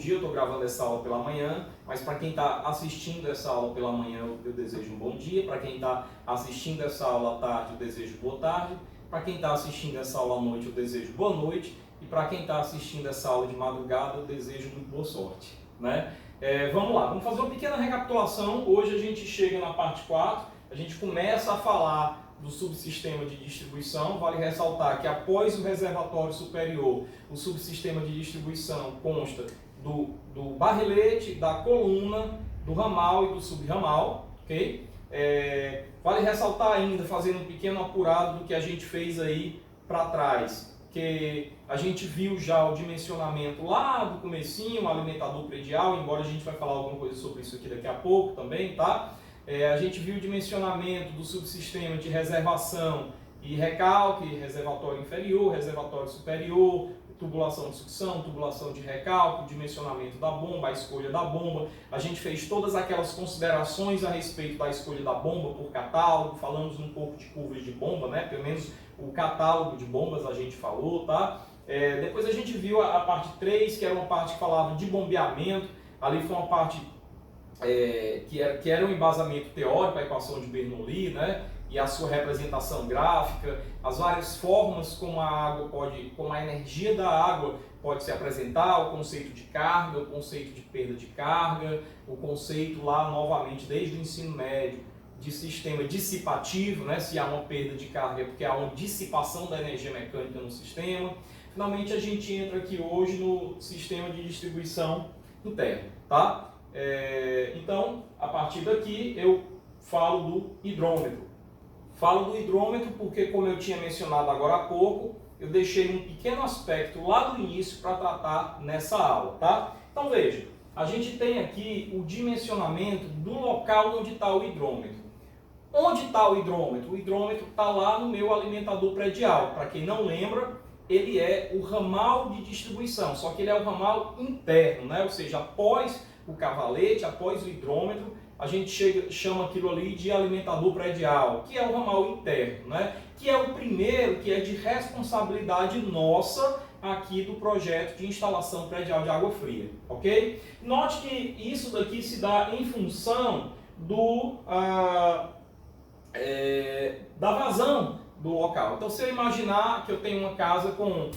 dia, eu estou gravando essa aula pela manhã, mas para quem está assistindo essa aula pela manhã, eu desejo um bom dia. Para quem está assistindo essa aula à tarde, eu desejo boa tarde. Para quem está assistindo essa aula à noite, eu desejo boa noite. E para quem está assistindo essa aula de madrugada, eu desejo muito boa sorte, né? Vamos lá, vamos fazer uma pequena recapitulação. Hoje a gente chega na parte 4, a gente começa a falar do subsistema de distribuição. Vale ressaltar que após o reservatório superior, o subsistema de distribuição consta do barrelete, da coluna, do ramal e do subramal, ok? Vale ressaltar ainda, fazendo um pequeno apurado do que a gente fez aí para trás, que a gente viu já o dimensionamento lá do comecinho, o alimentador predial, embora a gente vai falar alguma coisa sobre isso aqui daqui a pouco também, tá? A gente viu o dimensionamento do subsistema de reservação e recalque, reservatório inferior, reservatório superior, tubulação de sucção, tubulação de recalque, o dimensionamento da bomba, a escolha da bomba. A gente fez todas aquelas considerações a respeito da escolha da bomba por catálogo, falamos um pouco de curvas de bomba, né? Pelo menos o catálogo de bombas a gente falou, tá? Depois a gente viu a parte 3, que era uma parte que falava de bombeamento. Ali foi uma parte que era um embasamento teórico, a equação de Bernoulli, né? E a sua representação gráfica, as várias formas como a energia da água pode se apresentar, o conceito de carga, o conceito de perda de carga, o conceito lá novamente desde o ensino médio de sistema dissipativo, né? Se há uma perda de carga é porque há uma dissipação da energia mecânica no sistema. Finalmente a gente entra aqui hoje no sistema de distribuição interno, tá? Então, a partir daqui eu falo do hidrômetro. Falo do hidrômetro porque, como eu tinha mencionado agora há pouco, eu deixei um pequeno aspecto lá do início para tratar nessa aula, tá? Então veja, a gente tem aqui o dimensionamento do local onde está o hidrômetro. Onde está o hidrômetro? O hidrômetro está lá no meu alimentador predial. Para quem não lembra, ele é o ramal de distribuição, só que ele é o ramal interno, né? Ou seja, após o cavalete, após o hidrômetro, a gente chama aquilo ali de alimentador predial, que é o ramal interno, né? Que é o primeiro, que é de responsabilidade nossa aqui do projeto de instalação predial de água fria, ok? Note que isso daqui se dá em função da vazão do local. Então, se eu imaginar que eu tenho uma casa com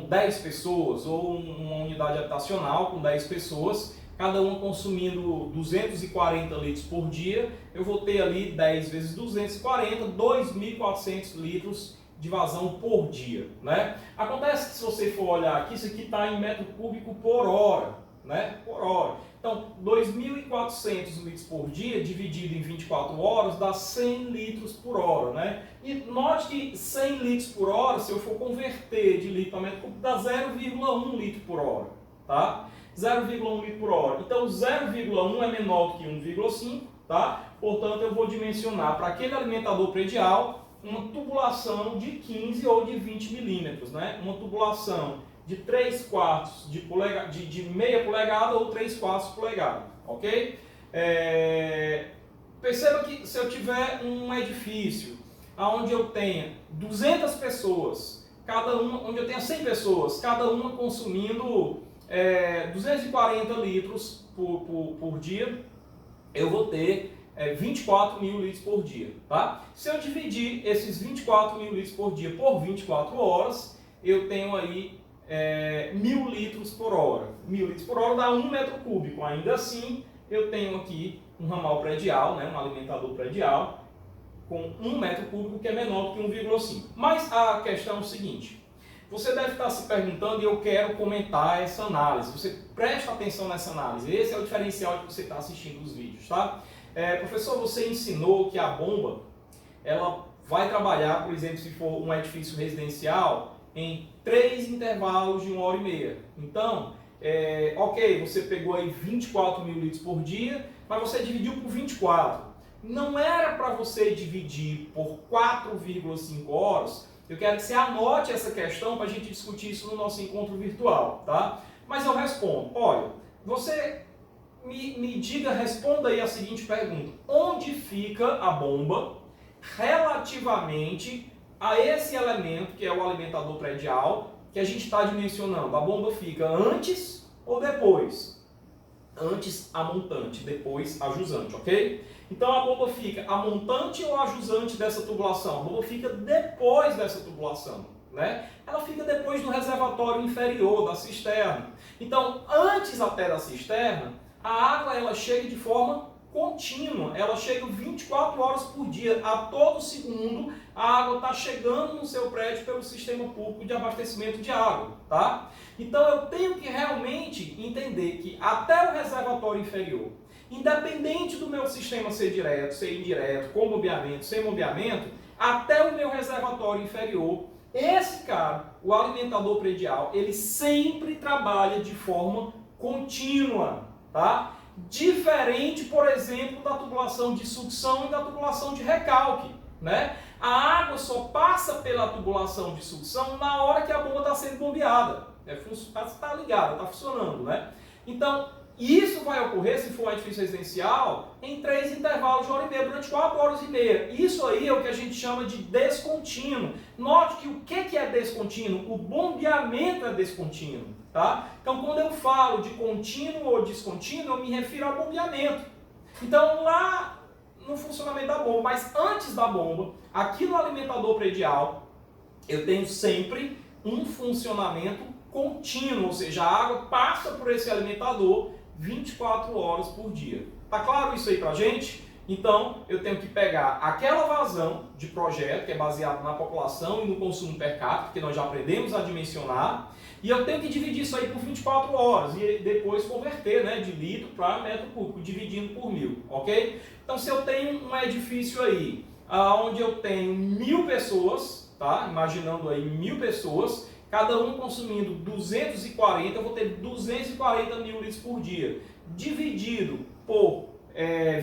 10 pessoas ou uma unidade habitacional com 10 pessoas, cada uma consumindo 240 litros por dia, eu vou ter ali 10 vezes 240, 2.400 litros de vazão por dia, né? Acontece que se você for olhar aqui, isso aqui está em metro cúbico por hora, né? Por hora. Então, 2.400 litros por dia dividido em 24 horas dá 100 litros por hora, né? E note que 100 litros por hora, se eu for converter de litro para metro cúbico, dá 0,1 litro por hora, tá? 0,1 litro por hora. Então, 0,1 é menor do que 1,5, tá? Portanto, eu vou dimensionar para aquele alimentador predial uma tubulação de 15 ou de 20 milímetros, né? Uma tubulação de 3/4 de meia polegada ou 3/4 polegada, ok? Perceba que se eu tiver um edifício onde eu tenha 200 pessoas, onde eu tenha 100 pessoas, cada uma consumindo 240 litros por dia, eu vou ter 24 mil litros por dia, tá? Se eu dividir esses 24 mil litros por dia por 24 horas, eu tenho aí 1.000 litros por hora. 1.000 litros por hora dá 1 metro cúbico. Ainda assim, eu tenho aqui um ramal predial, né, um alimentador predial, com 1 metro cúbico, que é menor do que 1,5. Mas a questão é o seguinte, você deve estar se perguntando, e eu quero comentar essa análise. Você presta atenção nessa análise. Esse é o diferencial de você estar assistindo os vídeos, tá? Professor, você ensinou que a bomba, ela vai trabalhar, por exemplo, se for um edifício residencial, em 3 intervalos de 1h30. Então, ok, você pegou aí 24 mil litros por dia, mas você dividiu por 24. Não era para você dividir por 4,5 horas. Eu quero que você anote essa questão para a gente discutir isso no nosso encontro virtual, tá? Mas eu respondo, olha, você responda aí a seguinte pergunta: onde fica a bomba relativamente a esse elemento que é o alimentador predial que a gente está dimensionando? A bomba fica antes ou depois? Antes a montante, depois a jusante, ok? Então a bomba fica a montante ou a jusante dessa tubulação? A bomba fica depois dessa tubulação, né? Ela fica depois do reservatório inferior, da cisterna. Então, antes até da cisterna, a água ela chega de forma contínua, ela chega 24 horas por dia, a todo segundo a água está chegando no seu prédio pelo sistema público de abastecimento de água, tá? Então eu tenho que realmente entender que até o reservatório inferior, independente do meu sistema ser direto, ser indireto, com bombeamento, sem bombeamento, até o meu reservatório inferior, esse cara, o alimentador predial, ele sempre trabalha de forma contínua, tá? Diferente, por exemplo, da tubulação de sucção e da tubulação de recalque, né? A água só passa pela tubulação de sucção na hora que a bomba está sendo bombeada. Está ligada, está funcionando, né? Então, isso vai ocorrer, se for um edifício residencial, em 3 intervalos de 1h30, durante 4 horas e meia. Isso aí é o que a gente chama de descontínuo. Note que o que é descontínuo? O bombeamento é descontínuo, tá? Então, quando eu falo de contínuo ou descontínuo, eu me refiro ao bombeamento. Então, lá no funcionamento da bomba, mas antes da bomba, aqui no alimentador predial, eu tenho sempre um funcionamento contínuo, ou seja, a água passa por esse alimentador 24 horas por dia. Tá claro isso aí pra gente? Então, eu tenho que pegar aquela vazão de projeto, que é baseado na população e no consumo per capita, que nós já aprendemos a dimensionar, e eu tenho que dividir isso aí por 24 horas, e depois converter, né, de litro para metro cúbico, dividindo por 1000, ok? Então, se eu tenho um edifício aí, onde eu tenho 1000 pessoas, tá? Imaginando aí 1000 pessoas, cada um consumindo 240, eu vou ter 240 mil litros por dia. Dividido por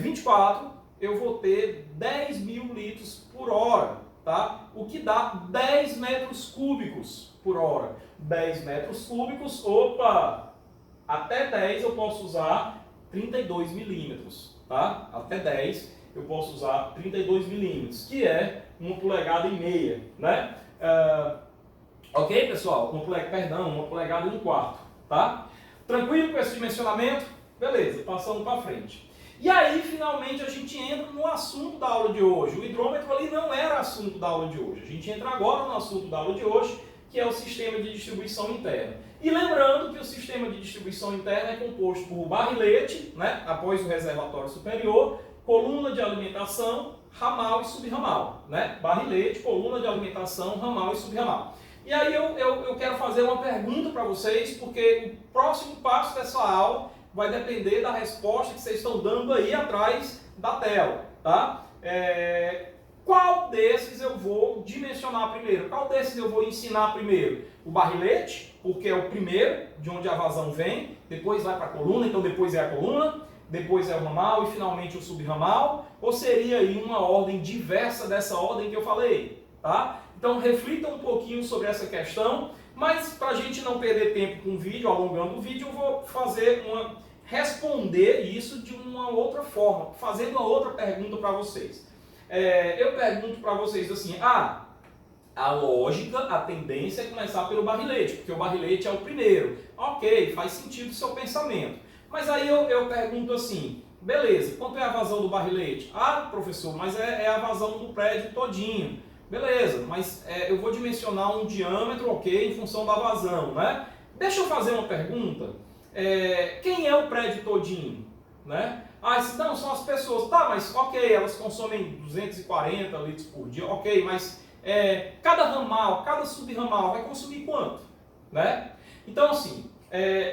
24, eu vou ter 10 mil litros por hora, tá? O que dá 10 metros cúbicos por hora. 10 metros cúbicos, opa! Até 10 eu posso usar 32 milímetros, tá? Até 10 eu posso usar 32 milímetros, que é 1,5 polegadas, né? Ok, pessoal? 1 polegada e 1/4, tá? Tranquilo com esse dimensionamento? Beleza, passando para frente. E aí, finalmente, a gente entra no assunto da aula de hoje. O hidrômetro ali não era assunto da aula de hoje. A gente entra agora no assunto da aula de hoje, que é o sistema de distribuição interna. E lembrando que o sistema de distribuição interna é composto por barrilete, né, após o reservatório superior, coluna de alimentação, ramal e subramal, né? Barrilete, coluna de alimentação, ramal e subramal. E aí eu quero fazer uma pergunta para vocês, porque o próximo passo dessa aula vai depender da resposta que vocês estão dando aí atrás da tela, tá? Qual desses eu vou dimensionar primeiro? Qual desses eu vou ensinar primeiro? O barrilete, porque é o primeiro, de onde a vazão vem, depois vai para a coluna, então depois é a coluna, depois é o ramal e finalmente o subramal, ou seria aí uma ordem diversa dessa ordem que eu falei, tá? Então reflita um pouquinho sobre essa questão, mas para a gente não perder tempo com o vídeo, alongando o vídeo, eu vou responder isso de uma outra forma, fazendo uma outra pergunta para vocês. Eu pergunto para vocês assim, a lógica, a tendência é começar pelo barrilete, porque o barrilete é o primeiro. Ok, faz sentido o seu pensamento. Mas aí eu pergunto assim, beleza, quanto é a vazão do barrilete? Professor, mas é a vazão do prédio todinho. Beleza, mas eu vou dimensionar um diâmetro, ok, em função da vazão, né? Deixa eu fazer uma pergunta. Quem é o prédio todinho? Né? Não, são as pessoas. Tá, mas ok, elas consomem 240 litros por dia, ok, mas cada ramal, cada subramal vai consumir quanto? Né? Então, assim,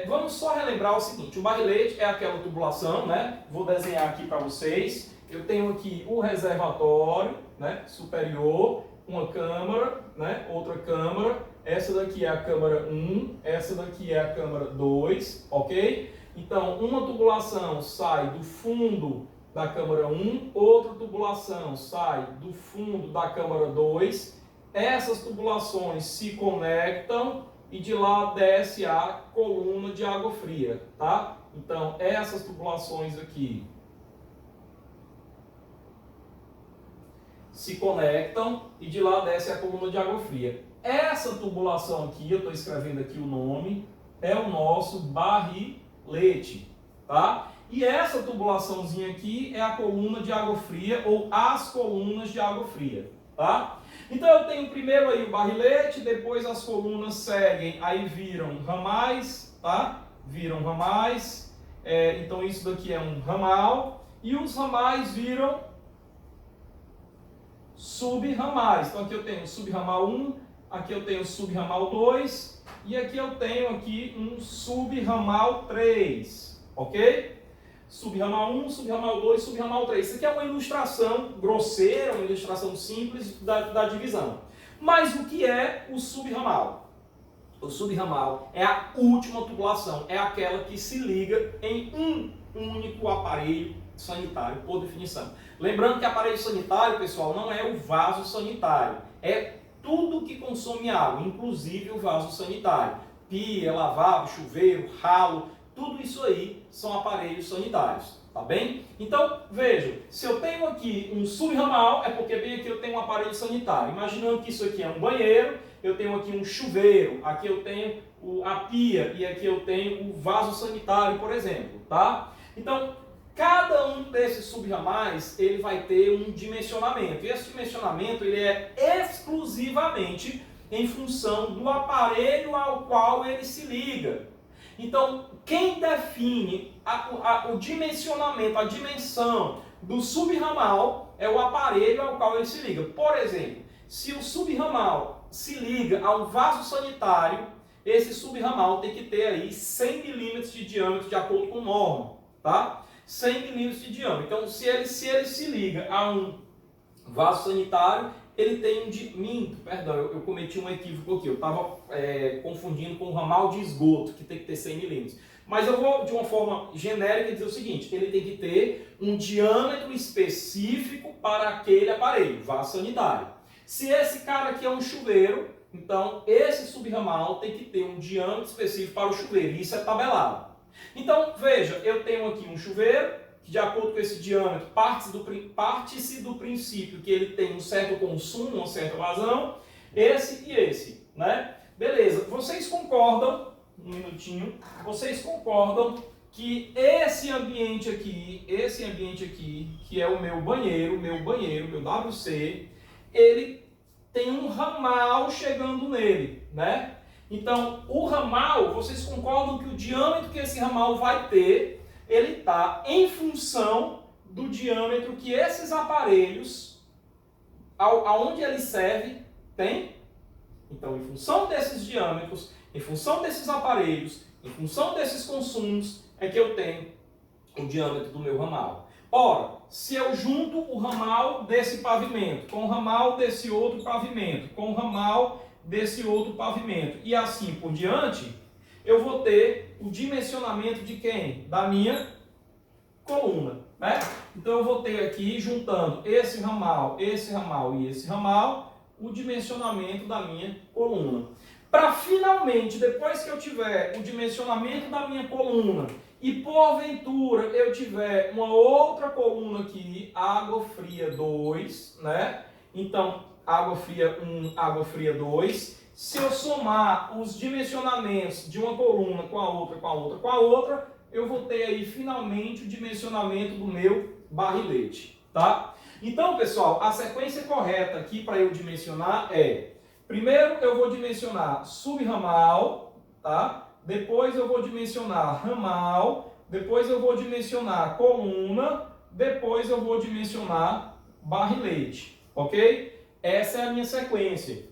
vamos só relembrar o seguinte, o barrilete é aquela tubulação, né? Vou desenhar aqui para vocês. Eu tenho aqui o reservatório, né, superior, uma câmara, né, outra câmara, essa daqui é a câmara 1, essa daqui é a câmara 2, ok? Então, uma tubulação sai do fundo da câmara 1, outra tubulação sai do fundo da câmara 2, essas tubulações se conectam e de lá desce a coluna de água fria, tá? Então, essas tubulações aqui se conectam e de lá desce a coluna de água fria. Essa tubulação aqui, eu estou escrevendo aqui o nome, é o nosso barrilete, tá? E essa tubulaçãozinha aqui é a coluna de água fria ou as colunas de água fria, tá? Então eu tenho primeiro aí o barrilete, depois as colunas seguem, aí viram ramais, tá? Viram ramais, então isso daqui é um ramal, e os ramais viram subramais. Então aqui eu tenho subramal 1, aqui eu tenho subramal 2, e aqui eu tenho um subramal 3, ok? Subramal 1, subramal 2, subramal 3. Isso aqui é uma ilustração grosseira, uma ilustração simples da divisão. Mas o que é o subramal? O subramal é a última tubulação, é aquela que se liga em um único aparelho sanitário, por definição. Lembrando que aparelho sanitário, pessoal, não é o vaso sanitário, é tudo que consome água, inclusive o vaso sanitário. Pia, lavabo, chuveiro, ralo, tudo isso aí são aparelhos sanitários, tá bem? Então, vejam, se eu tenho aqui um subramal, é porque bem aqui eu tenho um aparelho sanitário. Imaginando que isso aqui é um banheiro, eu tenho aqui um chuveiro, aqui eu tenho a pia e aqui eu tenho o vaso sanitário, por exemplo, tá? Então, cada um desses subramais, ele vai ter um dimensionamento. E esse dimensionamento, ele é exclusivamente em função do aparelho ao qual ele se liga. Então, quem define o dimensionamento, a dimensão do subramal é o aparelho ao qual ele se liga. Por exemplo, se o subramal se liga a um vaso sanitário, esse subramal tem que ter aí 100 milímetros de diâmetro de acordo com norma, tá? 100 milímetros de diâmetro. Então, se ele se liga a um vaso sanitário, ele tem eu cometi um equívoco aqui, eu estava confundindo com o ramal de esgoto, que tem que ter 100 milímetros. Mas eu vou, de uma forma genérica, dizer o seguinte, ele tem que ter um diâmetro específico para aquele aparelho, vaso sanitário. Se esse cara aqui é um chuveiro, então esse subramal tem que ter um diâmetro específico para o chuveiro, isso é tabelado. Então, veja, eu tenho aqui um chuveiro, que de acordo com esse diâmetro, parte-se do princípio que ele tem um certo consumo, uma certa vazão, esse e esse, né? Beleza, vocês concordam, um minutinho, vocês concordam que esse ambiente aqui, que é o meu banheiro, meu WC, ele tem um ramal chegando nele, né? Então, o ramal, vocês concordam que o diâmetro que esse ramal vai ter, ele está em função do diâmetro que esses aparelhos, aonde ele serve, tem? Então, em função desses diâmetros, em função desses aparelhos, em função desses consumos, é que eu tenho o diâmetro do meu ramal. Ora, se eu junto o ramal desse pavimento com o ramal desse outro pavimento, com o ramal desse outro pavimento e assim por diante, eu vou ter o dimensionamento de quem? Da minha coluna, né? Então eu vou ter aqui, juntando esse ramal e esse ramal, o dimensionamento da minha coluna. Para finalmente, depois que eu tiver o dimensionamento da minha coluna e porventura eu tiver uma outra coluna aqui, água fria 2, né? Então, água fria 1, água fria 2. Se eu somar os dimensionamentos de uma coluna com a outra, eu vou ter aí finalmente o dimensionamento do meu barrilete, tá? Então, pessoal, a sequência correta aqui para eu dimensionar é: primeiro eu vou dimensionar subramal, tá? Depois eu vou dimensionar ramal, depois eu vou dimensionar coluna, depois eu vou dimensionar barrilete, ok? Essa é a minha sequência: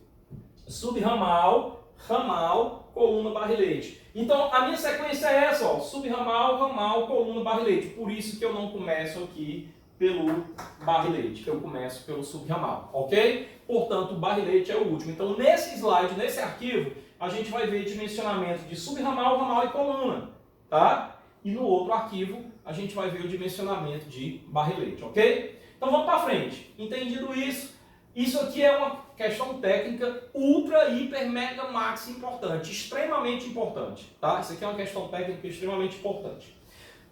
subramal, ramal, coluna, barrilete. Então, a minha sequência é essa, ó: subramal, ramal, coluna, barrilete. Por isso que eu não começo aqui pelo barrilete, que eu começo pelo subramal, ok? Portanto, o barrilete é o último. Então, nesse slide, nesse arquivo, a gente vai ver dimensionamento de subramal, ramal e coluna, tá? E no outro arquivo, a gente vai ver o dimensionamento de barrilete, ok? Então, vamos para frente. Entendido isso? Isso aqui é uma questão técnica ultra, hiper, mega, max importante, extremamente importante, tá? Isso aqui é uma questão técnica extremamente importante.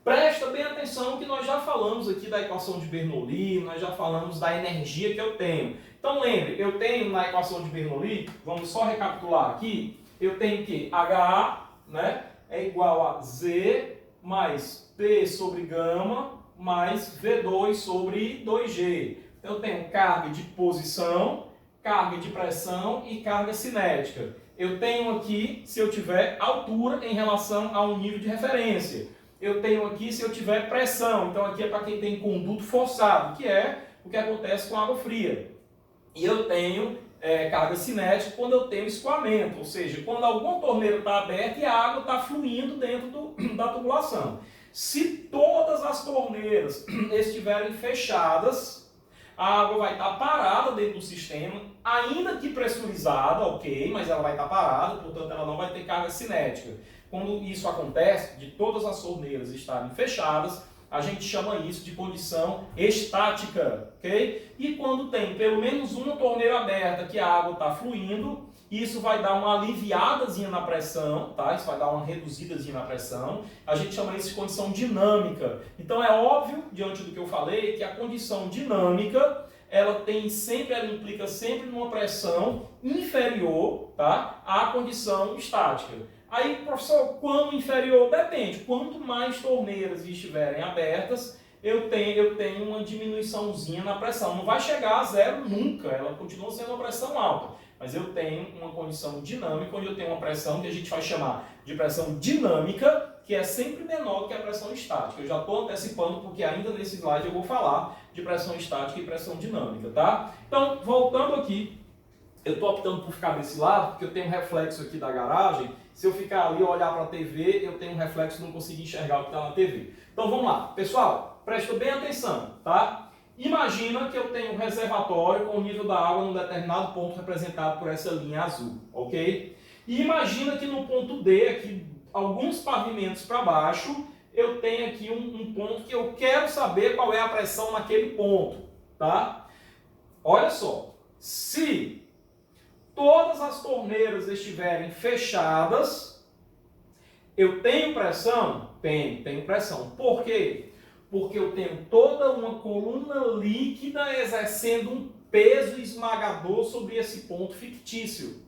Presta bem atenção que nós já falamos aqui da equação de Bernoulli, nós já falamos da energia que eu tenho. Então lembre, eu tenho na equação de Bernoulli, vamos só recapitular aqui, eu tenho que HA né, é igual a Z mais P sobre gama mais V2 sobre 2G. Então eu tenho carga de posição, carga de pressão e carga cinética. Eu tenho aqui, se eu tiver altura em relação a um nível de referência. Eu tenho aqui, se eu tiver pressão. Então aqui é para quem tem conduto forçado, que é o que acontece com água fria. E eu tenho carga cinética quando eu tenho escoamento, ou seja, quando alguma torneira está aberta e a água está fluindo dentro da tubulação. Se todas as torneiras estiverem fechadas, a água vai estar parada dentro do sistema, ainda que pressurizada, ok, mas ela vai estar parada, portanto ela não vai ter carga cinética. Quando isso acontece, de todas as torneiras estarem fechadas, a gente chama isso de condição estática, ok? E quando tem pelo menos uma torneira aberta que a água está fluindo, isso vai dar uma aliviadazinha na pressão, tá? Isso vai dar uma reduzidazinha na pressão. A gente chama isso de condição dinâmica. Então é óbvio, diante do que eu falei, que a condição dinâmica, ela implica sempre numa pressão inferior, tá, à condição estática. Aí, professor, quando inferior? Depende. Quanto mais torneiras estiverem abertas, eu tenho uma diminuiçãozinha na pressão. Não vai chegar a zero nunca, ela continua sendo uma pressão alta. Mas eu tenho uma condição dinâmica, onde eu tenho uma pressão que a gente vai chamar de pressão dinâmica, que é sempre menor que a pressão estática. Eu já estou antecipando, porque ainda nesse slide eu vou falar de pressão estática e pressão dinâmica, tá? Então, voltando aqui, eu estou optando por ficar desse lado, porque eu tenho um reflexo aqui da garagem. Se eu ficar ali e olhar para a TV, eu tenho um reflexo e não consigo enxergar o que está na TV. Então vamos lá. Pessoal, presta bem atenção, tá? Imagina que eu tenho um reservatório com o nível da água num determinado ponto representado por essa linha azul, ok? E imagina que no ponto D, aqui alguns pavimentos para baixo, eu tenho aqui um ponto que eu quero saber qual é a pressão naquele ponto, tá? Olha só, se todas as torneiras estiverem fechadas, eu tenho pressão? Tenho pressão. Por quê? Porque eu tenho toda uma coluna líquida exercendo um peso esmagador sobre esse ponto fictício.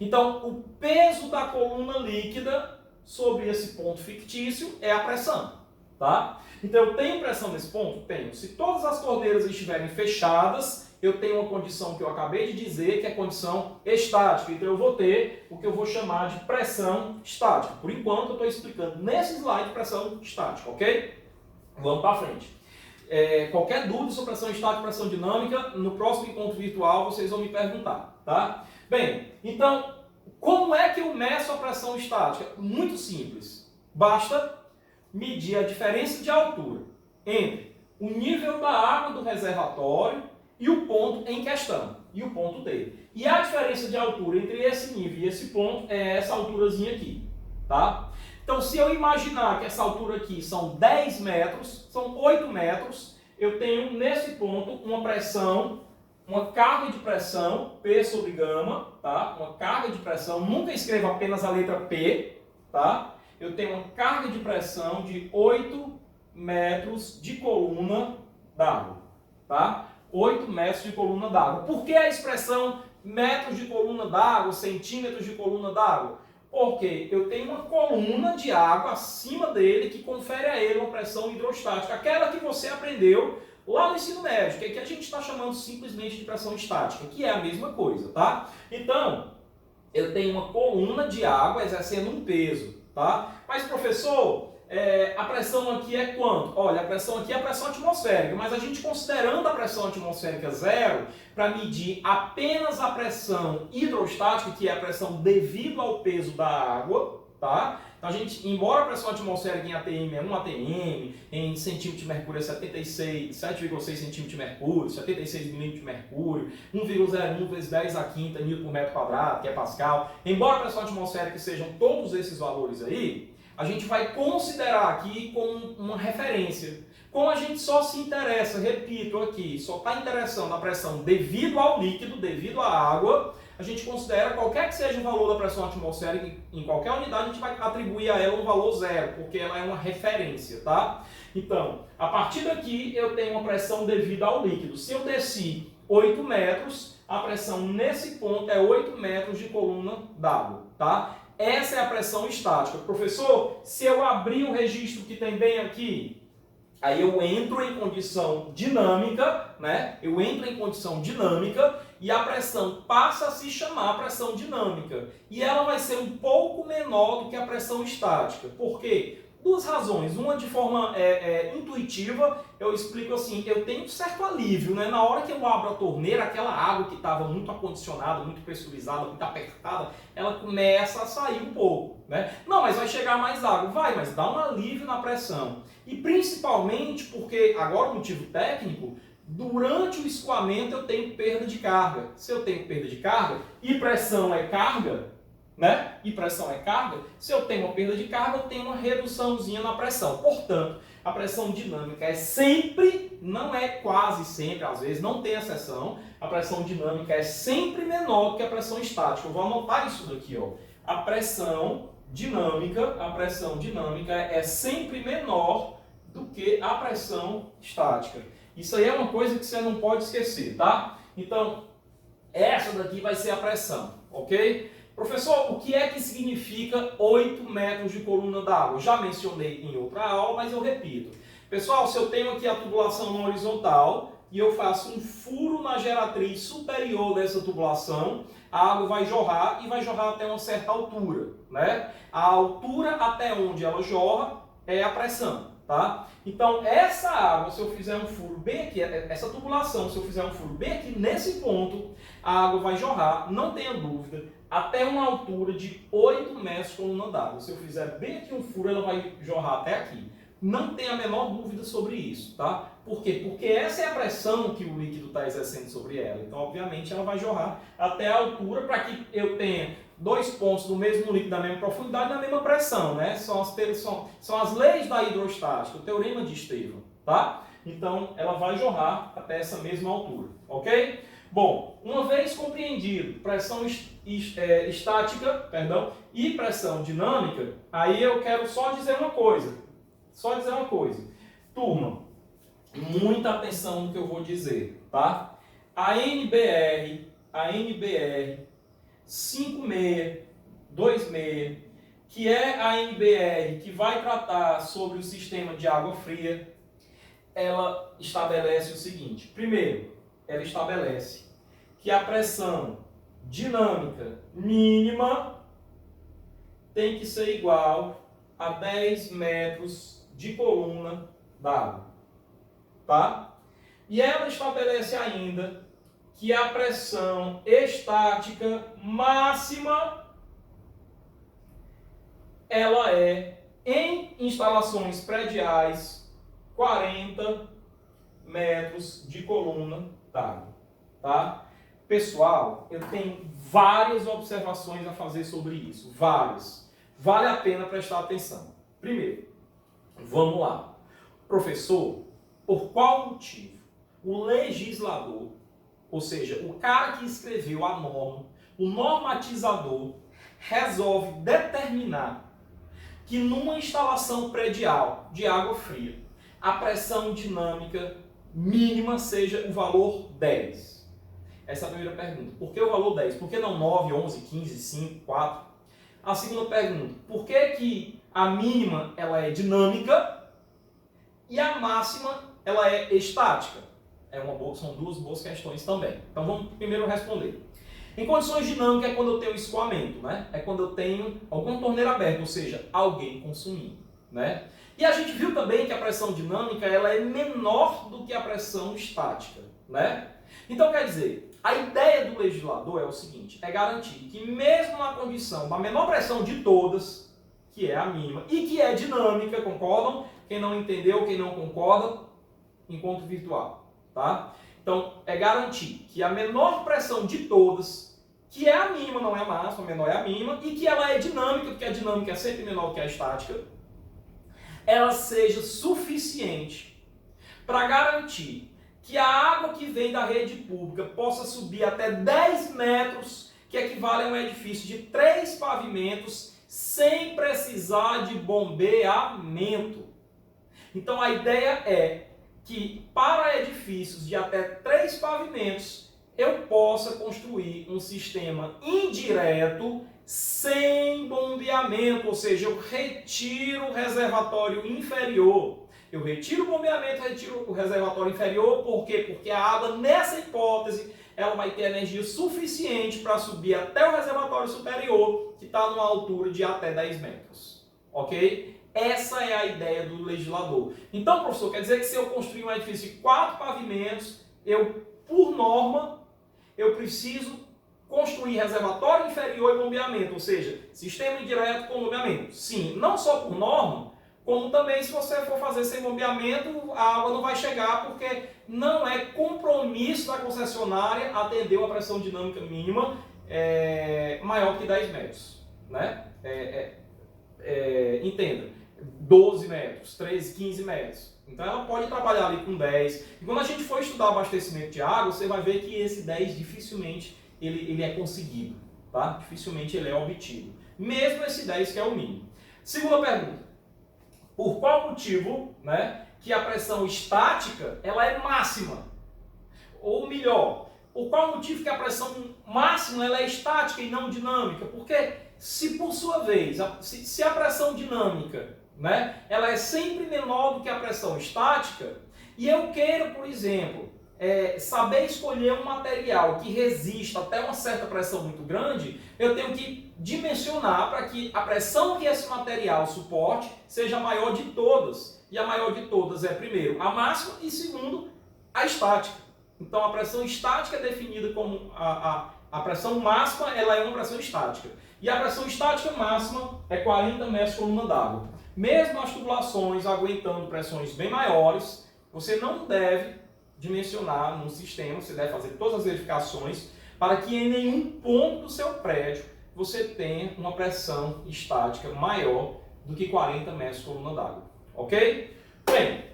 Então, o peso da coluna líquida sobre esse ponto fictício é a pressão, tá? Então, eu tenho pressão nesse ponto? Tenho. Se todas as torneiras estiverem fechadas, eu tenho uma condição que eu acabei de dizer, que é condição estática. Então, eu vou ter o que eu vou chamar de pressão estática. Por enquanto, eu estou explicando nesse slide pressão estática, ok? Vamos para frente. Qualquer dúvida sobre pressão estática e pressão dinâmica, no próximo encontro virtual vocês vão me perguntar, tá? Bem, então, como é que eu meço a pressão estática? Muito simples. Basta medir a diferença de altura entre o nível da água do reservatório e o ponto em questão, e o ponto D. E a diferença de altura entre esse nível e esse ponto é essa alturazinha aqui, tá? Então, se eu imaginar que essa altura aqui são 10 metros, são 8 metros, eu tenho nesse ponto uma pressão, uma carga de pressão, P sobre gama, tá? Uma carga de pressão, nunca escreva apenas a letra P, tá? Eu tenho uma carga de pressão de 8 metros de coluna d'água, tá? 8 metros de coluna d'água. Por que a expressão metros de coluna d'água, centímetros de coluna d'água? Porque eu tenho uma coluna de água acima dele que confere a ele uma pressão hidrostática, aquela que você aprendeu lá no ensino médio, que a gente está chamando simplesmente de pressão estática, que é a mesma coisa, tá? Então, eu tenho uma coluna de água exercendo um peso, tá? Mas, professor, a pressão aqui é quanto? Olha, a pressão aqui é a pressão atmosférica, mas a gente considerando a pressão atmosférica zero, para medir apenas a pressão hidrostática, que é a pressão devido ao peso da água, tá? Então, a gente, embora a pressão atmosférica em ATM é 1 ATM, em centímetro de mercúrio é 7,6 centímetros de mercúrio, 76 milímetros de mercúrio, 1,01 vezes 10 a quinta Newton por metro quadrado, que é Pascal. Embora a pressão atmosférica sejam todos esses valores aí, a gente vai considerar aqui como uma referência. Como a gente só se interessa, repito aqui, só está interessando a pressão devido ao líquido, devido à água, a gente considera qualquer que seja o valor da pressão atmosférica em qualquer unidade, a gente vai atribuir a ela um valor zero, porque ela é uma referência, tá? Então, a partir daqui eu tenho uma pressão devida ao líquido. Se eu desci 8 metros, a pressão nesse ponto é 8 metros de coluna d'água, tá? Essa é a pressão estática. Professor, se eu abrir o registro que tem bem aqui, aí eu entro em condição dinâmica, né? Eu entro em condição dinâmica e a pressão passa a se chamar pressão dinâmica. E ela vai ser um pouco menor do que a pressão estática. Por quê? Duas razões. Uma de forma intuitiva, eu explico assim, eu tenho um certo alívio, né? Na hora que eu abro a torneira, aquela água que estava muito acondicionada, muito pressurizada, muito apertada, ela começa a sair um pouco, né? Não, mas vai chegar mais água. Vai, mas dá um alívio na pressão. E principalmente porque, agora o motivo técnico, durante o escoamento eu tenho perda de carga. Se eu tenho perda de carga, e pressão é carga, né? E pressão é carga, se eu tenho uma perda de carga, eu tenho uma reduçãozinha na pressão. Portanto, a pressão dinâmica é sempre, não é quase sempre, às vezes não tem exceção, a pressão dinâmica é sempre menor do que a pressão estática. Eu vou anotar isso daqui, ó. A pressão dinâmica é sempre menor do que a pressão estática. Isso aí é uma coisa que você não pode esquecer, tá? Então, essa daqui vai ser a pressão, ok? Professor, o que é que significa 8 metros de coluna d'água? Já mencionei em outra aula, mas eu repito. Pessoal, se eu tenho aqui a tubulação na horizontal e eu faço um furo na geratriz superior dessa tubulação, a água vai jorrar e vai jorrar até uma certa altura, né? A altura até onde ela jorra é a pressão, tá? Então, essa água, se eu fizer um furo bem aqui, essa tubulação, se eu fizer um furo bem aqui nesse ponto, a água vai jorrar, não tenha dúvida, até uma altura de 8 metros de coluna d'água. Se eu fizer bem aqui um furo, ela vai jorrar até aqui. Não tem a menor dúvida sobre isso, tá? Por quê? Porque essa é a pressão que o líquido está exercendo sobre ela. Então, obviamente, ela vai jorrar até a altura para que eu tenha dois pontos do mesmo líquido da mesma profundidade e na mesma pressão, né? São as leis da hidrostática, o teorema de Estevam, tá? Então, ela vai jorrar até essa mesma altura, ok? Bom, uma vez compreendido pressão estática, e pressão dinâmica, aí eu quero só dizer uma coisa. Turma, muita atenção no que eu vou dizer, tá? A NBR 5626, que é a NBR que vai tratar sobre o sistema de água fria, ela estabelece o seguinte. Primeiro, ela estabelece que a pressão dinâmica mínima tem que ser igual a 10 metros de coluna d'água, tá? E ela estabelece ainda que a pressão estática máxima ela é, em instalações prediais, 40 metros de coluna d'água, tá? Pessoal, eu tenho várias observações a fazer sobre isso, várias. Vale a pena prestar atenção. Primeiro, vamos lá. Professor, por qual motivo o legislador, ou seja, o cara que escreveu a norma, o normatizador, resolve determinar que numa instalação predial de água fria, a pressão dinâmica mínima seja o valor 10? Essa é a primeira pergunta. Por que o valor 10? Por que não 9, 11, 15, 5, 4? A segunda pergunta. Por que a mínima ela é dinâmica e a máxima ela é estática? São duas boas questões também. Então vamos primeiro responder. Em condições dinâmicas é quando eu tenho escoamento, né? É quando eu tenho alguma torneira aberta, ou seja, alguém consumindo, né? E a gente viu também que a pressão dinâmica ela é menor do que a pressão estática, né? Então quer dizer, a ideia do legislador é o seguinte, é garantir que mesmo na condição da menor pressão de todas, que é a mínima, e que é dinâmica, concordam? Quem não entendeu, quem não concorda, encontro virtual, tá? Então, é garantir que a menor pressão de todas, que é a mínima, não é a máxima, a menor é a mínima, e que ela é dinâmica, porque a dinâmica é sempre menor do que a estática, ela seja suficiente para garantir que a água que vem da rede pública possa subir até 10 metros, que equivale a um edifício de 3 pavimentos, sem precisar de bombeamento. Então a ideia é que para edifícios de até 3 pavimentos, eu possa construir um sistema indireto sem bombeamento, ou seja, eu retiro o reservatório inferior. Eu retiro o bombeamento, retiro o reservatório inferior, por quê? Porque a água, nessa hipótese, ela vai ter energia suficiente para subir até o reservatório superior, que está numa altura de até 10 metros. Ok? Essa é a ideia do legislador. Então, professor, quer dizer que se eu construir um edifício de 4 pavimentos, por norma, eu preciso construir reservatório inferior e bombeamento, ou seja, sistema indireto com bombeamento. Sim, não só por norma, como também se você for fazer sem bombeamento, a água não vai chegar, porque não é compromisso da concessionária atender uma pressão dinâmica mínima maior que 10 metros. Né? Entenda, 12 metros, 13, 15 metros. Então ela pode trabalhar ali com 10. E quando a gente for estudar abastecimento de água, você vai ver que esse 10 dificilmente ele é conseguido. Tá? Dificilmente ele é obtido. Mesmo esse 10 que é o mínimo. Segunda pergunta. Por qual motivo, né, que a pressão estática ela é máxima? Ou melhor, por qual motivo que a pressão máxima ela é estática e não dinâmica? Porque se por sua vez, se a pressão dinâmica, né, ela é sempre menor do que a pressão estática, e eu quero, por exemplo, saber escolher um material que resista até uma certa pressão muito grande, eu tenho que dimensionar para que a pressão que esse material suporte seja a maior de todas. E a maior de todas é, primeiro, a máxima e, segundo, a estática. Então, a pressão estática é definida como a pressão máxima, ela é uma pressão estática. E a pressão estática máxima é 40 metros por coluna d'água. Mesmo as tubulações aguentando pressões bem maiores, você não deve dimensionar num sistema, você deve fazer todas as verificações para que em nenhum ponto do seu prédio você tenha uma pressão estática maior do que 40 metros por coluna d'água. Ok? Bem,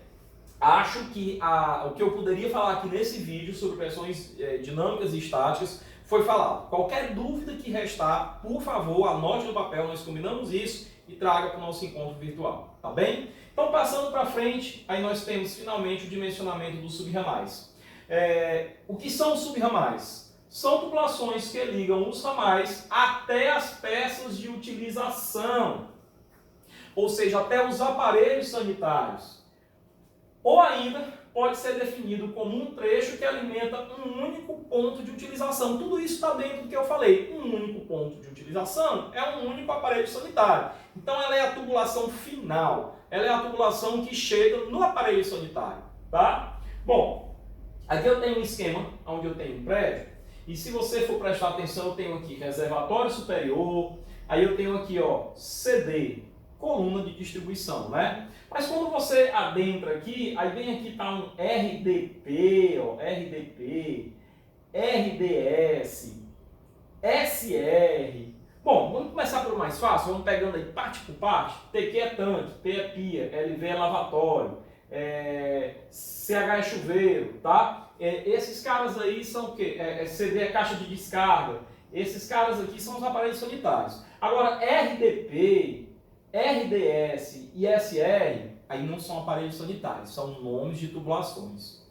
acho que o que eu poderia falar aqui nesse vídeo sobre pressões dinâmicas e estáticas foi falado. Qualquer dúvida que restar, por favor, anote no papel, nós combinamos isso e traga para o nosso encontro virtual, tá bem? Então, passando para frente, aí nós temos finalmente o dimensionamento dos subramais. O que são os subramais? São tubulações que ligam os ramais até as peças de utilização, ou seja, até os aparelhos sanitários. Ou ainda pode ser definido como um trecho que alimenta um único ponto de utilização. Tudo isso está dentro do que eu falei. Um único ponto de utilização é um único aparelho sanitário. Então ela é a tubulação final. Ela é a tubulação que chega no aparelho sanitário. Tá? Bom, aqui eu tenho um esquema onde eu tenho um prédio. E se você for prestar atenção, eu tenho aqui reservatório superior. Aí eu tenho aqui, ó, CD, coluna de distribuição, né? Mas quando você adentra aqui, aí vem aqui tá um RDP, ó, RDP, RDS, SR. Bom, vamos começar pelo mais fácil, vamos pegando aí parte por parte. TQ é tanque, P é pia, LV é lavatório, CH é chuveiro, tá? Esses caras aí são o quê? CD é caixa de descarga. Esses caras aqui são os aparelhos sanitários. Agora, RDP, RDS e SR, aí não são aparelhos sanitários, são nomes de tubulações.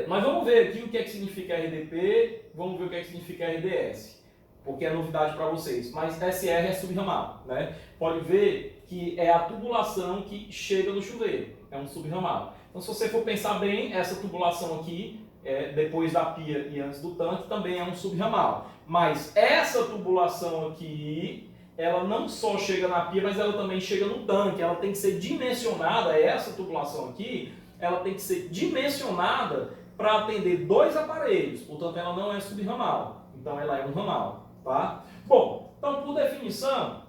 Mas vamos ver aqui o que é que significa RDP, vamos ver o que é que significa RDS, porque é novidade para vocês. Mas SR é subramal, né? Pode ver que é a tubulação que chega no chuveiro, é um subramal. Então, se você for pensar bem, essa tubulação aqui, depois da pia e antes do tanque, também é um subramal. Mas essa tubulação aqui, ela não só chega na pia, mas ela também chega no tanque. Ela tem que ser dimensionada, essa tubulação aqui, ela tem que ser dimensionada para atender 2 aparelhos. Portanto, ela não é subramal. Então, ela é um ramal, tá? Bom, então, por definição,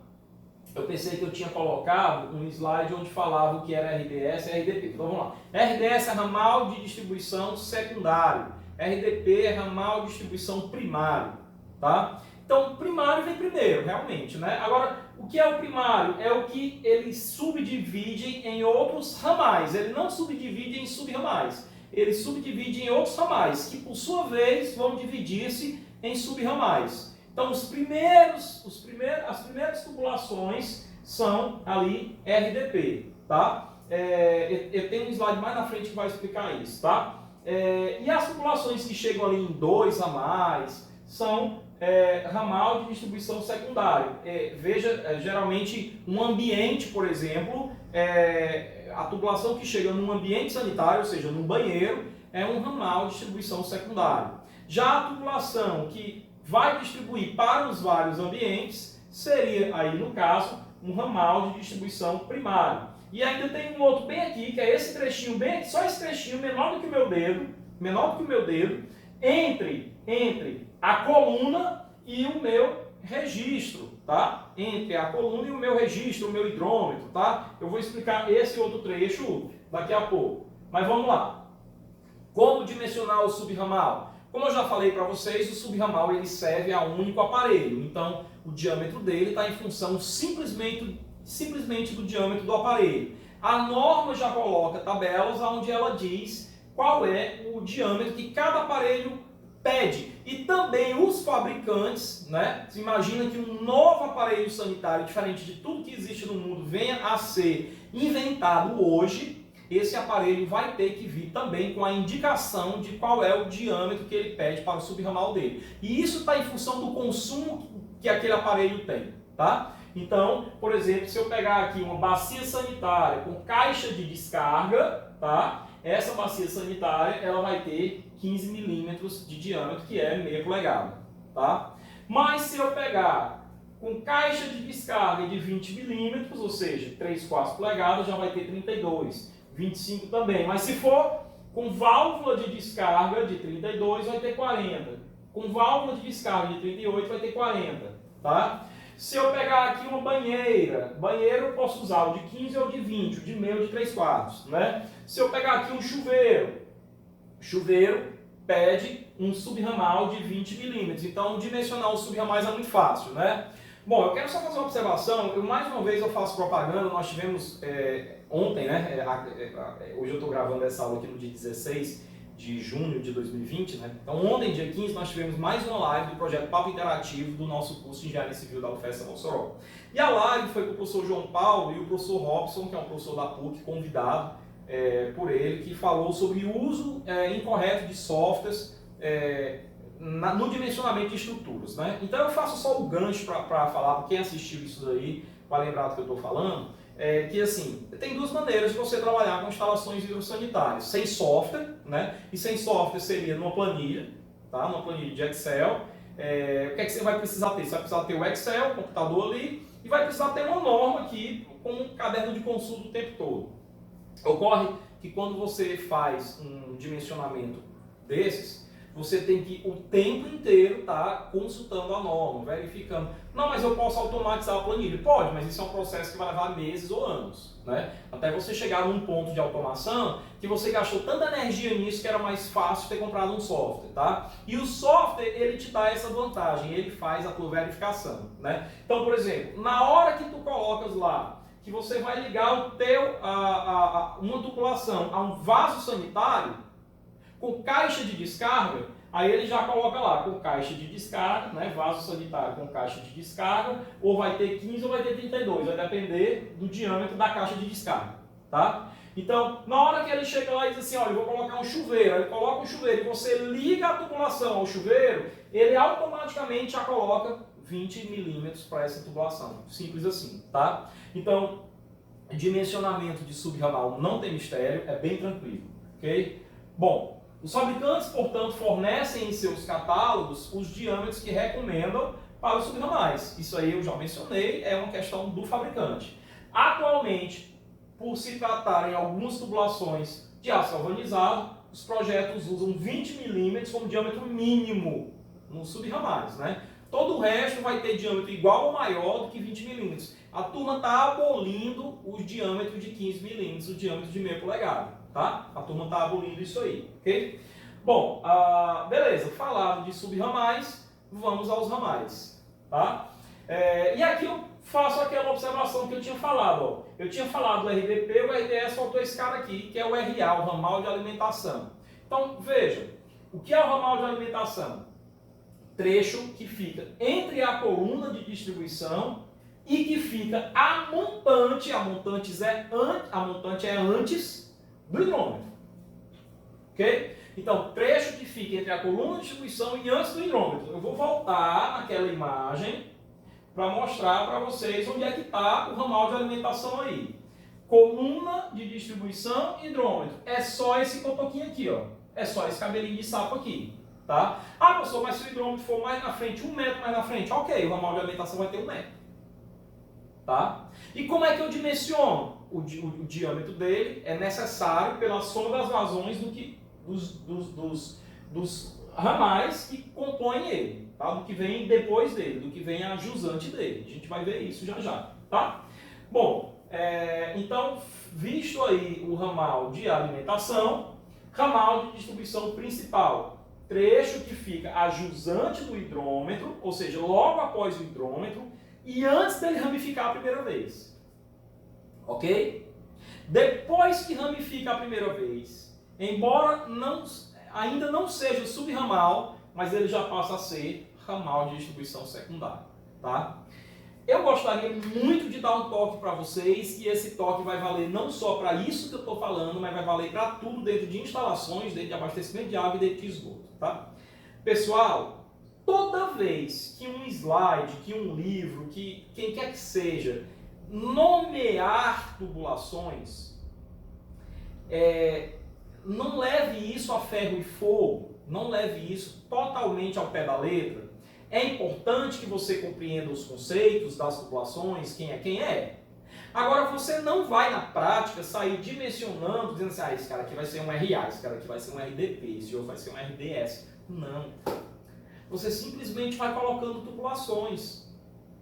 eu pensei que eu tinha colocado um slide onde falava o que era RDS e RDP. Então, vamos lá. RDS é ramal de distribuição secundário. RDP é ramal de distribuição primário, tá? Então, o primário vem primeiro, realmente, né? Agora, o que é o primário? É o que ele subdivide em outros ramais. Ele não subdivide em subramais. Ele subdivide em outros ramais, que por sua vez vão dividir-se em subramais. Então, as primeiras tubulações são ali RDP, tá? Eu tenho um slide mais na frente que vai explicar isso, tá? E as tubulações que chegam ali em 2 ramais são ramal de distribuição secundário. Veja, geralmente um ambiente, por exemplo, a tubulação que chega num ambiente sanitário, ou seja, num banheiro, é um ramal de distribuição secundária. Já a tubulação que vai distribuir para os vários ambientes seria, aí no caso, um ramal de distribuição primária. E ainda tem um outro bem aqui, que é esse trechinho bem aqui, só esse trechinho menor do que o meu dedo, entre a coluna e o meu registro, tá? Entre a coluna e o meu registro, o meu hidrômetro, tá? Eu vou explicar esse outro trecho daqui a pouco. Mas vamos lá. Como dimensionar o subramal? Como eu já falei para vocês, o subramal ele serve a um único aparelho. Então, o diâmetro dele está em função simplesmente do diâmetro do aparelho. A norma já coloca tabelas onde ela diz qual é o diâmetro que cada aparelho pede. E também os fabricantes, né? Você imagina que um novo aparelho sanitário, diferente de tudo que existe no mundo, venha a ser inventado hoje, esse aparelho vai ter que vir também com a indicação de qual é o diâmetro que ele pede para o subramal dele. E isso está em função do consumo que aquele aparelho tem, tá? Então, por exemplo, se eu pegar aqui uma bacia sanitária com caixa de descarga, tá? Essa bacia sanitária ela vai ter 15 milímetros de diâmetro, que é meia polegada, tá? Mas se eu pegar com caixa de descarga de 20 milímetros, ou seja, 3/4 polegadas, já vai ter 32, 25 também. Mas se for com válvula de descarga de 32, vai ter 40. Com válvula de descarga de 38, vai ter 40, tá? Se eu pegar aqui uma banheiro eu posso usar o de 15 ou de 20, o de meio ou de 3/4, né? Se eu pegar aqui um chuveiro pede um subramal de 20 milímetros. Então, dimensionar os subramais é muito fácil, né? Bom, eu quero só fazer uma observação. Mais uma vez eu faço propaganda. Nós tivemos ontem, né? Hoje eu estou gravando essa aula aqui no dia 16 de junho de 2020, né? Então, ontem, dia 15, nós tivemos mais uma live do projeto Papo Interativo do nosso curso de Engenharia Civil da UFES Mossoró. E a live foi com o professor João Paulo e o professor Robson, que é um professor da PUC, convidado por ele, que falou sobre o uso incorreto de softwares no dimensionamento de estruturas, né? Então, eu faço só o gancho para falar, para quem assistiu isso daí, para lembrar do que eu estou falando, que assim, tem duas maneiras de você trabalhar com instalações hidrossanitárias. Sem software, né? E sem software seria numa planilha, tá? Numa planilha de Excel. O que é que você vai precisar ter? Você vai precisar ter o Excel, o computador ali, e vai precisar ter uma norma aqui com um caderno de consulta o tempo todo. Ocorre que quando você faz um dimensionamento desses, você tem que o tempo inteiro estar consultando a norma, verificando. Não, mas eu posso automatizar a planilha. Pode, mas isso é um processo que vai levar meses ou anos, né? Até você chegar num ponto de automação que você gastou tanta energia nisso que era mais fácil ter comprado um software, tá? E o software, ele te dá essa vantagem, ele faz a tua verificação, né? Então, por exemplo, na hora que tu colocas lá que você vai ligar uma tubulação a um vaso sanitário, com caixa de descarga, aí ele já coloca lá, com caixa de descarga, né, vaso sanitário com caixa de descarga, ou vai ter 15 ou vai ter 32, vai depender do diâmetro da caixa de descarga, tá? Então, na hora que ele chega lá e diz assim, olha, eu vou colocar um chuveiro, ele coloca um chuveiro e você liga a tubulação ao chuveiro, ele automaticamente já coloca 20 milímetros para essa tubulação, simples assim, tá? Então, dimensionamento de subramal não tem mistério, é bem tranquilo, ok? Bom, os fabricantes, portanto, fornecem em seus catálogos os diâmetros que recomendam para os subramais. Isso aí eu já mencionei, é uma questão do fabricante. Atualmente, por se tratarem algumas tubulações de aço galvanizado, os projetos usam 20 milímetros como diâmetro mínimo nos subramais, né? Todo o resto vai ter diâmetro igual ou maior do que 20 milímetros. A turma está abolindo o diâmetro de 15 milímetros, o diâmetro de meia polegada, tá? A turma está abolindo isso aí, ok? Bom, beleza, falado de subramais, vamos aos ramais, tá? E aqui eu faço aquela observação que eu tinha falado, ó. Eu tinha falado do RDP, o RDS faltou esse cara aqui, que é o RA, o ramal de alimentação. Então, veja, o que é o ramal de alimentação? Trecho que fica entre a coluna de distribuição e que fica a montante é antes do hidrômetro, ok? Então, trecho que fica entre a coluna de distribuição e antes do hidrômetro. Eu vou voltar naquela imagem para mostrar para vocês onde é que está o ramal de alimentação aí. Coluna de distribuição e hidrômetro. É só esse cotoquinho aqui, ó. É só esse cabelinho de sapo aqui, tá? Ah, professor, mas se o hidrômetro for mais na frente, 1 metro mais na frente, ok, o ramal de alimentação vai ter 1 metro. Tá? E como é que eu dimensiono? O diâmetro dele é necessário pela soma das vazões dos ramais que compõem ele, tá? Do que vem depois dele, do que vem a jusante dele. A gente vai ver isso já já, tá? Bom, então, visto aí o ramal de alimentação, ramal de distribuição principal, trecho que fica a jusante do hidrômetro, ou seja, logo após o hidrômetro, e antes dele ramificar a primeira vez. Ok? Depois que ramifica a primeira vez, embora ainda não seja subramal, mas ele já passa a ser ramal de distribuição secundária. Tá? Eu gostaria muito de dar um toque para vocês, e esse toque vai valer não só para isso que eu estou falando, mas vai valer para tudo dentro de instalações, dentro de abastecimento de água e dentro de esgoto. Tá? Pessoal, toda vez que um slide, que um livro, que quem quer que seja, nomear tubulações, não leve isso a ferro e fogo, não leve isso totalmente ao pé da letra. É importante que você compreenda os conceitos das tubulações, quem é quem é. Agora, você não vai na prática sair dimensionando, dizendo assim, esse cara aqui vai ser um RA, esse cara aqui vai ser um RDP, esse outro vai ser um RDS. Não. Você simplesmente vai colocando tubulações,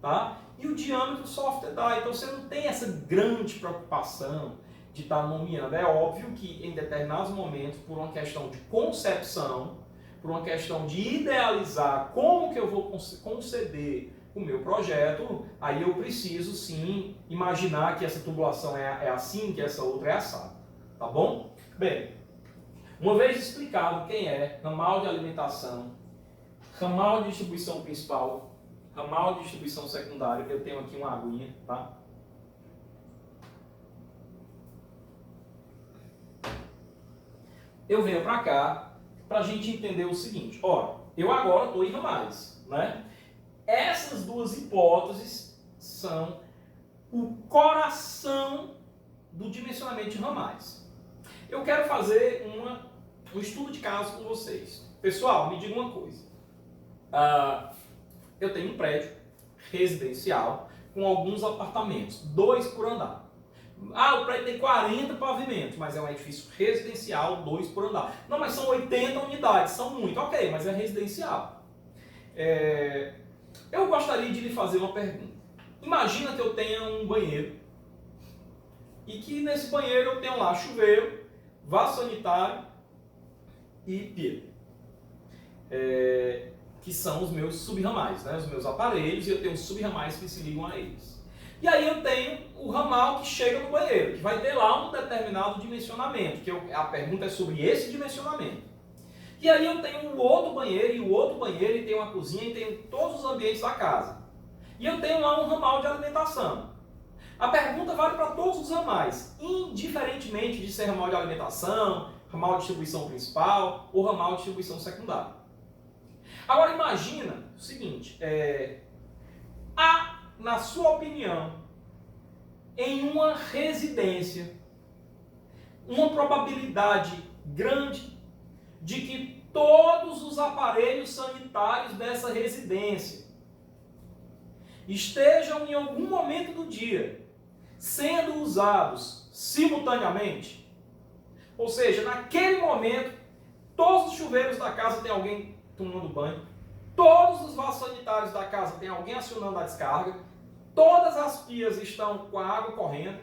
tá? E o diâmetro o software dá, então você não tem essa grande preocupação de estar nomeando. É óbvio que em determinados momentos, por uma questão de concepção, por uma questão de idealizar como que eu vou conceder o meu projeto, aí eu preciso sim imaginar que essa tubulação é assim, que essa outra é assada, tá bom? Bem, uma vez explicado quem é ramal de alimentação, ramal de distribuição principal, ramal de distribuição secundária, eu tenho aqui uma aguinha, tá? Eu venho para cá para a gente entender o seguinte. Ó, eu agora estou em ramais, né? Essas duas hipóteses são o coração do dimensionamento de ramais. Eu quero fazer um estudo de caso com vocês. Pessoal, me diga uma coisa. Eu tenho um prédio residencial com alguns apartamentos, 2 por andar. O prédio tem 40 pavimentos, mas é um edifício residencial, 2 por andar. Não, mas são 80 unidades, são muito. Ok, mas é residencial. Eu gostaria de lhe fazer uma pergunta. Imagina que eu tenha um banheiro e que nesse banheiro eu tenho lá chuveiro, vaso sanitário e pia. Que são os meus subramais, né? Os meus aparelhos, e eu tenho subramais que se ligam a eles. E aí eu tenho o ramal que chega no banheiro, que vai ter lá um determinado dimensionamento, que a pergunta é sobre esse dimensionamento. E aí eu tenho o outro banheiro, e tenho uma cozinha, e tenho todos os ambientes da casa. E eu tenho lá um ramal de alimentação. A pergunta vale para todos os ramais, indiferentemente de ser ramal de alimentação, ramal de distribuição principal ou ramal de distribuição secundária. Agora imagina o seguinte, na sua opinião, em uma residência, uma probabilidade grande de que todos os aparelhos sanitários dessa residência estejam em algum momento do dia sendo usados simultaneamente. Ou seja, naquele momento, todos os chuveiros da casa tem alguém tomando banho, todos os vasos sanitários da casa tem alguém acionando a descarga, todas as pias estão com a água correndo,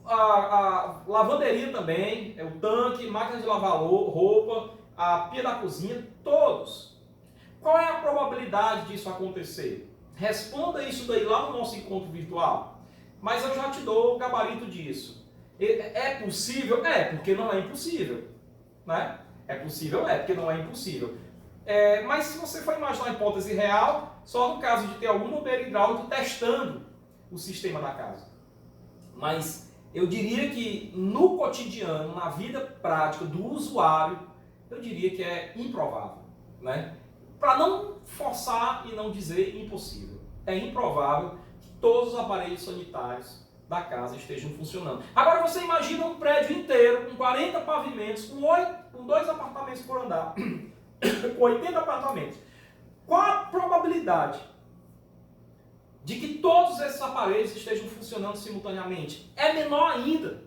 a lavanderia também, o tanque, máquina de lavar roupa, a pia da cozinha, todos. Qual é a probabilidade disso acontecer? Responda isso daí lá no nosso encontro virtual. Mas eu já te dou o gabarito disso. É possível? É, porque não é impossível. Né? É possível? É, porque não é impossível. Mas se você for imaginar a hipótese real, só no caso de ter algum bombeiro hidráulico testando o sistema da casa. Mas eu diria que no cotidiano, na vida prática do usuário, Eu diria que é improvável, né? Para não forçar e não dizer impossível. É improvável que todos os aparelhos sanitários da casa estejam funcionando. Agora você imagina um prédio inteiro, com 40 pavimentos, com 2 apartamentos por andar, com 80 apartamentos. Qual a probabilidade de que todos esses aparelhos estejam funcionando simultaneamente? É menor ainda,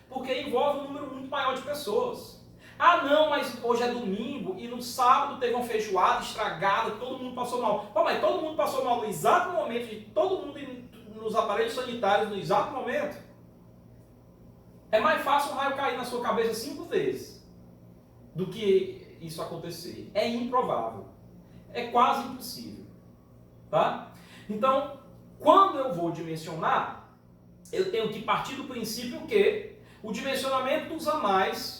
porque envolve um número muito maior de pessoas. Ah não, mas hoje é domingo e no sábado teve uma feijoada estragada, todo mundo passou mal. Pô, mas todo mundo passou mal no exato momento de todo mundo ir nos aparelhos sanitários no exato momento? É mais fácil um raio cair na sua cabeça 5 vezes do que isso acontecer. É improvável. É quase impossível. Tá? Então, quando eu vou dimensionar, eu tenho que partir do princípio que o dimensionamento dos ramais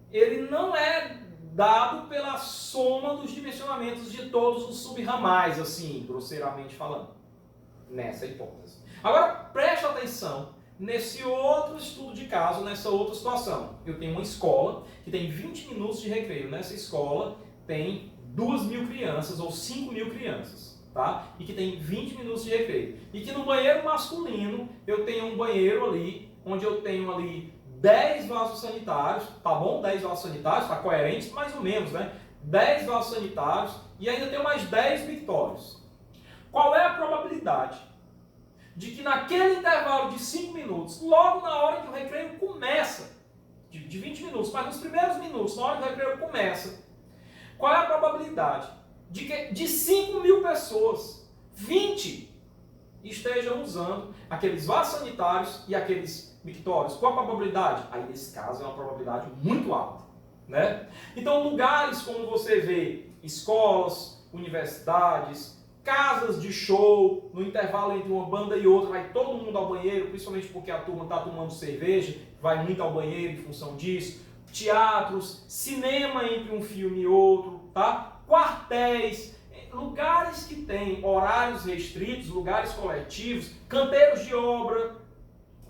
ele não é dado pela soma dos dimensionamentos de todos os sub-ramais, assim, grosseiramente falando, nessa hipótese. Agora, preste atenção nesse outro estudo de caso, nessa outra situação. Eu tenho uma escola que tem 20 minutos de recreio. Nessa escola tem 2.000 crianças ou 5.000 crianças, tá? E que tem 20 minutos de recreio. E que no banheiro masculino eu tenho um banheiro ali, onde eu tenho ali 10 vasos sanitários, tá bom? 10 vasos sanitários, tá coerente, mais ou menos, né? 10 vasos sanitários e ainda tenho mais 10 mictórios. Qual é a probabilidade de que naquele intervalo de 5 minutos, logo na hora que o recreio começa, de 20 minutos, mas nos primeiros minutos, na hora que o recreio começa, qual é a probabilidade de que de 5.000 pessoas, 20 estejam usando aqueles vasos sanitários e aqueles mictórios? Qual a probabilidade? Aí, nesse caso, é uma probabilidade muito alta, né? Então, lugares como você vê, escolas, universidades, casas de show, no intervalo entre uma banda e outra, vai todo mundo ao banheiro, principalmente porque a turma está tomando cerveja, vai muito ao banheiro em função disso. Teatros, cinema entre um filme e outro, tá? Quartéis, lugares que têm horários restritos, lugares coletivos, canteiros de obra,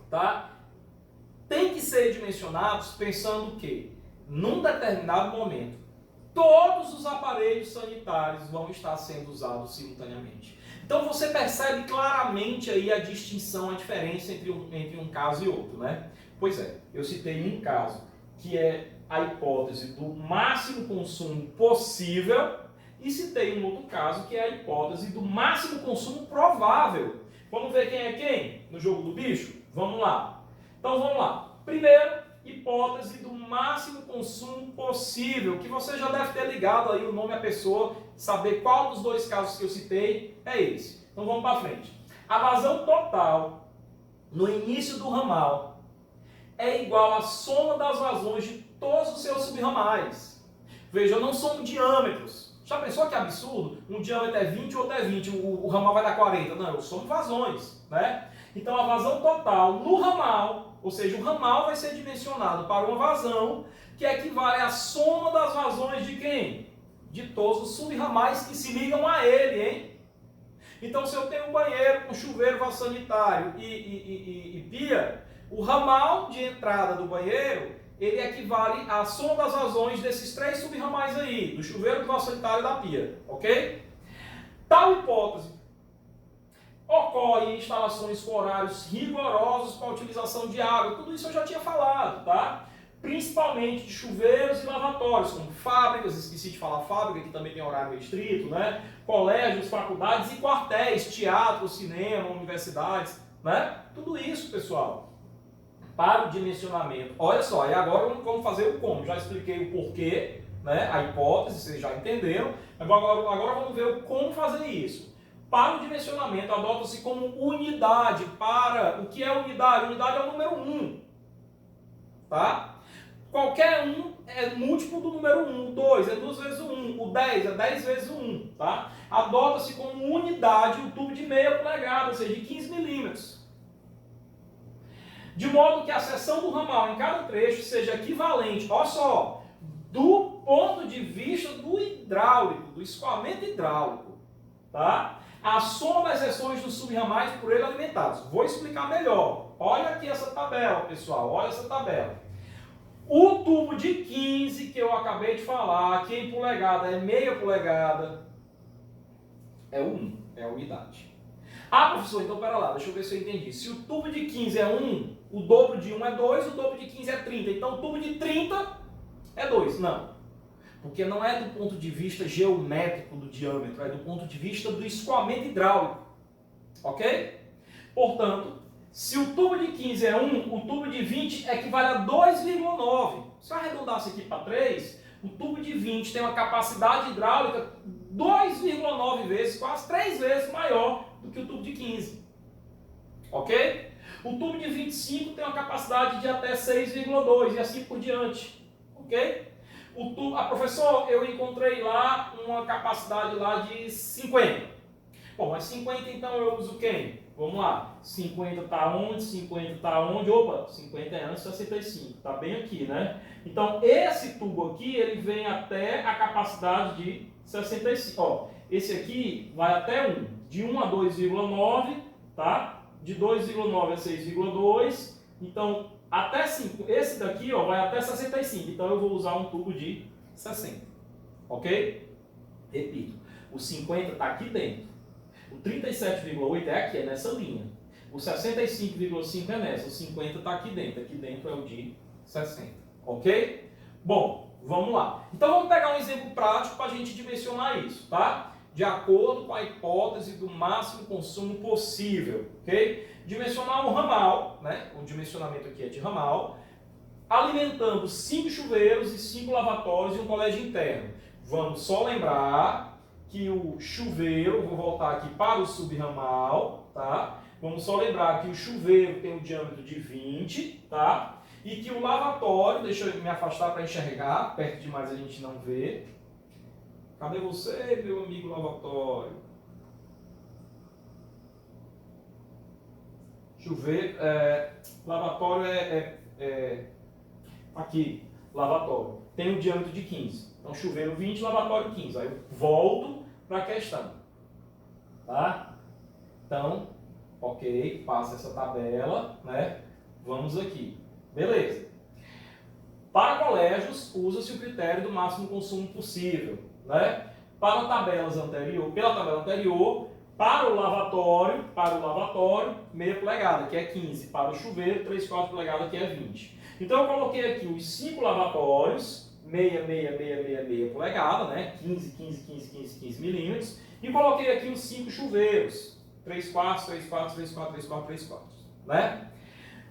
tá? Tem que ser dimensionados pensando que, num determinado momento, todos os aparelhos sanitários vão estar sendo usados simultaneamente. Então você percebe claramente aí a distinção, a diferença entre um caso e outro, né? Pois é, eu citei um caso que é a hipótese do máximo consumo possível e citei um outro caso que é a hipótese do máximo consumo provável. Vamos ver quem é quem no jogo do bicho? Vamos lá. Então vamos lá. Primeiro, hipótese do máximo consumo possível, que você já deve ter ligado aí o nome à pessoa, saber qual dos 2 casos que eu citei é esse. Então vamos para frente. A vazão total no início do ramal é igual à soma das vazões de todos os seus subramais. Veja, não são diâmetros. Já pensou que absurdo? Um diâmetro é 20, o outro é 20, o ramal vai dar 40. Não, eu somo vazões, né? Então a vazão total no ramal, ou seja, o ramal vai ser dimensionado para uma vazão que equivale à soma das vazões de quem? De todos os subramais que se ligam a ele, hein? Então se eu tenho um banheiro com chuveiro, vaso sanitário e pia, o ramal de entrada do banheiro, ele equivale à soma das vazões desses 3 subramais aí, do chuveiro, do vaso sanitário e da pia, ok? Tal hipótese ocorre em instalações com horários rigorosos para a utilização de água. Tudo isso eu já tinha falado, tá? Principalmente de chuveiros e lavatórios, como fábricas, esqueci de falar fábrica, que também tem horário restrito, né? Colégios, faculdades e quartéis, teatro, cinema, universidades, né? Tudo isso, pessoal, para o dimensionamento. Olha só, e agora vamos fazer o como. Já expliquei o porquê, né? A hipótese, vocês já entenderam. Agora vamos ver o como fazer isso. Para o dimensionamento, adota-se como unidade. Para o que é unidade? Unidade é o número 1. Tá? Qualquer 1 é múltiplo do número 1. O 2 é 2 vezes o 1. O 10 é 10 vezes o 1. Tá? Adota-se como unidade o tubo de meia polegada, ou seja, de 15 milímetros. De modo que a seção do ramal em cada trecho seja equivalente, olha só, do ponto de vista do hidráulico, do escoamento hidráulico, tá? A soma das seções dos subramais por ele alimentados. Vou explicar melhor. Olha aqui essa tabela, pessoal. Olha essa tabela. O tubo de 15 que eu acabei acabei de falar, aqui em polegada é meia polegada, é o 1, é a unidade. Ah, professor, então pera lá, deixa eu ver se eu entendi. Se o tubo de 15 é 1, o dobro de 1 é 2, o dobro de 15 é 30. Então o tubo de 30 é 2. Não. Porque não é do ponto de vista geométrico do diâmetro, é do ponto de vista do escoamento hidráulico. Ok? Portanto, se o tubo de 15 é 1, o tubo de 20 equivale a 2,9. Se eu arredondasse aqui para 3, o tubo de 20 tem uma capacidade hidráulica 2,9 vezes, quase 3 vezes maior do que o tubo de 15. Ok? O tubo de 25 tem uma capacidade de até 6,2 e assim por diante. Ok? Professor, eu encontrei lá uma capacidade lá de 50. Bom, mas 50 então eu uso quem? Vamos lá. 50 está onde? 50 está onde? Opa, 50 é antes de 65. Está bem aqui, né? Então, esse tubo aqui, ele vem até a capacidade de 65. Ó, esse aqui vai até 1. De 1 a 2,9, tá? De 2,9 a 6,2. Então, até 5. Esse daqui, ó, vai até 65. Então, eu vou usar um tubo de 60. Ok? Repito. O 50 está aqui dentro. O 37,8 é aqui, é nessa linha. O 65,5 é nessa. O 50 está aqui dentro. Aqui dentro é o de 60. Ok? Bom, vamos lá. Então vamos pegar um exemplo prático para a gente dimensionar isso, tá? De acordo com a hipótese do máximo consumo possível. Ok? Dimensionar um ramal, né? O dimensionamento aqui é de ramal, alimentando 5 chuveiros e 5 lavatórios e um colégio interno. Vamos só lembrar que o chuveiro, vou voltar aqui para o subramal, tá? Vamos só lembrar que o chuveiro tem um diâmetro de 20, tá? E que o lavatório, deixa eu me afastar para enxergar, perto demais a gente não vê. Cadê você, meu amigo lavatório? Chuveiro, lavatório aqui, lavatório. Tem um diâmetro de 15. Então, chuveiro 20, lavatório 15. Aí eu volto para a questão. Tá? Então, ok, passa essa tabela, né? Vamos aqui. Beleza. Para colégios, usa-se o critério do máximo consumo possível, né? Pela tabela anterior, para o lavatório, meia polegada, que é 15. Para o chuveiro, 3/4 polegada, que é 20. Então, eu coloquei aqui os 5 lavatórios, meia polegada, né? 15 milímetros. E coloquei aqui os 5 chuveiros, 3/4, né?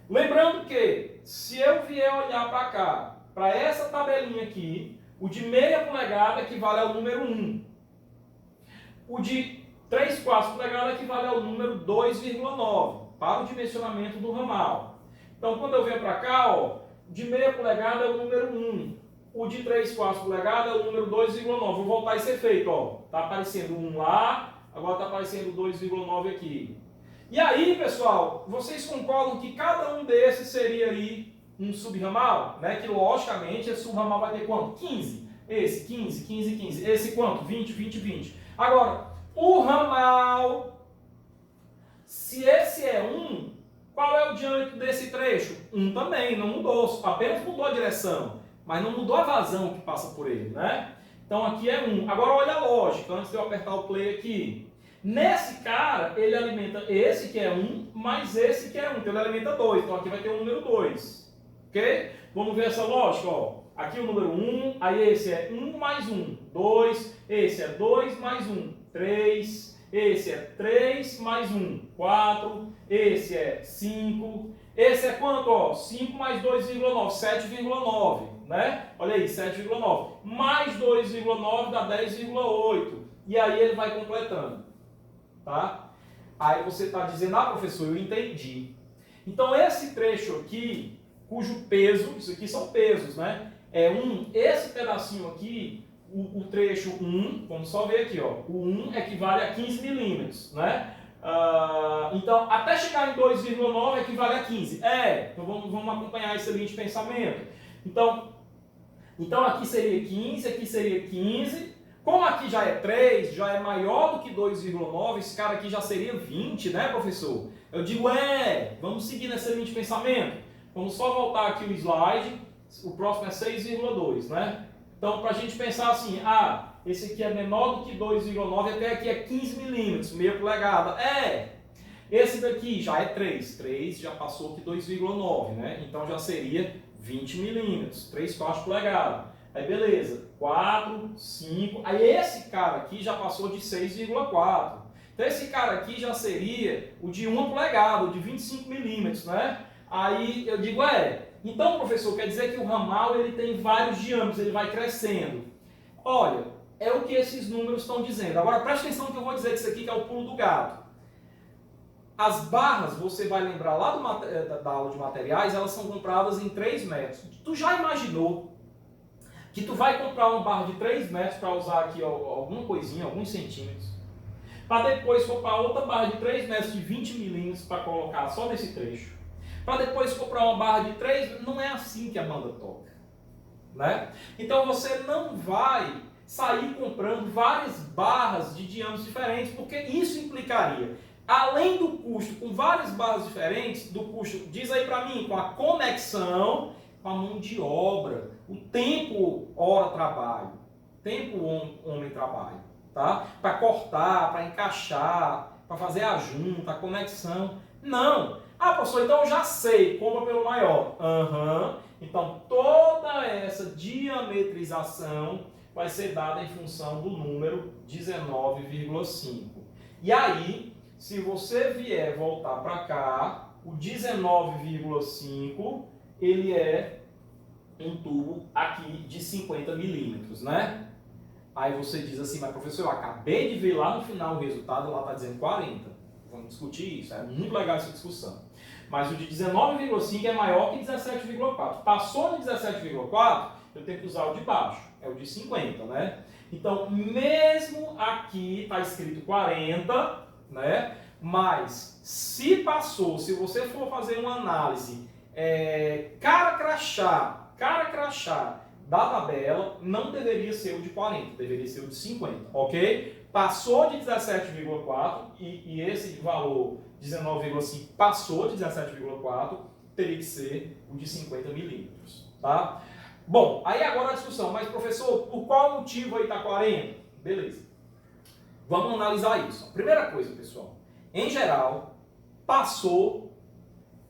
Lembrando que, se eu vier olhar para cá, para essa tabelinha aqui, o de meia polegada equivale ao número 1. O de 3/4 polegada equivale ao número 2,9, para o dimensionamento do ramal. Então, quando eu venho para cá, ó, de meia polegada é o número 1. O de 3/4 polegada é o número 2,9. Vou voltar esse efeito, ó. Tá aparecendo 1 lá, agora está aparecendo 2,9 aqui. E aí, pessoal, vocês concordam que cada um desses seria aí um subramal, né? Que logicamente esse subramal vai ter quanto? 15. Esse 15. Esse quanto? 20. Agora, o ramal, se esse é 1, qual é o diâmetro desse trecho? 1 também, não mudou, apenas mudou a direção, mas não mudou a vazão que passa por ele, né? Então aqui é 1. Agora olha a lógica, antes de eu apertar o play aqui. Nesse cara, ele alimenta esse que é 1, mais esse que é 1, então ele alimenta 2. Então aqui vai ter o número 2. Ok? Vamos ver essa lógica, ó. Aqui o número 1, aí esse é 1 mais 1, 2, esse é 2 mais 1, 3, esse é 3 mais 1, 4, esse é 5, esse é quanto, ó? 5 mais 2,9, 7,9, né? Olha aí, 7,9, mais 2,9 dá 10,8, e aí ele vai completando, tá? Aí você está dizendo, ah, professor, eu entendi. Então esse trecho aqui, cujo peso, isso aqui são pesos, né? É 1, esse pedacinho aqui, o trecho 1, vamos só ver aqui, ó, o 1 equivale a 15 milímetros, né? Então, até chegar em 2,9 equivale a 15. Então vamos acompanhar essa linha de pensamento. Então aqui seria 15, aqui seria 15. Como aqui já é 3, já é maior do que 2,9, esse cara aqui já seria 20, né, professor? Eu digo, vamos seguir nessa linha de pensamento. Vamos só voltar aqui o slide. O próximo é 6,2, né? Então, para a gente pensar assim, esse aqui é menor do que 2,9, até aqui é 15 milímetros, meia polegada. Esse daqui já é 3 já passou aqui 2,9, né? Então já seria 20 milímetros, 3/4 polegada. Aí beleza, 4, 5, aí esse cara aqui já passou de 6,4. Então esse cara aqui já seria o de 1 polegada, o de 25 milímetros, né? Aí eu digo, então professor, quer dizer que o ramal ele tem vários diâmetros, ele vai crescendo. Olha, é o que esses números estão dizendo. Agora preste atenção que eu vou dizer que isso aqui que é o pulo do gato. As barras, você vai lembrar lá da aula de materiais, elas são compradas em 3 metros. Tu já imaginou que tu vai comprar uma barra de 3 metros para usar aqui alguma coisinha, alguns centímetros, para depois comprar outra barra de 3 metros de 20 milímetros para colocar só nesse trecho, para depois comprar uma barra de 3, não é assim que a banda toca, né? Então você não vai sair comprando várias barras de diâmetros diferentes, porque isso implicaria, além do custo com várias barras diferentes, do custo, diz aí para mim, com a conexão, com a mão de obra, o tempo hora-trabalho, tempo homem-trabalho, tá? Para cortar, para encaixar, para fazer a junta, a conexão. Não! Professor, então eu já sei, compra pelo maior. Então toda essa diametrização vai ser dada em função do número 19,5. E aí, se você vier voltar para cá, o 19,5 ele é um tubo aqui de 50 milímetros, né? Aí você diz assim, mas professor, eu acabei de ver lá no final o resultado, lá está dizendo 40. Vamos discutir isso, é muito legal essa discussão. Mas o de 19,5 é maior que 17,4. Passou de 17,4, eu tenho que usar o de baixo, é o de 50, né? Então, mesmo aqui está escrito 40, né? Mas se passou, se você for fazer uma análise cara crachá da tabela, não deveria ser o de 40, deveria ser o de 50, ok? Passou de 17,4 e esse valor 19,5 passou de 17,4, teria que ser o de 50 milímetros, tá? Bom, aí agora a discussão, mas professor, por qual motivo aí está 40? Beleza. Vamos analisar isso. Primeira coisa, pessoal, em geral, passou,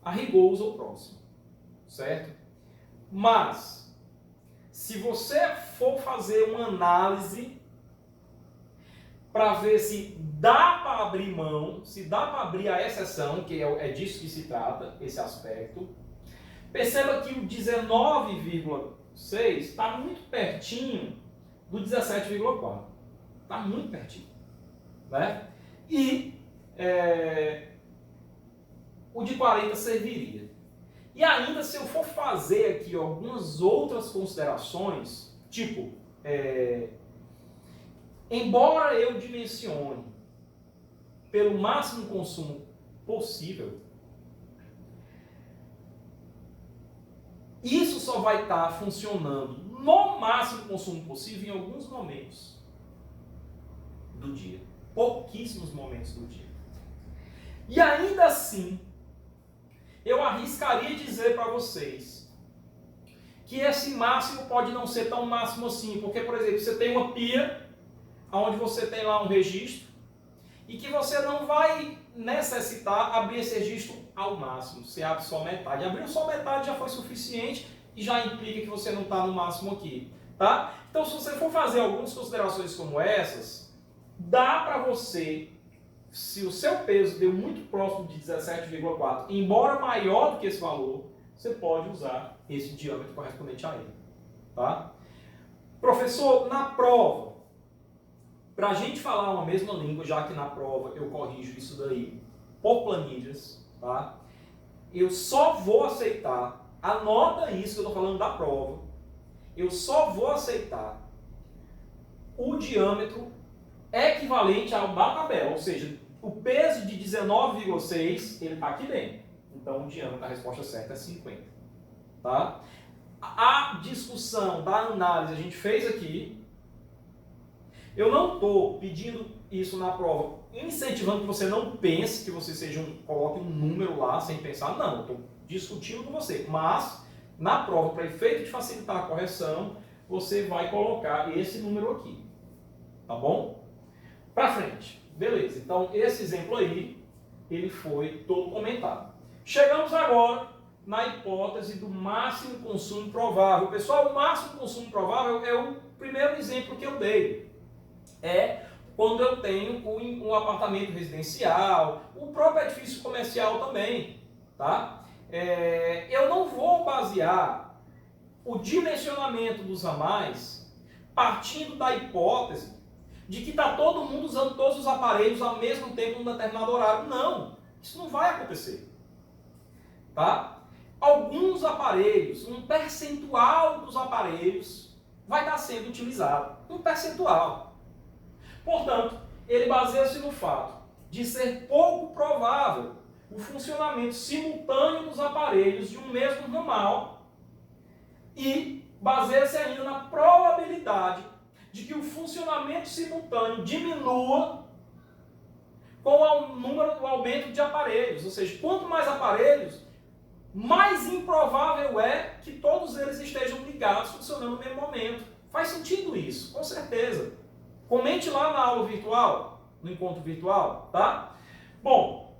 a rigor usou o próximo, certo? Mas, se você for fazer uma análise para ver se dá para abrir mão, se dá para abrir a exceção, que é disso que se trata, esse aspecto, perceba que o 19,6 está muito pertinho do 17,4. Está muito pertinho, né? E o de 40 serviria. E ainda, se eu for fazer aqui algumas outras considerações, tipo, embora eu dimensione pelo máximo consumo possível, isso só vai estar funcionando no máximo consumo possível em alguns momentos do dia. Pouquíssimos momentos do dia. E ainda assim, eu arriscaria dizer para vocês que esse máximo pode não ser tão máximo assim, porque, por exemplo, você tem uma pia, onde você tem lá um registro, e que você não vai necessitar abrir esse registro ao máximo, você abre só metade. Abrir só metade já foi suficiente e já implica que você não está no máximo aqui, tá? Então, se você for fazer algumas considerações como essas, dá para você, se o seu peso deu muito próximo de 17,4, embora maior do que esse valor, você pode usar esse diâmetro correspondente a ele, tá? Professor, na prova, para a gente falar uma mesma língua, já que na prova eu corrijo isso daí por planilhas, tá? Eu só vou aceitar, anota isso que eu estou falando da prova, eu só vou aceitar o diâmetro equivalente ao da tabela, ou seja, o peso de 19,6, ele está aqui dentro. Então, o diâmetro da resposta certa é 50. Tá? A discussão da análise a gente fez aqui. Eu não estou pedindo isso na prova, incentivando que você não pense, que você coloque um número lá sem pensar. Não, eu estou discutindo com você. Mas, na prova, para efeito de facilitar a correção, você vai colocar esse número aqui. Tá bom? Para frente. Beleza. Então, esse exemplo aí, ele foi todo comentado. Chegamos agora na hipótese do máximo consumo provável. Pessoal, o máximo consumo provável é o primeiro exemplo que eu dei. É quando eu tenho um apartamento residencial, o próprio edifício comercial também. Tá? Eu não vou basear o dimensionamento dos ramais partindo da hipótese de que está todo mundo usando todos os aparelhos ao mesmo tempo num determinado horário. Não, isso não vai acontecer. Tá? Alguns aparelhos, um percentual dos aparelhos vai estar sendo utilizado. Um percentual. Portanto, ele baseia-se no fato de ser pouco provável o funcionamento simultâneo dos aparelhos de um mesmo ramal e baseia-se ainda na probabilidade de que o funcionamento simultâneo diminua com o aumento de aparelhos. Ou seja, quanto mais aparelhos, mais improvável é que todos eles estejam ligados, funcionando no mesmo momento. Faz sentido isso, com certeza. Comente lá na aula virtual, no encontro virtual, tá? Bom,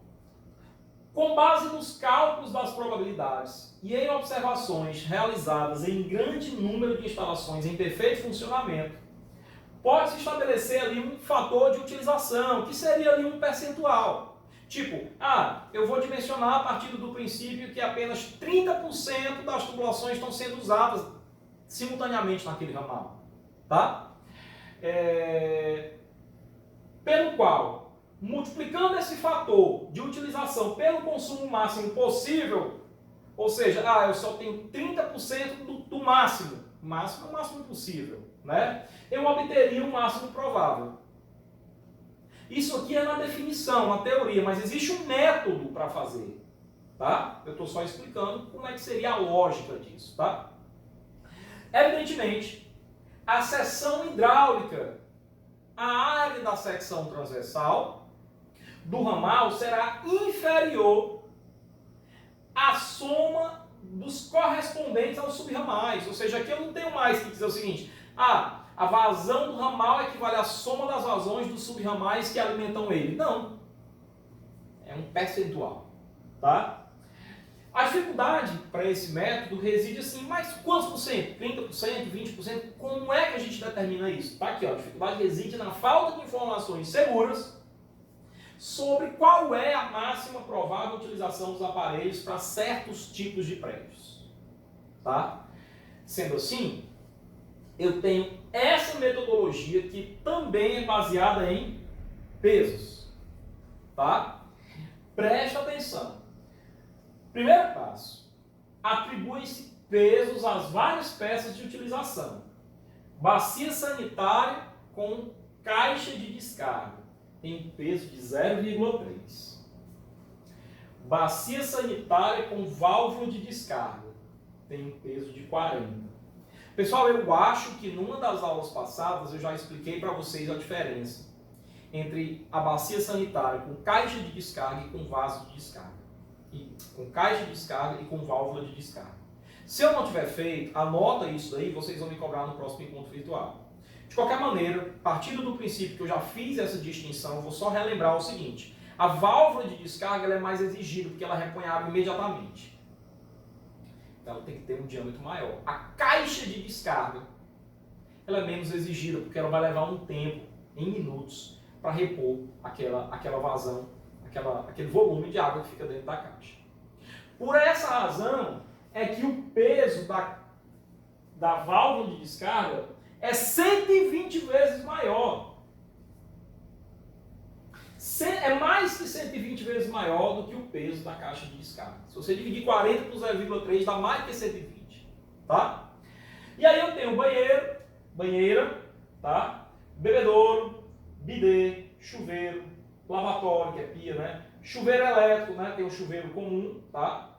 com base nos cálculos das probabilidades e em observações realizadas em grande número de instalações em perfeito funcionamento, pode-se estabelecer ali um fator de utilização, que seria ali um percentual. Tipo, eu vou dimensionar a partir do princípio que apenas 30% das tubulações estão sendo usadas simultaneamente naquele ramal. Tá? Pelo qual, multiplicando esse fator de utilização pelo consumo máximo possível, ou seja, eu só tenho 30% do máximo. O máximo é o máximo possível, né? Eu obteria o máximo provável. Isso aqui é na definição, na teoria, mas existe um método para fazer, tá? Eu estou só explicando como é que seria a lógica disso, tá? Evidentemente, a seção hidráulica, a área da secção transversal do ramal será inferior à soma dos correspondentes aos subramais. Ou seja, aqui eu não tenho mais que dizer o seguinte, a vazão do ramal equivale à soma das vazões dos subramais que alimentam ele. Não. É um percentual. Tá? A dificuldade para esse método reside assim, mas quantos por cento? 30%, 20%? Como é que a gente determina isso? Tá aqui, ó, a dificuldade reside na falta de informações seguras sobre qual é a máxima provável utilização dos aparelhos para certos tipos de prédios. Tá? Sendo assim, eu tenho essa metodologia que também é baseada em pesos. Tá? Preste atenção. Primeiro passo. Atribui-se pesos às várias peças de utilização. Bacia sanitária com caixa de descarga. Tem um peso de 0,3. Bacia sanitária com válvula de descarga. Tem um peso de 40. Pessoal, eu acho que numa das aulas passadas eu já expliquei para vocês a diferença entre a bacia sanitária com caixa de descarga e com vaso de descarga. Com caixa de descarga e com válvula de descarga. Se eu não tiver feito, anota isso aí, vocês vão me cobrar no próximo encontro virtual. De qualquer maneira, partindo do princípio que eu já fiz essa distinção, eu vou só relembrar o seguinte. A válvula de descarga ela é mais exigida, porque ela repõe água imediatamente. Então ela tem que ter um diâmetro maior. A caixa de descarga ela é menos exigida, porque ela vai levar um tempo, em minutos, para repor aquela vazão, aquele volume de água que fica dentro da caixa. Por essa razão é que o peso da válvula de descarga é 120 vezes maior. É mais que 120 vezes maior do que o peso da caixa de descarga. Se você dividir 40 por 0,3 dá mais que 120. Tá? E aí eu tenho banheiro, banheira, tá? Bebedouro, bidê, chuveiro, lavatório, que é pia, né? Chuveiro elétrico, né? Tem o chuveiro comum, tá?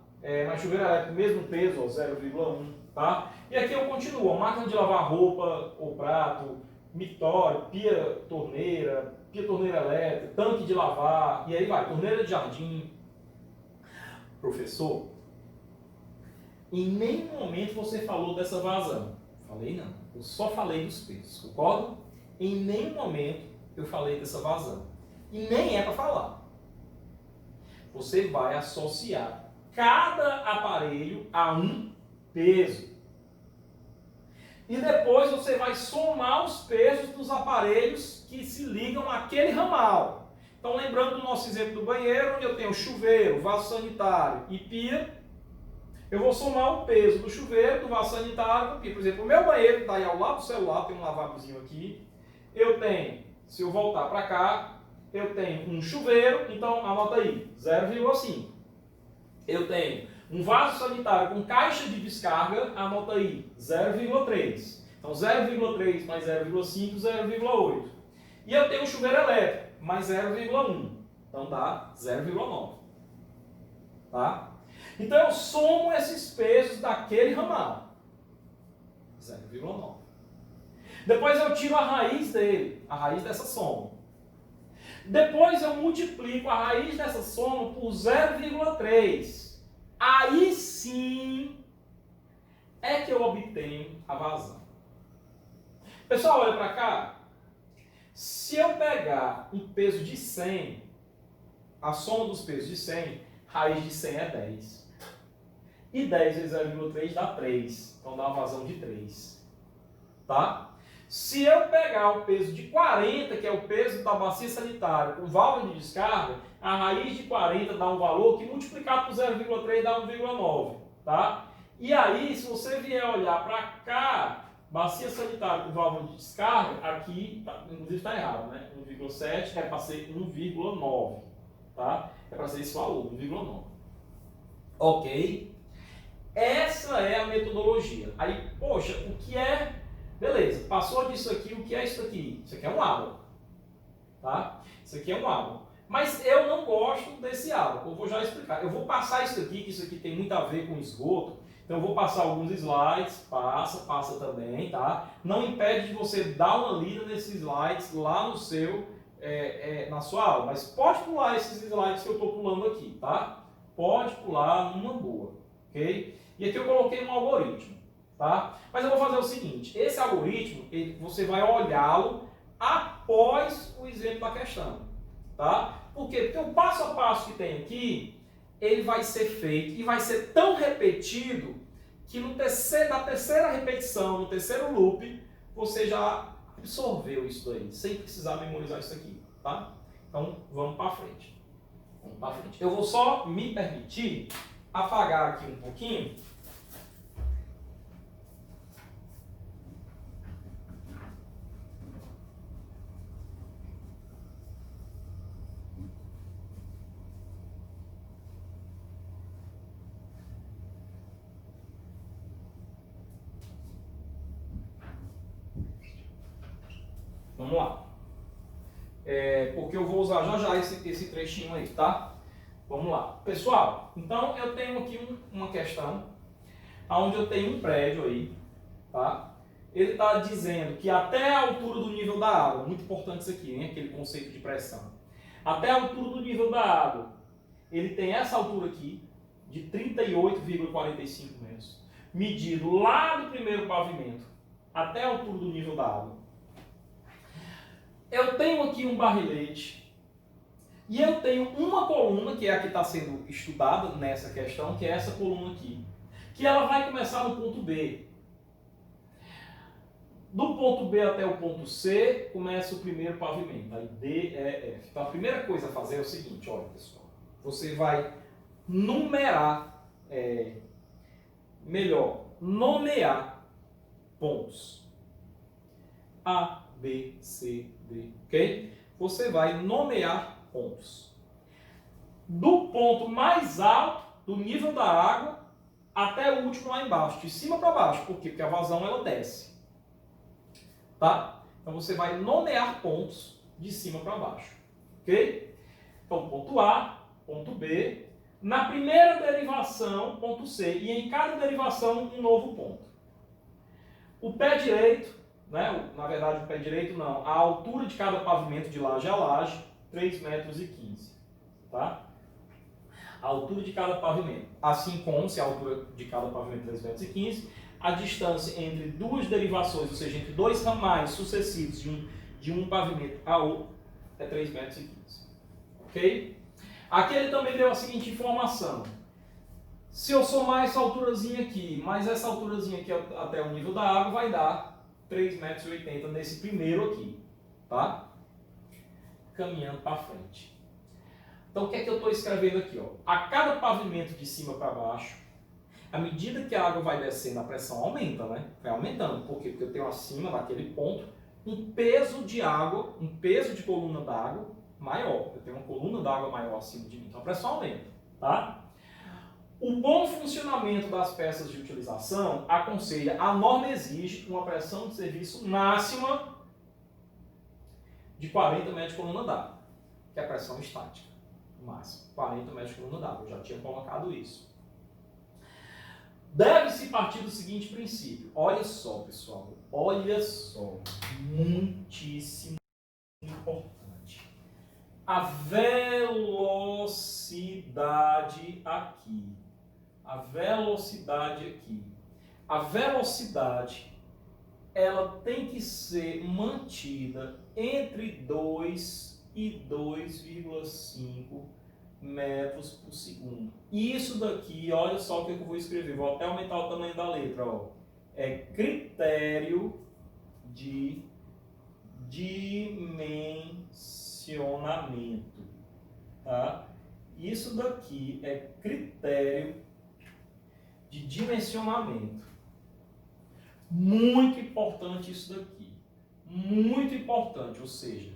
Mas chuveiro elétrico, mesmo peso, 0,1, tá? E aqui eu continuo, a máquina de lavar roupa ou prato, mictório, pia torneira elétrica, tanque de lavar, e aí vai, torneira de jardim. Professor, em nenhum momento você falou dessa vazão. Falei não. Eu só falei dos pesos, concordo? Em nenhum momento eu falei dessa vazão. E nem é para falar. Você vai associar cada aparelho a um peso. E depois você vai somar os pesos dos aparelhos que se ligam àquele ramal. Então, lembrando do nosso exemplo do banheiro, onde eu tenho chuveiro, vaso sanitário e pia, eu vou somar o peso do chuveiro, do vaso sanitário e do pia. Por exemplo, o meu banheiro está aí ao lado do celular, tem um lavabiozinho aqui. Eu tenho, se eu voltar para cá, eu tenho um chuveiro, então anota aí, 0,5. Eu tenho um vaso sanitário com caixa de descarga, anota aí, 0,3. Então 0,3 mais 0,5, 0,8. E eu tenho um chuveiro elétrico, mais 0,1. Então dá 0,9. Tá? Então eu somo esses pesos daquele ramal. 0,9. Depois eu tiro a raiz dele, a raiz dessa soma. Depois eu multiplico a raiz dessa soma por 0,3. Aí sim é que eu obtenho a vazão. Pessoal, olha para cá. Se eu pegar um peso de 100, a soma dos pesos de 100, raiz de 100 é 10. E 10 vezes 0,3 dá 3. Então dá uma vazão de 3. Tá? Se eu pegar o peso de 40, que é o peso da bacia sanitária, com válvula de descarga, a raiz de 40 dá um valor que multiplicado por 0,3 dá 1,9. Tá? E aí, se você vier olhar para cá, bacia sanitária com válvula de descarga, aqui, inclusive está errado, né? 1,7 é para ser 1,9. Tá? É para ser esse valor, 1,9. Ok? Essa é a metodologia. Aí, poxa, o que é... Beleza, passou disso aqui, o que é isso aqui? Isso aqui é um ábaco, tá? Isso aqui é um ábaco. Mas eu não gosto desse ábaco, eu vou já explicar. Eu vou passar isso aqui, que isso aqui tem muito a ver com esgoto, então eu vou passar alguns slides, passa também, tá? Não impede de você dar uma lida nesses slides lá no seu, na sua aula, mas pode pular esses slides que eu estou pulando aqui, tá? Pode pular numa boa, ok? E aqui eu coloquei um algoritmo. Tá? Mas eu vou fazer o seguinte, esse algoritmo, você vai olhá-lo após o exemplo da questão. Tá? Por quê? Porque o passo a passo que tem aqui, ele vai ser feito e vai ser tão repetido que na terceira repetição, no terceiro loop, você já absorveu isso daí, sem precisar memorizar isso aqui. Tá? Então, vamos para frente. Vamos para frente. Eu vou só me permitir apagar aqui um pouquinho. Vamos lá. Porque eu vou usar já esse trechinho aí, tá? Vamos lá. Pessoal, então eu tenho aqui uma questão onde eu tenho um prédio aí, tá? Ele está dizendo que até a altura do nível da água, muito importante isso aqui, hein? Aquele conceito de pressão. Até a altura do nível da água, ele tem essa altura aqui, de 38,45 metros, medido lá do primeiro pavimento até a altura do nível da água. Eu tenho aqui um barrilete e eu tenho uma coluna, que é a que está sendo estudada nessa questão, que é essa coluna aqui, que ela vai começar no ponto B. Do ponto B até o ponto C, começa o primeiro pavimento, aí D, E, F. Então a primeira coisa a fazer é o seguinte, olha pessoal, você vai numerar, nomear pontos. A, B, C, D, ok? Você vai nomear pontos. Do ponto mais alto, do nível da água, até o último lá embaixo, de cima para baixo. Por quê? Porque a vazão ela desce. Tá? Então você vai nomear pontos de cima para baixo. Ok? Então ponto A, ponto B, na primeira derivação, ponto C, e em cada derivação um novo ponto. O pé direito, né? Na verdade o pé direito não, a altura de cada pavimento de laje a laje, 3,15 metros. Tá? A altura de cada pavimento. Assim como se a altura de cada pavimento é 3,15 metros, a distância entre duas derivações, ou seja, entre dois ramais sucessivos de um pavimento a outro, é 3,15 metros. Ok? Aqui ele também deu a seguinte informação. Se eu somar essa alturazinha aqui, mais essa alturazinha aqui até o nível da água, vai dar 3,80 metros nesse primeiro aqui. Tá? Caminhando para frente. Então, o que é que eu estou escrevendo aqui? Ó? A cada pavimento de cima para baixo, à medida que a água vai descendo, a pressão aumenta, né? Vai aumentando. Por quê? Porque eu tenho acima daquele ponto um peso de água, um peso de coluna d'água maior. Eu tenho uma coluna d'água maior acima de mim. Então, a pressão aumenta. Tá? O bom funcionamento das peças de utilização aconselha, a norma exige uma pressão de serviço máxima de 40 metros de coluna d'água, que é a pressão estática. Máximo, 40 metros de coluna d'água, eu já tinha colocado isso. Deve-se partir do seguinte princípio. Olha só, pessoal, olha só, muitíssimo importante. A velocidade aqui. A velocidade, ela tem que ser mantida entre 2 e 2,5 metros por segundo. Isso daqui, olha só o que eu vou escrever, vou até aumentar o tamanho da letra, ó. É critério de dimensionamento, tá? Isso daqui é critério de dimensionamento. Muito importante isso daqui. Muito importante, ou seja,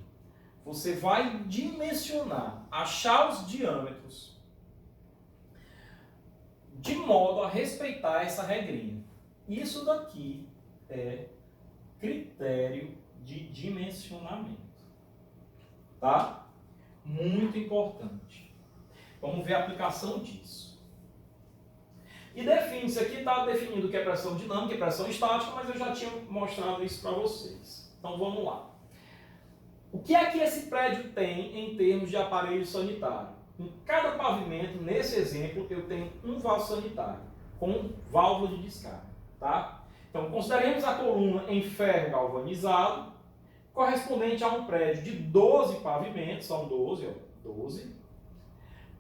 você vai dimensionar, achar os diâmetros de modo a respeitar essa regrinha. Isso daqui é critério de dimensionamento. Tá? Muito importante. Vamos ver a aplicação disso. E define-se aqui, está definido o que é pressão dinâmica e pressão estática, mas eu já tinha mostrado isso para vocês. Então vamos lá. O que é que esse prédio tem em termos de aparelho sanitário? Em cada pavimento, nesse exemplo, eu tenho um vaso sanitário com válvula de descarga. Tá? Então consideremos a coluna em ferro galvanizado, correspondente a um prédio de 12 pavimentos, são 12, ó, 12,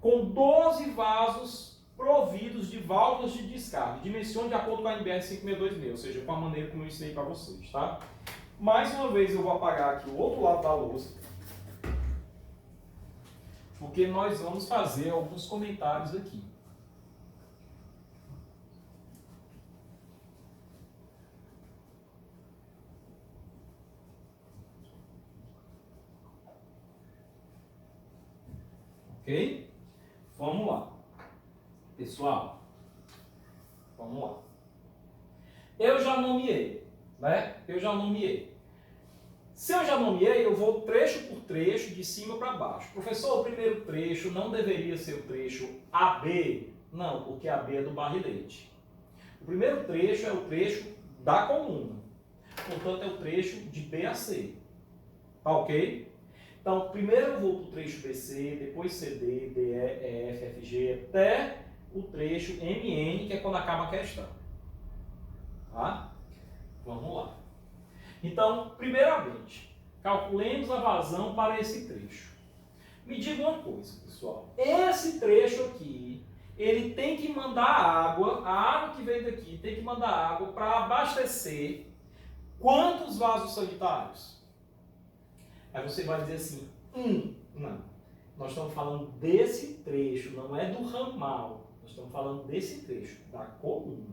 com 12 vasos providos de válvulas de descarga. Dimensione de acordo com a NBR 5626, ou seja, com a maneira como eu ensinei para vocês, tá? Mais uma vez eu vou apagar aqui o outro lado da louça, porque nós vamos fazer alguns comentários aqui. Ok? Vamos lá. Pessoal, vamos lá. Eu já nomeei, né? Se eu já nomeei, eu vou trecho por trecho, de cima para baixo. Professor, o primeiro trecho não deveria ser o trecho AB? Não, porque AB é do barrilete. O primeiro trecho é o trecho da coluna. Portanto, é o trecho de B a C. Tá ok? Então, primeiro eu vou para o trecho BC, depois CD, DE, EF, FG, até o trecho MN, que é quando acaba a questão. Tá? Vamos lá. Então, primeiramente, calculemos a vazão para esse trecho. Me diga uma coisa, pessoal. Esse trecho aqui, ele tem que mandar água, a água que vem daqui tem que mandar água para abastecer quantos vasos sanitários? Aí você vai dizer assim, não. Nós estamos falando desse trecho, não é do ramal. Nós estamos falando desse trecho, da coluna.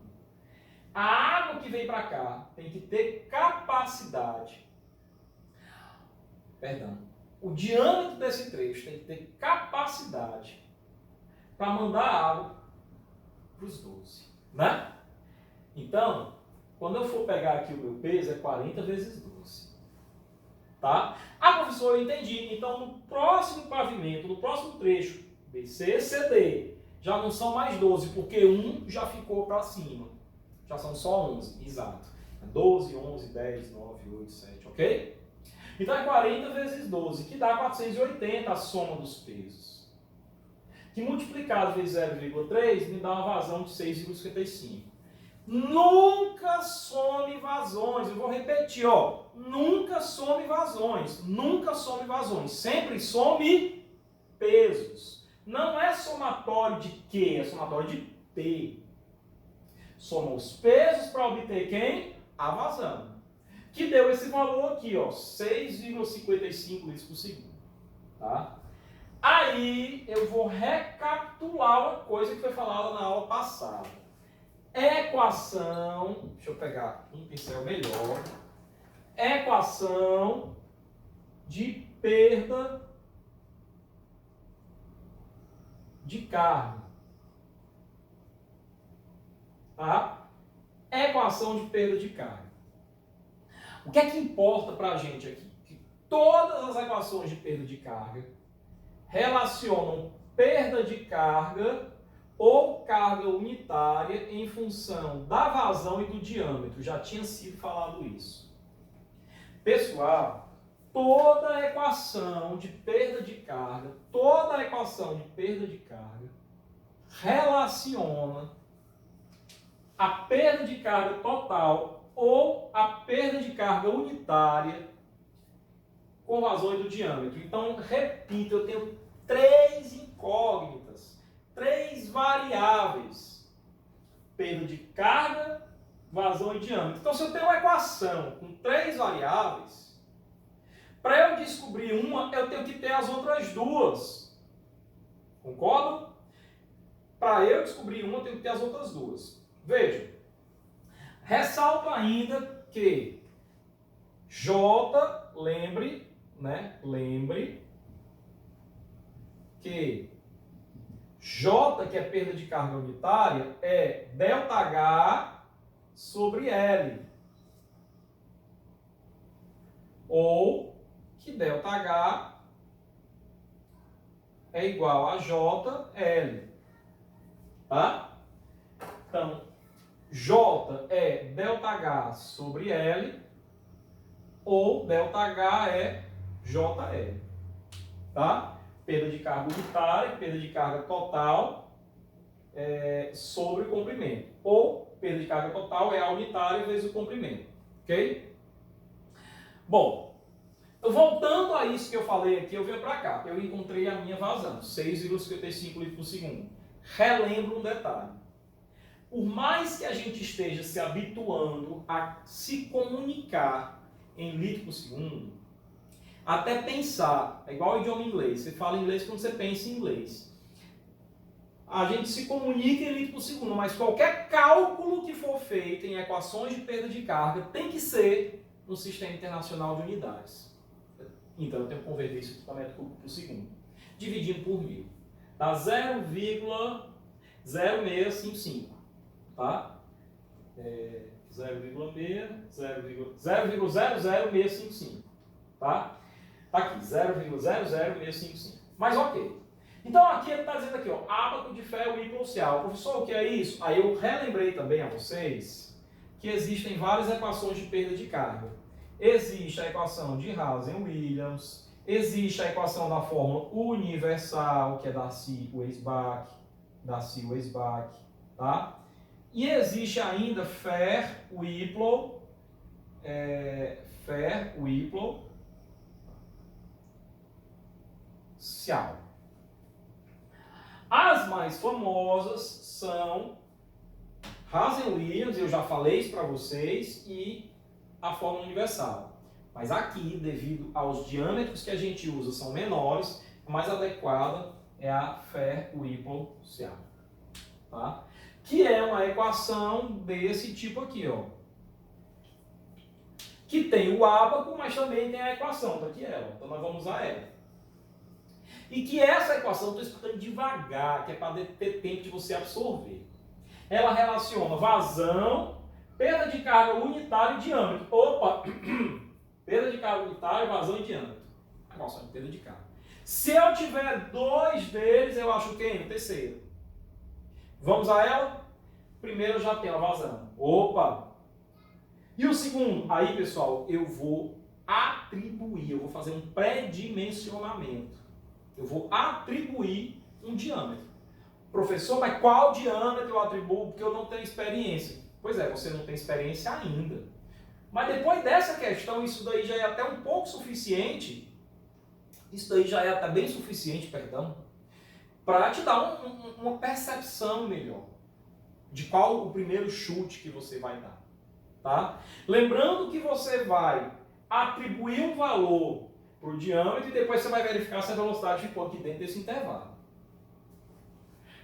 A água que vem para cá tem que ter capacidade. O diâmetro desse trecho tem que ter capacidade para mandar água para os 12. Né? Então, quando eu for pegar aqui o meu peso, é 40 vezes 12. Tá? Ah, professor, eu entendi. Então, no próximo pavimento, no próximo trecho, BC, CD, já não são mais 12, porque um já ficou para cima. Já são só 11, exato. 12, 11, 10, 9, 8, 7, ok? Então é 40 vezes 12, que dá 480 a soma dos pesos. Que multiplicado vezes 0,3 me dá uma vazão de 6,55. Nunca some vazões. Eu vou repetir, ó. Nunca some vazões. Nunca some vazões. Sempre some pesos. Não é somatório de Q, é somatório de P. Soma os pesos para obter quem? A vazão. Que deu esse valor aqui, ó, 6,55 litros por segundo. Tá? Aí eu vou recapitular uma coisa que foi falada na aula passada. Equação, deixa eu pegar um pincel melhor. Equação de perda de carga. Tá? Equação de perda de carga. O que é que importa para a gente aqui? Que todas as equações de perda de carga relacionam perda de carga ou carga unitária em função da vazão e do diâmetro. Já tinha sido falado isso. Pessoal, toda equação de perda de carga, relaciona a perda de carga total ou a perda de carga unitária com vazão e do diâmetro. Então, repito, eu tenho 3 incógnitas, 3 variáveis. Perda de carga, vazão e diâmetro. Então, se eu tenho uma equação com 3 variáveis, para eu descobrir uma, eu tenho que ter as outras 2. Concordo? Para eu descobrir uma, eu tenho que ter as outras 2. Veja, ressalto ainda que J, lembre que J, que é perda de carga unitária, é ΔH sobre L. Ou que ΔH é igual a JL. Tá? Então, J é ΔH sobre L, ou ΔH é JL. Tá? Perda de carga unitária, perda de carga total sobre o comprimento. Ou perda de carga total é a unitária vezes o comprimento. Ok? Bom, voltando a isso que eu falei aqui, eu venho para cá. Eu encontrei a minha vazão, 6,55 litros por segundo. Relembro um detalhe. Por mais que a gente esteja se habituando a se comunicar em litro por segundo, até pensar, é igual ao idioma inglês, você fala inglês quando você pensa em inglês. A gente se comunica em litro por segundo, mas qualquer cálculo que for feito em equações de perda de carga tem que ser no Sistema Internacional de Unidades. Então eu tenho que converter isso para metro cúbico por segundo. Dividindo por 1000. Dá 0,0655. Tá? 0,00655. Tá? Tá aqui, 0,00655. Mas ok. Então aqui ele está dizendo aqui, ó, ábaco de ferro hipoxial. Professor, o que é isso? Aí eu relembrei também a vocês que existem várias equações de perda de carga. Existe a equação de Rosen-Williams, existe a equação da fórmula universal, que é Darcy-Weisbach, tá? E existe ainda Ferr-Whipple, Cial. As mais famosas são Rosen-Williams, eu já falei isso para vocês, e a fórmula universal. Mas aqui, devido aos diâmetros que a gente usa são menores, a mais adequada é a Ferr-Whipple-Cial. Tá? Que é uma equação desse tipo aqui, ó. Que tem o ábaco, mas também tem a equação, tá aqui ela. Então nós vamos usar ela. E que essa equação, eu estou explicando devagar, que é para ter tempo de você absorver. Ela relaciona vazão, perda de carga unitária e diâmetro. Opa! Perda de carga unitária, vazão e diâmetro. Equação de perda de carga. Se eu tiver 2 deles, eu acho quem? O terceiro. Vamos a ela? Primeiro eu já tenho a vazão. Opa! E o segundo? Aí, pessoal, eu vou atribuir, eu vou fazer um pré-dimensionamento. Eu vou atribuir um diâmetro. Professor, mas qual diâmetro eu atribuo? Porque eu não tenho experiência. Pois é, você não tem experiência ainda. Mas depois dessa questão, isso daí já é até um pouco suficiente, isso daí já é até bem suficiente, perdão, para te dar uma percepção melhor de qual o primeiro chute que você vai dar. Tá? Lembrando que você vai atribuir um valor para o diâmetro e depois você vai verificar se a velocidade ficou aqui dentro desse intervalo.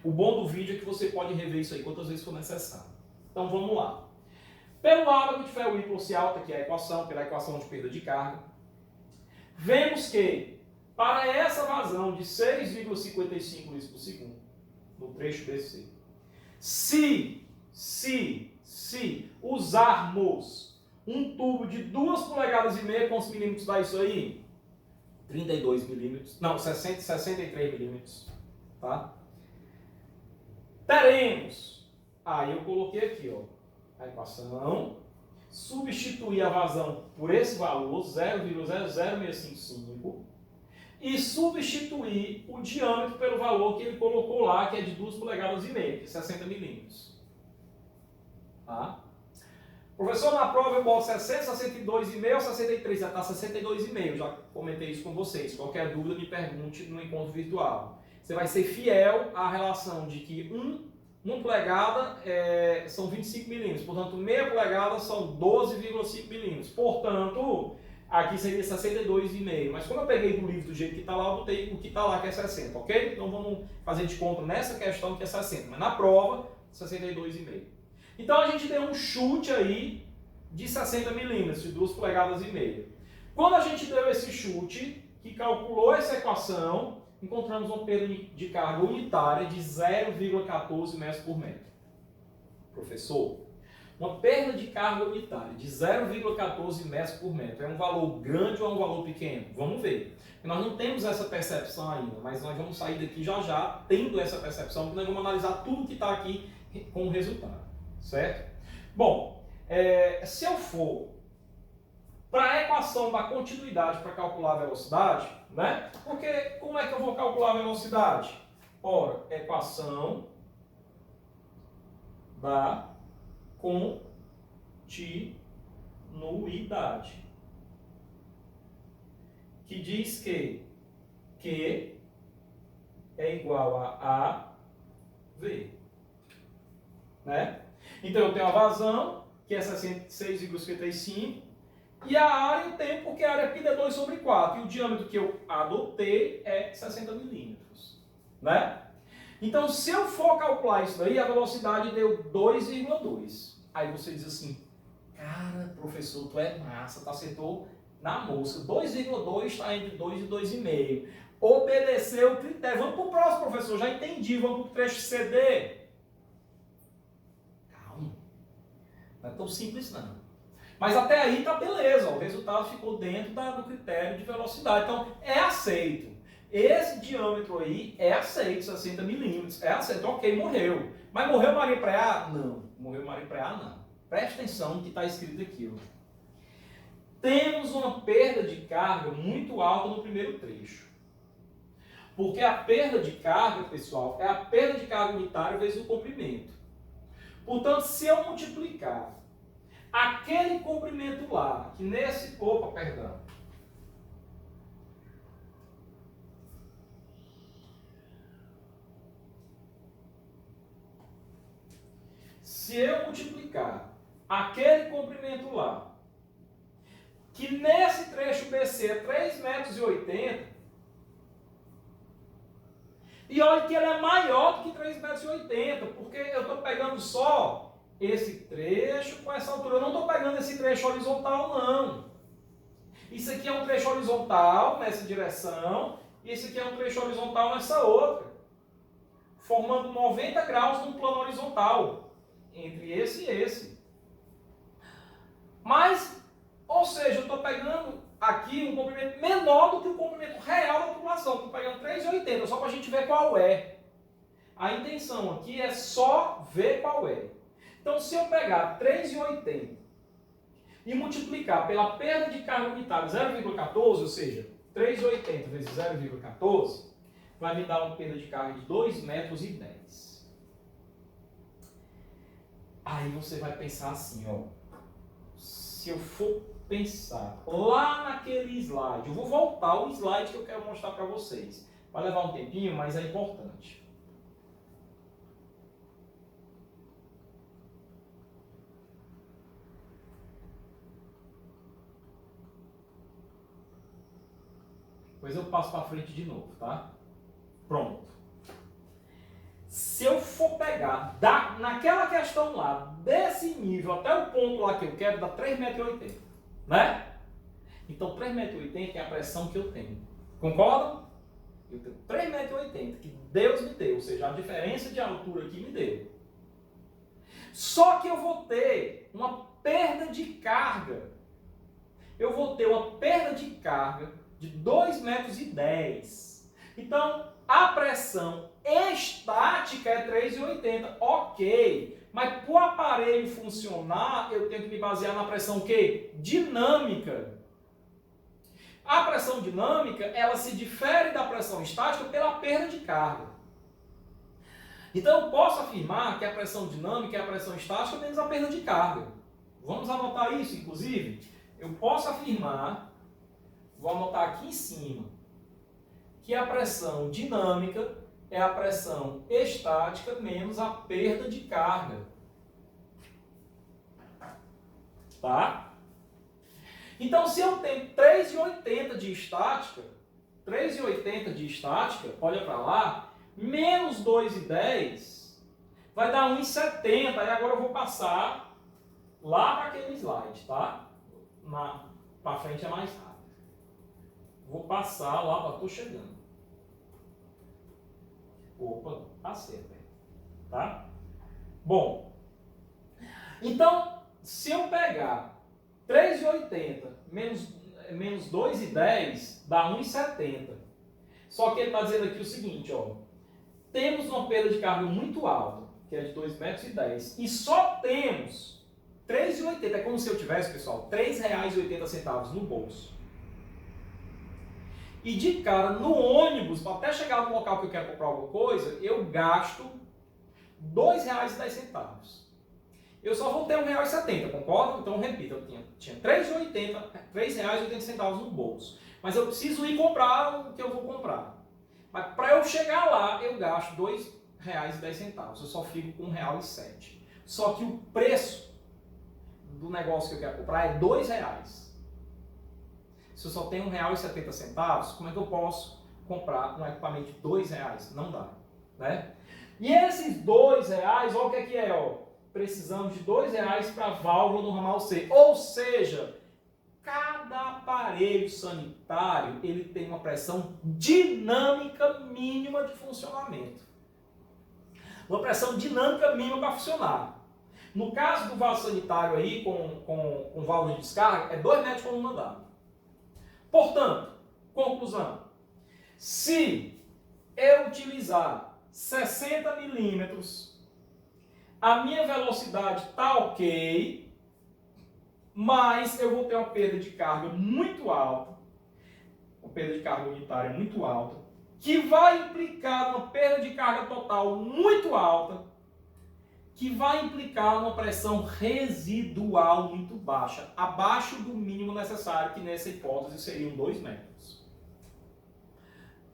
O bom do vídeo é que você pode rever isso aí quantas vezes for necessário. Então vamos lá. Pelo lado que tiver o Y alta, que é a equação, pela equação de perda de carga, vemos que para essa vazão de 6,55 litros por segundo, no trecho BC, se usarmos um tubo de 2,5 polegadas, quantos milímetros dá isso aí? 32 milímetros, não, 63 milímetros, tá? Teremos, aí eu coloquei aqui, ó, a equação, substituir a vazão por esse valor, 0,00655, e substituir o diâmetro pelo valor que ele colocou lá, que é de 2,5 polegadas, que é 60 milímetros. Tá? Professor, na prova eu boto 60, 62,5 ou 63, já está 62,5, já comentei isso com vocês. Qualquer dúvida me pergunte no encontro virtual. Você vai ser fiel à relação de que 1 polegada são 25 milímetros, portanto, meia polegada são 12,5 milímetros. Portanto, aqui seria 62,5. Mas como eu peguei do livro do jeito que está lá, eu botei o que está lá, que é 60, ok? Então vamos fazer de conta nessa questão que é 60, mas na prova, 62,5. Então a gente deu um chute aí de 60 milímetros, de 2,5 polegadas. Quando a gente deu esse chute, que calculou essa equação, encontramos uma perda de carga unitária de 0,14 metros por metro. Professor, uma perda de carga unitária de 0,14 metros por metro é um valor grande ou é um valor pequeno? Vamos ver. Nós não temos essa percepção ainda, mas nós vamos sair daqui já tendo essa percepção, porque nós vamos analisar tudo que está aqui com o resultado. Certo? Bom, se eu for para a equação da continuidade para calcular a velocidade, né? Porque como é que eu vou calcular a velocidade? Ora, equação da continuidade, que diz que Q é igual a AV, né? Então eu tenho a vazão, que é 6,55, e a área eu tenho porque a área π é 2 sobre 4, e o diâmetro que eu adotei é 60 milímetros, né? Então, se eu for calcular isso daí, a velocidade deu 2,2. Aí você diz assim, cara, professor, tu é massa, tu acertou na mosca. 2,2 está entre 2 e 2,5. Obedeceu o critério. Vamos para o próximo, professor, já entendi, vamos para o trecho CD. Calma, não é tão simples não. Mas até aí tá beleza, ó, o resultado ficou dentro do critério de velocidade, então é aceito. Esse diâmetro aí é aceito, 60 milímetros, é aceito, ok, morreu. Mas morreu Maria Preá? Não, morreu Maria Preá não. Preste atenção no que está escrito aqui. Ó. Temos uma perda de carga muito alta no primeiro trecho. Porque a perda de carga, pessoal, é a perda de carga unitária vezes o comprimento. Portanto, se eu multiplicar aquele comprimento lá, que nesse... Opa, perdão. Se eu multiplicar aquele comprimento lá, que nesse trecho BC é 3,80 metros, e olha que ele é maior do que 3,80 metros, porque eu estou pegando só esse trecho com essa altura. Eu não estou pegando esse trecho horizontal, não. Isso aqui é um trecho horizontal nessa direção, e esse aqui é um trecho horizontal nessa outra, formando 90 graus num plano horizontal, entre esse e esse. Mas, ou seja, eu estou pegando aqui um comprimento menor do que o comprimento real da tubulação. Estou pegando 3,80, só para a gente ver qual é. A intenção aqui é só ver qual é. Então, se eu pegar 3,80 e multiplicar pela perda de carga unitária 0,14, ou seja, 3,80 vezes 0,14, vai me dar uma perda de carga de 2,10 metros. Aí você vai pensar assim, ó. Se eu for pensar lá naquele slide, eu vou voltar ao slide que eu quero mostrar para vocês. Vai levar um tempinho, mas é importante. Depois eu passo para frente de novo, tá? Pronto. Se eu for pegar naquela questão lá, desse nível até o ponto lá que eu quero, dá 3,80 m, né? Então 3,80 m é a pressão que eu tenho. Concordam? Eu tenho 3,80 m que Deus me deu, ou seja, a diferença de altura que me deu. Só que eu vou ter uma perda de carga. Eu vou ter uma perda de carga de 2,10 m. Então, a pressão estática é 3,80 m. Ok. Mas para o aparelho funcionar, eu tenho que me basear na pressão o quê? Dinâmica. A pressão dinâmica, ela se difere da pressão estática pela perda de carga. Então, eu posso afirmar que a pressão dinâmica é a pressão estática menos a perda de carga. Vamos anotar isso, inclusive? Eu posso afirmar, vou anotar aqui em cima, que a pressão dinâmica é a pressão estática menos a perda de carga. Tá? Então, se eu tenho 3,80 de estática, olha para lá, menos 2,10 vai dar 1,70. Aí agora eu vou passar lá para aquele slide, tá? Para frente é mais rápido. Vou passar lá, estou chegando. Opa, acerta. Tá? Bom, então, se eu pegar 3,80 menos 2,10 dá 1,70. Só que ele está dizendo aqui o seguinte, ó. Temos uma perda de carga muito alta, que é de 2,10 m, e só temos 3,80. É como se eu tivesse, pessoal, R$ 3,80 no bolso. E de cara, no ônibus, até chegar no local que eu quero comprar alguma coisa, eu gasto R$ 2,10. Eu só vou ter R$ 1,70, concorda? Então, repito, eu tinha R$ 3,80 no bolso. Mas eu preciso ir comprar o que eu vou comprar. Mas para eu chegar lá, eu gasto R$ 2,10. Eu só fico com R$ 1,07. Só que o preço do negócio que eu quero comprar é R$ 2,00. Se eu só tenho R$ 1,70, como é que eu posso comprar um equipamento de R$ 2,00? Não dá, né? E esses R$ 2,00, olha o que é, ó. Precisamos de R$ 2,00 para a válvula no ramal C. Ou seja, cada aparelho sanitário ele tem uma pressão dinâmica mínima de funcionamento. Uma pressão dinâmica mínima para funcionar. No caso do vaso sanitário aí, com válvula de descarga, é 2 metros por coluna d'água. Portanto, conclusão. Se eu utilizar 60 milímetros, a minha velocidade está ok, mas eu vou ter uma perda de carga muito alta, uma perda de carga unitária muito alta, que vai implicar numa perda de carga total muito alta, que vai implicar numa pressão residual muito baixa, abaixo do mínimo necessário, que nessa hipótese seriam 2 metros.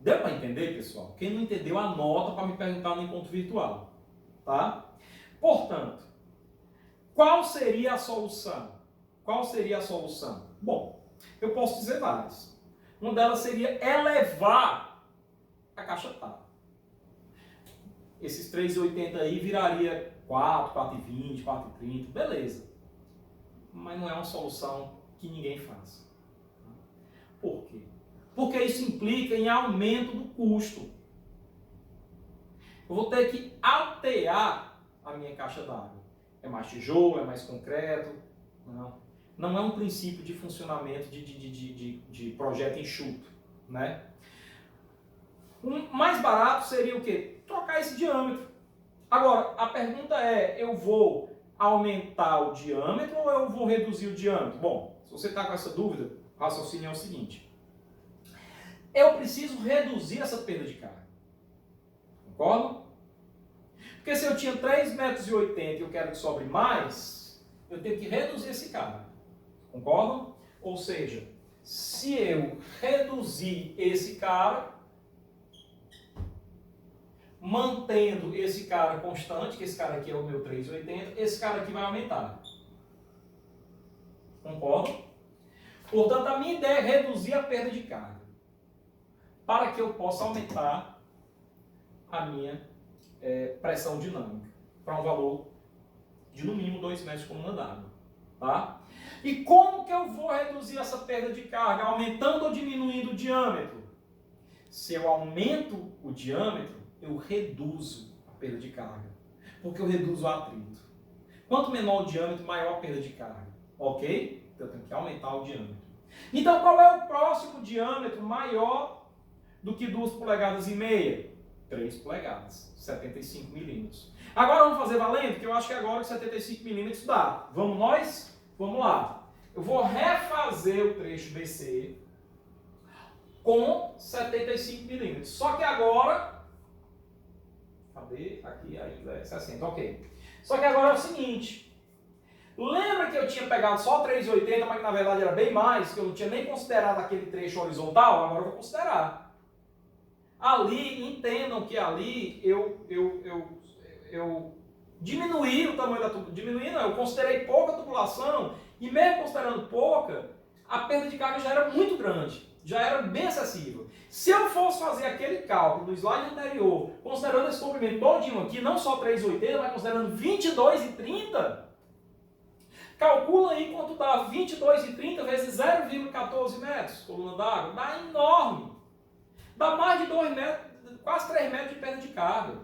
Deu para entender, pessoal? Quem não entendeu, anota para me perguntar no encontro virtual. Tá? Portanto, qual seria a solução? Qual seria a solução? Bom, eu posso dizer várias. Uma delas seria elevar a caixa TAP. Esses 3,80 aí viraria 4, 4,20, 4,30, beleza. Mas não é uma solução que ninguém faz. Por quê? Porque isso implica em aumento do custo. Eu vou ter que altear a minha caixa d'água. É mais tijolo, é mais concreto. Não é um princípio de funcionamento de projeto enxuto, né? Mais barato seria o quê? Trocar esse diâmetro. Agora, a pergunta é, eu vou aumentar o diâmetro ou eu vou reduzir o diâmetro? Bom, se você está com essa dúvida, o raciocínio é o seguinte. Eu preciso reduzir essa perda de carga. Concorda? Porque se eu tinha 3,80 metros e eu quero que sobre mais, eu tenho que reduzir esse cara. Concordam? Ou seja, se eu reduzir esse cara, mantendo esse cara constante, que esse cara aqui é o meu 3,80, esse cara aqui vai aumentar. Concordam? Portanto, a minha ideia é reduzir a perda de carga, para que eu possa aumentar a minha pressão dinâmica, para um valor de no mínimo 2 metros por coluna d'água. Tá? E como que eu vou reduzir essa perda de carga? Aumentando ou diminuindo o diâmetro? Se eu aumento o diâmetro, eu reduzo a perda de carga, porque eu reduzo o atrito. Quanto menor o diâmetro, maior a perda de carga. Ok? Então eu tenho que aumentar o diâmetro. Então qual é o próximo diâmetro maior do que 2,5 polegadas? 3 polegadas, 75 milímetros. Agora vamos fazer valendo, que eu acho que agora que 75 milímetros dá. Vamos nós? Vamos lá. Eu vou refazer o trecho BC com 75 milímetros. Só que agora... Cadê? Aqui ainda é 60, ok. Só que agora é o seguinte. Lembra que eu tinha pegado só 3,80, mas que na verdade era bem mais, que eu não tinha nem considerado aquele trecho horizontal? Agora eu vou considerar. Ali, entendam que ali eu diminuí o tamanho da tubulação. Diminuí não, eu considerei pouca tubulação e mesmo considerando pouca, a perda de carga já era muito grande, já era bem acessível. Se eu fosse fazer aquele cálculo no slide anterior, considerando esse comprimento todinho aqui, não só 3,80, mas considerando 22,30, calcula aí quanto dá 22,30 vezes 0,14 metros, coluna d'água, dá enorme. Dá mais de 2 metros, quase 3 metros de perda de carga.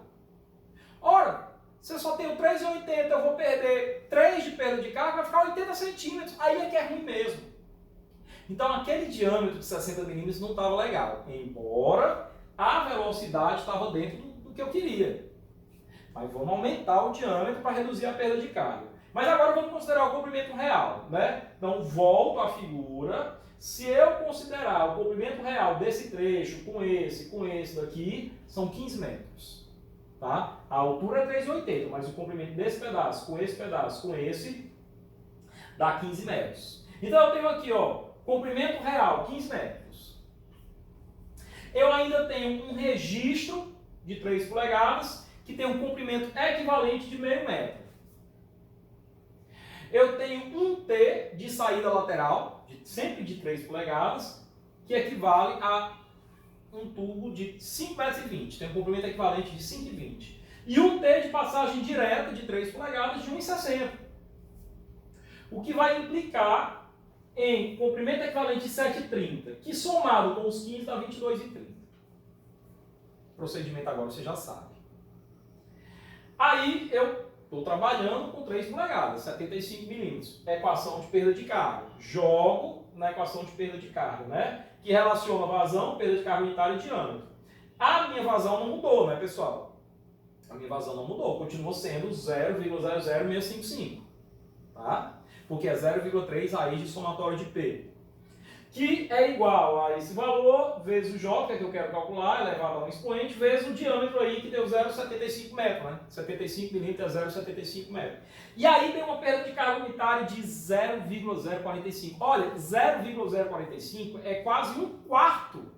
Ora, se eu só tenho 3,80, eu vou perder 3 de perda de carga, vai ficar 80 centímetros. Aí é que é ruim mesmo. Então aquele diâmetro de 60 milímetros não estava legal. Embora a velocidade estava dentro do que eu queria. Mas vamos aumentar o diâmetro para reduzir a perda de carga. Mas agora vamos considerar o comprimento real, né? Então volto à figura. Se eu considerar o comprimento real desse trecho com esse daqui, são 15 metros. Tá? A altura é 3,80, mas o comprimento desse pedaço, com esse, dá 15 metros. Então eu tenho aqui, ó, comprimento real, 15 metros. Eu ainda tenho um registro de 3 polegadas, que tem um comprimento equivalente de meio metro. Eu tenho um T de saída lateral, sempre de 3 polegadas, que equivale a um tubo de 5,20 metros. Tem um comprimento equivalente de 5,20. E um T de passagem direta de 3 polegadas de 1,60. O que vai implicar em comprimento equivalente de 7,30, que somado com os 15 dá 22,30. Procedimento agora você já sabe. Aí eu estou trabalhando com 3 polegadas, 75 milímetros. Equação de perda de carga. Jogo na equação de perda de carga, né? Que relaciona vazão, perda de carga unitária e diâmetro. A minha vazão não mudou, né, pessoal? A minha vazão não mudou. Continua sendo 0,00655. Tá? Porque é 0,3 raiz de somatório de P. Que é igual a esse valor, vezes o J, que é que eu quero calcular, elevado a um expoente, vezes o diâmetro aí, que deu 0,75 metros, né? 75 milímetros é 0,75 metros. E aí tem uma perda de carga unitária de 0,045. Olha, 0,045 é quase um quarto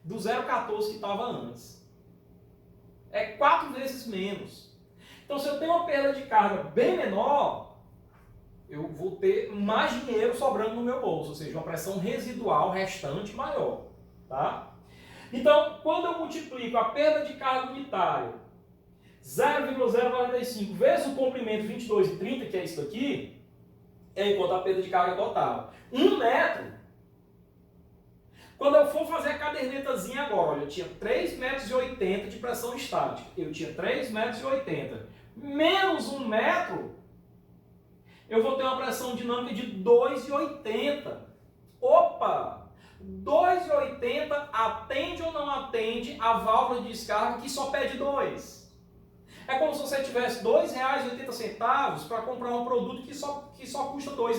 do 0,14 que estava antes. É 4 vezes menos. Então, se eu tenho uma perda de carga bem menor, eu vou ter mais dinheiro sobrando no meu bolso, ou seja, uma pressão residual restante maior. Tá? Então, quando eu multiplico a perda de carga unitária 0,045 vezes o comprimento 22,30, que é isso daqui, é igual a perda de carga total. 1 metro. Quando eu for fazer a cadernetazinha agora, olha, eu tinha 3,80 metros de pressão estática. Eu tinha 3,80 metros. Menos 1 metro, eu vou ter uma pressão dinâmica de 2,80. Opa! 2,80 atende ou não atende a válvula de descarga que só pede 2? É como se você tivesse R$ 2,80 para comprar um produto que só custa R$ 2.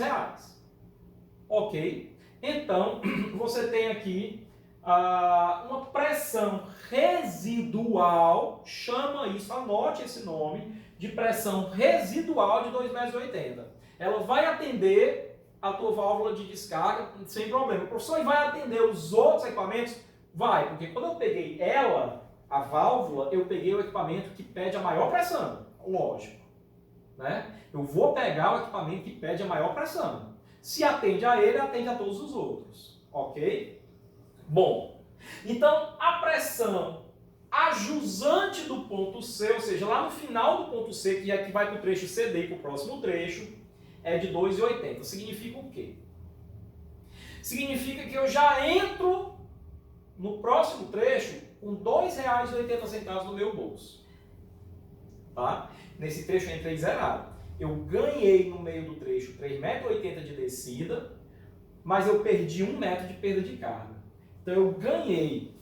Ok? Então, você tem aqui uma pressão residual, chama isso, anote esse nome, de pressão residual de 2,80 m. Ela vai atender a tua válvula de descarga sem problema. O professor vai atender os outros equipamentos? Vai, porque quando eu peguei a válvula, eu peguei o equipamento que pede a maior pressão, lógico. Né? Eu vou pegar o equipamento que pede a maior pressão. Se atende a ele, atende a todos os outros. Ok? Bom, então a pressão ajusante do ponto C, ou seja, lá no final do ponto C, que é que vai para o trecho CD e para o próximo trecho, é de 2,80. Significa o quê? Significa que eu já entro no próximo trecho com R$ 2,80 no meu bolso. Tá? Nesse trecho eu entrei zerado. Eu ganhei no meio do trecho 3,80 m de descida, mas eu perdi 1 metro de perda de carga. Então eu ganhei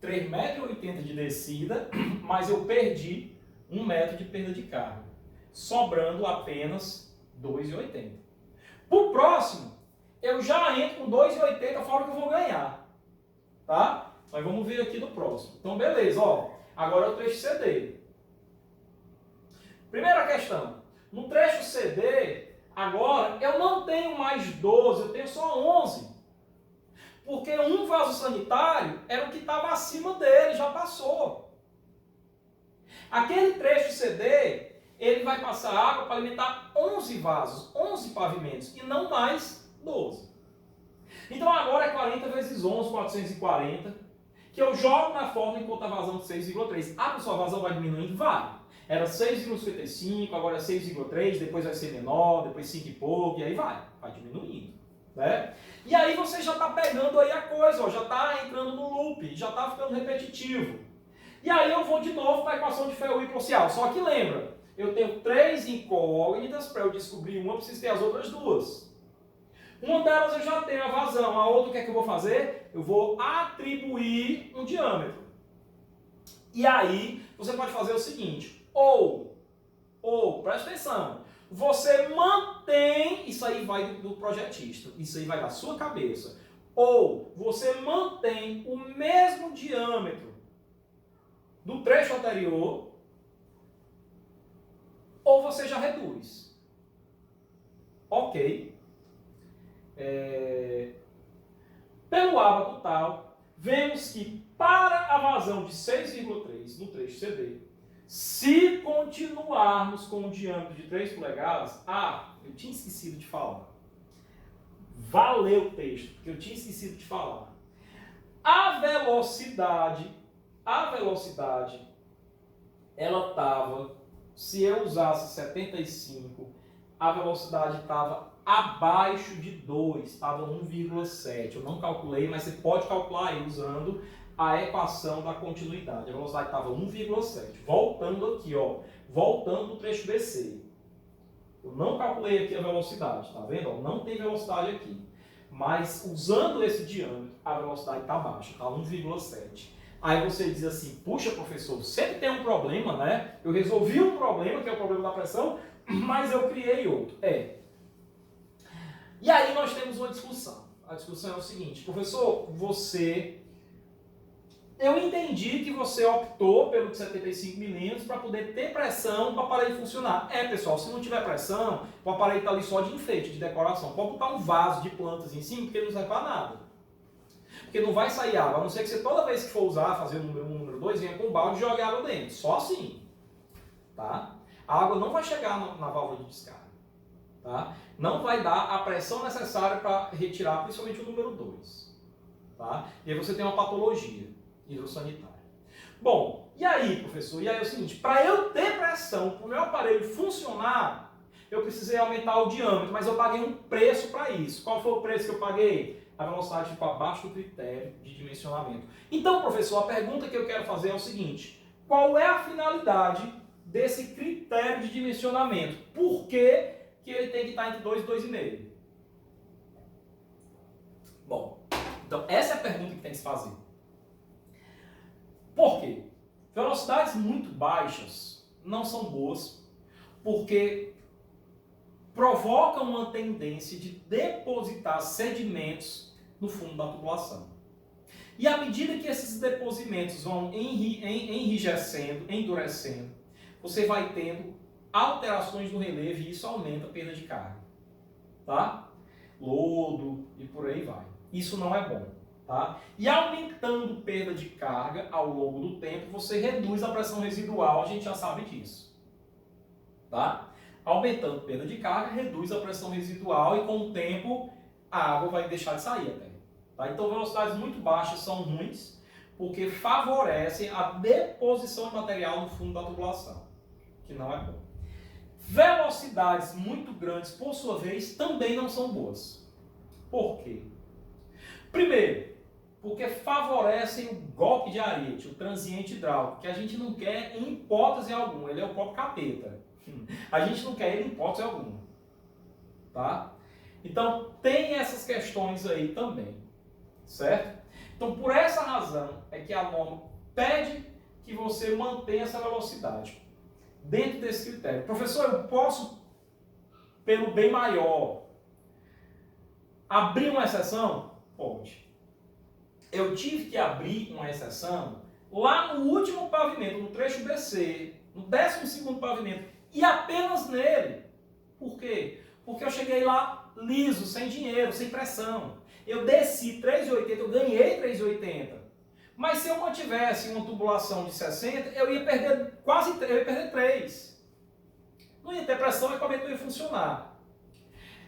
3,80 m de descida, mas eu perdi 1 metro de perda de carga, sobrando apenas 2,80. Para o próximo, eu já entro com 2,80 fora que eu vou ganhar. Tá? Mas vamos ver aqui no próximo. Então beleza, ó. Agora é o trecho CD. Primeira questão. No trecho CD, agora eu não tenho mais 12, eu tenho só 11. Porque um vaso sanitário era o que estava acima dele, já passou. Aquele trecho CD, ele vai passar água para alimentar 11 vasos, 11 pavimentos, e não mais 12. Então agora é 40 vezes 11, 440, que eu jogo na fórmula enquanto a vazão de 6,3. Ah, pessoal, a vazão vai diminuindo? Vai. Era 6,55, agora é 6,3, depois vai ser menor, depois 5 e pouco, e aí vai diminuindo. Né? E aí você já está pegando aí a coisa, ó, já está entrando no loop, já está ficando repetitivo. E aí eu vou de novo para a equação de Fermi Procel. Só que lembra, eu tenho 3 incógnitas, para eu descobrir uma, eu preciso ter as outras duas. Uma delas eu já tenho a vazão, a outra o que é que eu vou fazer? Eu vou atribuir um diâmetro. E aí você pode fazer o seguinte, ou, presta atenção, você mantém, isso aí vai do projetista, isso aí vai da sua cabeça, ou você mantém o mesmo diâmetro do trecho anterior, ou você já reduz. Ok. Pelo ábaco tal, vemos que para a vazão de 6,3 no trecho CD, se continuarmos com um diâmetro de 3 polegadas, eu tinha esquecido de falar. Valeu o texto, porque eu tinha esquecido de falar. A velocidade, ela estava, se eu usasse 75, a velocidade estava abaixo de 2, estava 1,7. Eu não calculei, mas você pode calcular aí usando a equação da continuidade. A velocidade estava 1,7. Voltando aqui, ó, voltando do trecho BC. Eu não calculei aqui a velocidade, tá vendo? Ó, não tem velocidade aqui. Mas usando esse diâmetro, a velocidade está baixa, está 1,7. Aí você diz assim, puxa professor, sempre tem um problema, né? Eu resolvi um problema, que é o problema da pressão, mas eu criei outro. E aí nós temos uma discussão. A discussão é o seguinte, professor, eu entendi que você optou pelo de 75 milímetros para poder ter pressão para o aparelho funcionar. Pessoal, se não tiver pressão, o aparelho está ali só de enfeite, de decoração. Pode botar um vaso de plantas em cima, porque ele não serve para nada. Porque não vai sair água, a não ser que você toda vez que for usar, fazer o número 1, número 2, venha com um balde e jogue água dentro. Só assim. Tá? A água não vai chegar na válvula de descarga. Tá? Não vai dar a pressão necessária para retirar, principalmente o número 2. Tá? E aí você tem uma patologia hidrossanitária. Bom, e aí, professor? E aí é o seguinte, para eu ter pressão, para o meu aparelho funcionar, eu precisei aumentar o diâmetro, mas eu paguei um preço para isso. Qual foi o preço que eu paguei? A velocidade ficou abaixo do critério de dimensionamento. Então, professor, a pergunta que eu quero fazer é o seguinte, qual é a finalidade desse critério de dimensionamento? Por que ele tem que estar entre 2 e 2,5? Bom, então essa é a pergunta que tem que se fazer. Por quê? Velocidades muito baixas não são boas, porque provocam uma tendência de depositar sedimentos no fundo da tubulação. E à medida que esses deposimentos vão enrijecendo, endurecendo, você vai tendo alterações no relevo e isso aumenta a perda de carga. Tá? Lodo e por aí vai. Isso não é bom. Tá? E aumentando perda de carga ao longo do tempo, você reduz a pressão residual, a gente já sabe disso. Tá? Aumentando perda de carga, reduz a pressão residual e com o tempo a água vai deixar de sair até. Tá? Então velocidades muito baixas são ruins, porque favorecem a deposição de material no fundo da tubulação, que não é bom. Velocidades muito grandes, por sua vez, também não são boas. Por quê? Primeiro, porque favorecem o golpe de ariete, o transiente hidráulico, que a gente não quer em hipótese alguma, ele é o próprio capeta. A gente não quer ele em hipótese alguma. Tá? Então, tem essas questões aí também. Certo? Então, por essa razão é que a norma pede que você mantenha essa velocidade dentro desse critério. Professor, eu posso, pelo bem maior, abrir uma exceção? Pode. Eu tive que abrir uma exceção lá no último pavimento, no trecho BC, no 12º pavimento, e apenas nele. Por quê? Porque eu cheguei lá liso, sem dinheiro, sem pressão. Eu desci 3,80, eu ganhei 3,80. Mas se eu mantivesse uma tubulação de 60, eu ia perder eu ia perder 3. Não ia ter pressão, o equipamento não ia funcionar.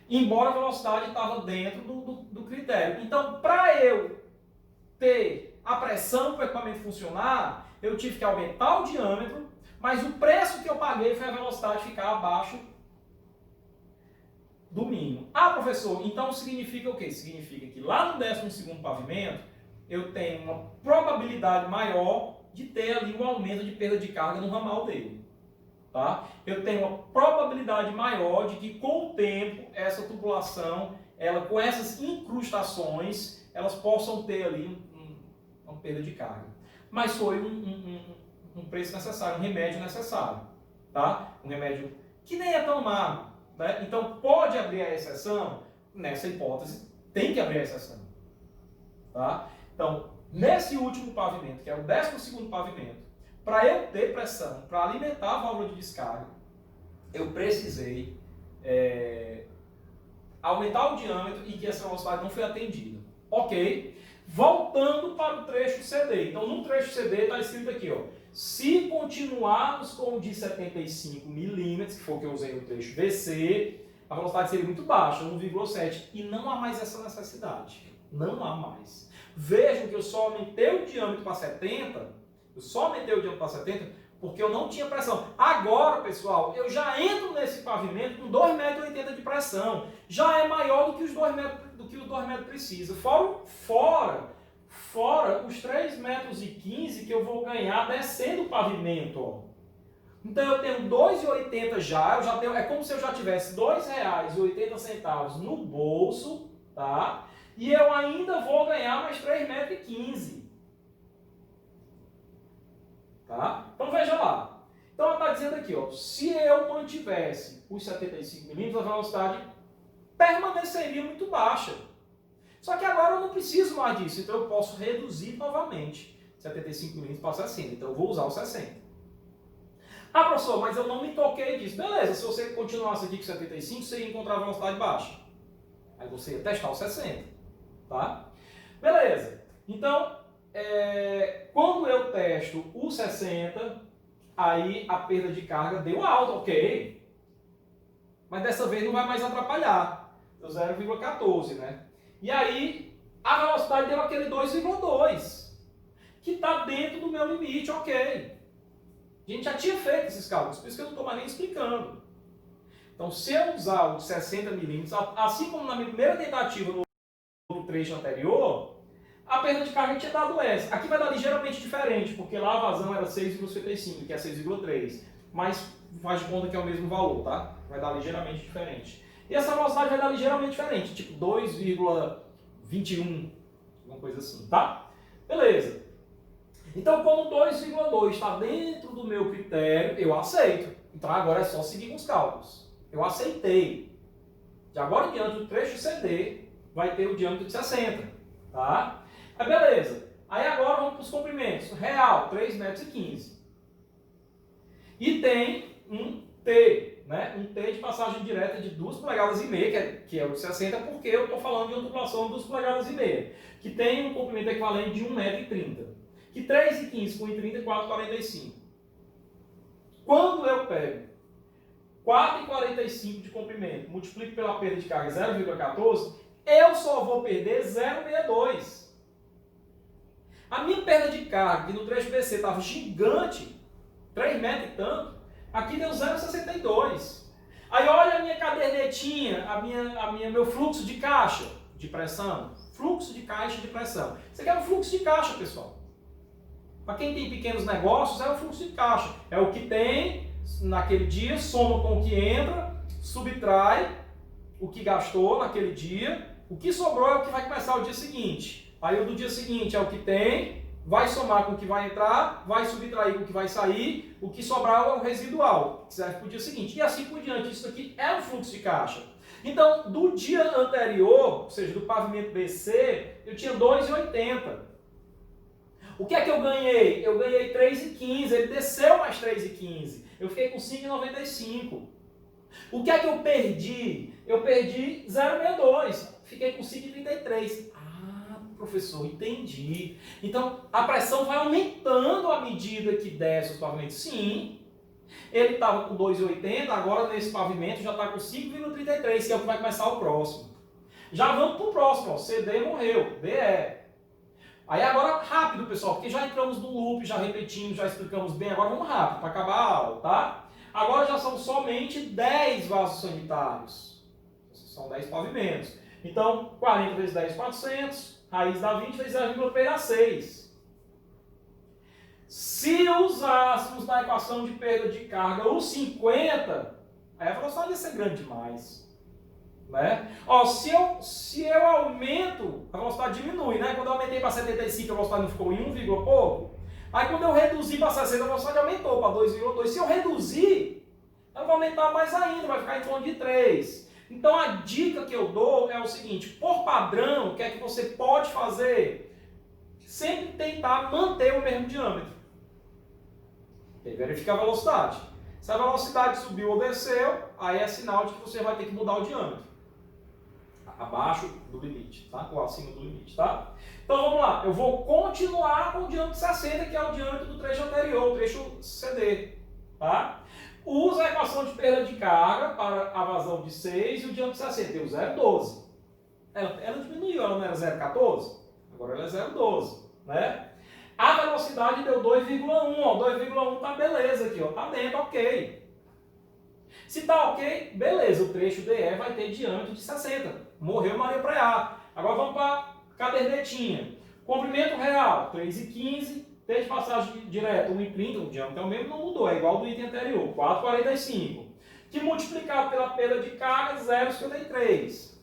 Embora a velocidade estava dentro do critério. Então, para eu ter a pressão para o equipamento funcionar, eu tive que aumentar o diâmetro, mas o preço que eu paguei foi a velocidade ficar abaixo do mínimo. Ah, professor, então significa o quê? Significa que lá no 12º pavimento, eu tenho uma probabilidade maior de ter ali um aumento de perda de carga no ramal dele. Tá? Eu tenho uma probabilidade maior de que com o tempo, essa tubulação, ela, com essas incrustações, elas possam ter ali uma perda de carga. Mas foi um preço necessário, um remédio necessário. Tá? Um remédio que nem é tão amargo. Né? Então, pode abrir a exceção? Nessa hipótese, tem que abrir a exceção. Tá? Então, nesse último pavimento, que é o 12º pavimento, para eu ter pressão, para alimentar a válvula de descarga, eu precisei aumentar o diâmetro e que essa velocidade não foi atendida. Ok? Voltando para o trecho CD. Então, no trecho CD está escrito aqui, ó, se continuarmos com o de 75 milímetros, que foi o que eu usei no trecho BC, a velocidade seria muito baixa, 1,7. E não há mais essa necessidade. Não há mais. Vejam que eu só aumentei o diâmetro para 70, porque eu não tinha pressão. Agora, pessoal, eu já entro nesse pavimento com 2,80 m de pressão. Já é maior do que os 2 metros precisa. Fora os 3,15 metros que eu vou ganhar descendo o pavimento. Ó. Então eu tenho 2,80 já, é como se eu já tivesse R$ 2,80 no bolso, tá? E eu ainda vou ganhar mais 3,15 metros. Tá? Então veja lá. Então ela está dizendo aqui, ó, se eu mantivesse os 75 milímetros, a velocidade permaneceria muito baixa. Só que agora eu não preciso mais disso, então eu posso reduzir novamente 75 milímetros para 60. Então eu vou usar o 60. Ah, professor, mas eu não me toquei disso. Beleza, se você continuasse aqui com 75, você ia encontrar a velocidade baixa. Aí você ia testar o 60. Tá? Beleza. Então, quando eu testo o 60, aí a perda de carga deu alta, ok. Mas dessa vez não vai mais atrapalhar. Deu 0,14, né? E aí a velocidade deu aquele 2,2, que está dentro do meu limite, ok. A gente já tinha feito esses cálculos, por isso que eu não estou mais nem explicando. Então, se eu usar o de 60 milímetros, assim como na minha primeira tentativa no trecho anterior, a perda de carga tinha dado essa. Aqui vai dar ligeiramente diferente, porque lá a vazão era 6,55, que é 6,3. Mas faz de conta que é o mesmo valor, tá? Vai dar ligeiramente diferente. E essa velocidade vai dar ligeiramente diferente, tipo 2,21, alguma coisa assim, tá? Beleza. Então, como 2,2 está dentro do meu critério, eu aceito. Então, agora é só seguir com os cálculos. Eu aceitei. De agora em diante, o trecho CD vai ter o diâmetro de 60, tá? Aí, beleza. Aí agora vamos para os comprimentos. Real, 3,15 metros. E tem um T, né? Um T de passagem direta de 2,5 polegadas, que é o de 60, porque eu estou falando de uma tubulação de 2,5 polegadas, que tem um comprimento equivalente de 1,30 m. Que 3,15 com 1,30 é 4,45. Quando eu pego 4,45 de comprimento, multiplico pela perda de carga 0,14, eu só vou perder 0,62. A minha perda de carga, que no trecho BC estava gigante, 3 metros e tanto, aqui deu 0,62. Aí olha a minha cadernetinha, meu fluxo de caixa de pressão. Fluxo de caixa de pressão. Isso aqui é um fluxo de caixa, pessoal. Para quem tem pequenos negócios, é um fluxo de caixa. É o que tem naquele dia, soma com o que entra, subtrai o que gastou naquele dia, o que sobrou é o que vai começar o dia seguinte. Aí o do dia seguinte é o que tem, vai somar com o que vai entrar, vai subtrair com o que vai sair, o que sobrar é o residual, que serve para o dia seguinte. E assim por diante. Isso aqui é um fluxo de caixa. Então, do dia anterior, ou seja, do pavimento BC, eu tinha 2,80. O que é que eu ganhei? Eu ganhei 3,15, ele desceu mais 3,15. Eu fiquei com 5,95. O que é que eu perdi? Eu perdi 0,62. Fiquei com 5,33. Ah, professor, entendi. Então, a pressão vai aumentando à medida que desce os pavimentos. Sim. Ele estava com 2,80, agora nesse pavimento já está com 5,33, que é o que vai começar o próximo. Já vamos para o próximo, ó. CD morreu, DE. Aí agora rápido, pessoal, porque já entramos no loop, já repetimos, já explicamos bem, agora vamos rápido para acabar a aula, tá? Agora já são somente 10 vasos sanitários. São 10 pavimentos. Então, 40 vezes 10, 400, raiz da 20 vezes 0,6. Se usássemos na equação de perda de carga o 50, aí a velocidade ia ser grande demais. Né? Ó, se eu aumento, a velocidade diminui, né? Quando eu aumentei para 75, a velocidade não ficou em 1, pouco. Aí quando eu reduzi para 60, a velocidade aumentou para 2,2. Se eu reduzir, ela vai aumentar mais ainda, vai ficar em torno de 3. Então a dica que eu dou é o seguinte: por padrão, o que é que você pode fazer? Sempre tentar manter o mesmo diâmetro. E verificar a velocidade. Se a velocidade subiu ou desceu, aí é sinal de que você vai ter que mudar o diâmetro. Abaixo do limite, tá? Ou acima do limite, tá? Então vamos lá, eu vou continuar com o diâmetro 60, que é o diâmetro do trecho anterior, o trecho CD, tá? Usa a equação de perda de carga para a vazão de 6 e o diâmetro 60, deu 0,12. Ela diminuiu, ela não era 0,14? Agora ela é 0,12, né? A velocidade deu 2,1, ó, 2,1 tá beleza aqui, ó, tá dentro, ok. Se tá ok, beleza, o trecho DE vai ter diâmetro de 60. Morreu Maria Praia. Agora vamos para a cadernetinha. Comprimento real, 3,15. T de passagem direta, 1,30. O diâmetro é o mesmo, não mudou, é igual do item anterior, 4,45. Que multiplicado pela perda de carga, 0,53.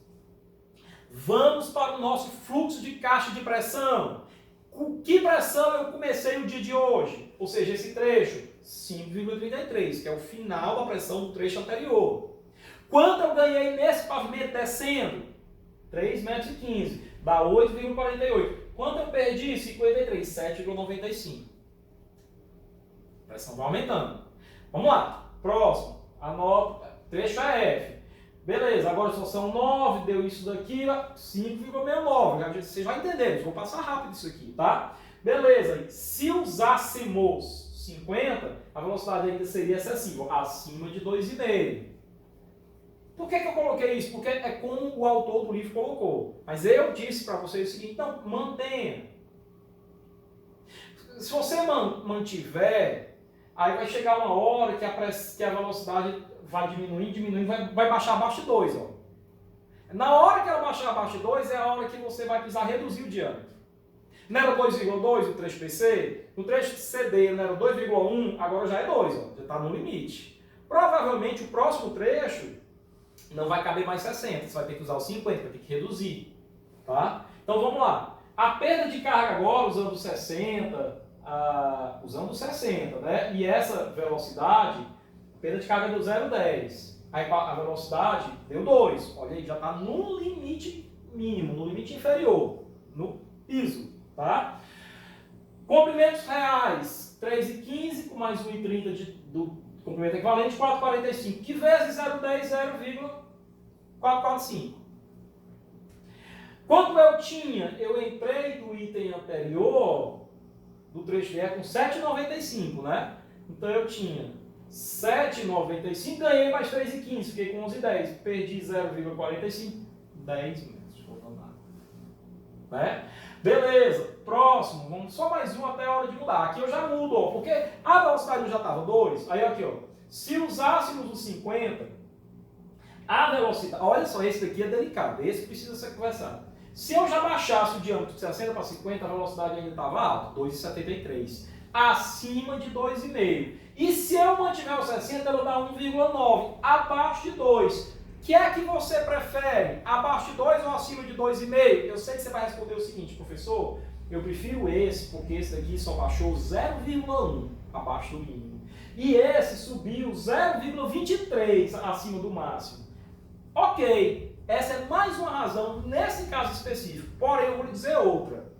Vamos para o nosso fluxo de caixa de pressão. Com que pressão eu comecei o dia de hoje? Ou seja, esse trecho, 5,33, que é o final da pressão do trecho anterior. Quanto eu ganhei nesse pavimento descendo? 3,15 metros, dá 8,48. Quanto eu perdi? 53, 7,95. A pressão vai aumentando. Vamos lá, próximo. Anota, trecho é F. Beleza, agora só são 9, deu isso daqui, 5,69. Vocês já entenderam, vou passar rápido isso aqui, tá? Beleza, se usássemos 50, a velocidade ainda seria excessiva, acima de 2,5. Por que eu coloquei isso? Porque é como o autor do livro colocou. Mas eu disse para vocês o seguinte, então, mantenha. Se você mantiver, aí vai chegar uma hora que a velocidade vai diminuindo, vai baixar abaixo de 2. Ó. Na hora que ela baixar abaixo de 2, é a hora que você vai precisar reduzir o diâmetro. Não era 2,2 o trecho PC? No trecho CD não era 2,1, agora já é 2, ó, já está no limite. Provavelmente o próximo trecho não vai caber mais 60, você vai ter que usar o 50, vai ter que reduzir. Tá? Então vamos lá. A perda de carga agora, usando 60, né? E essa velocidade, a perda de carga deu 0,10. Aí a velocidade deu 2. Olha aí, já está no limite mínimo, no limite inferior, no piso. Tá? Comprimentos reais, 3,15 com mais 1,30 do comprimento equivalente, 4,45, que vezes 0,10, 0,445. Quanto eu tinha? Eu entrei do item anterior, do trecho com 7,95, né? Então eu tinha 7,95, ganhei mais 3,15, fiquei com 11,10, perdi 0,45, 10 metros, né? Beleza, próximo, vamos só mais um até a hora de mudar. Aqui eu já mudo, ó, porque a velocidade já estava 2, aí aqui, ó, se usássemos o 50, a velocidade, olha só, esse daqui é delicado, esse precisa ser conversado. Se eu já baixasse o diâmetro de 60 para 50, a velocidade ainda estava alta, 2,73, acima de 2,5. E se eu mantiver o 60, ela dá 1,9, abaixo de 2. O que é que você prefere? Abaixo de 2 ou acima de 2,5? Eu sei que você vai responder o seguinte, professor, eu prefiro esse, porque esse daqui só baixou 0,1 abaixo do mínimo. E esse subiu 0,23 acima do máximo. Ok, essa é mais uma razão nesse caso específico, porém eu vou lhe dizer outra.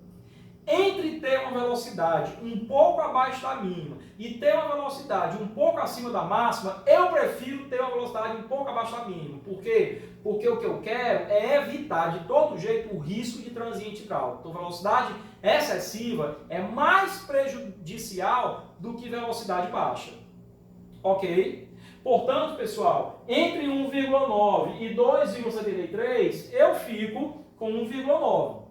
Entre ter uma velocidade um pouco abaixo da mínima e ter uma velocidade um pouco acima da máxima, eu prefiro ter uma velocidade um pouco abaixo da mínima. Por quê? Porque o que eu quero é evitar de todo jeito o risco de transiente alto. Então, velocidade excessiva é mais prejudicial do que velocidade baixa. Ok? Portanto, pessoal, entre 1,9 e 2,73, eu fico com 1,9.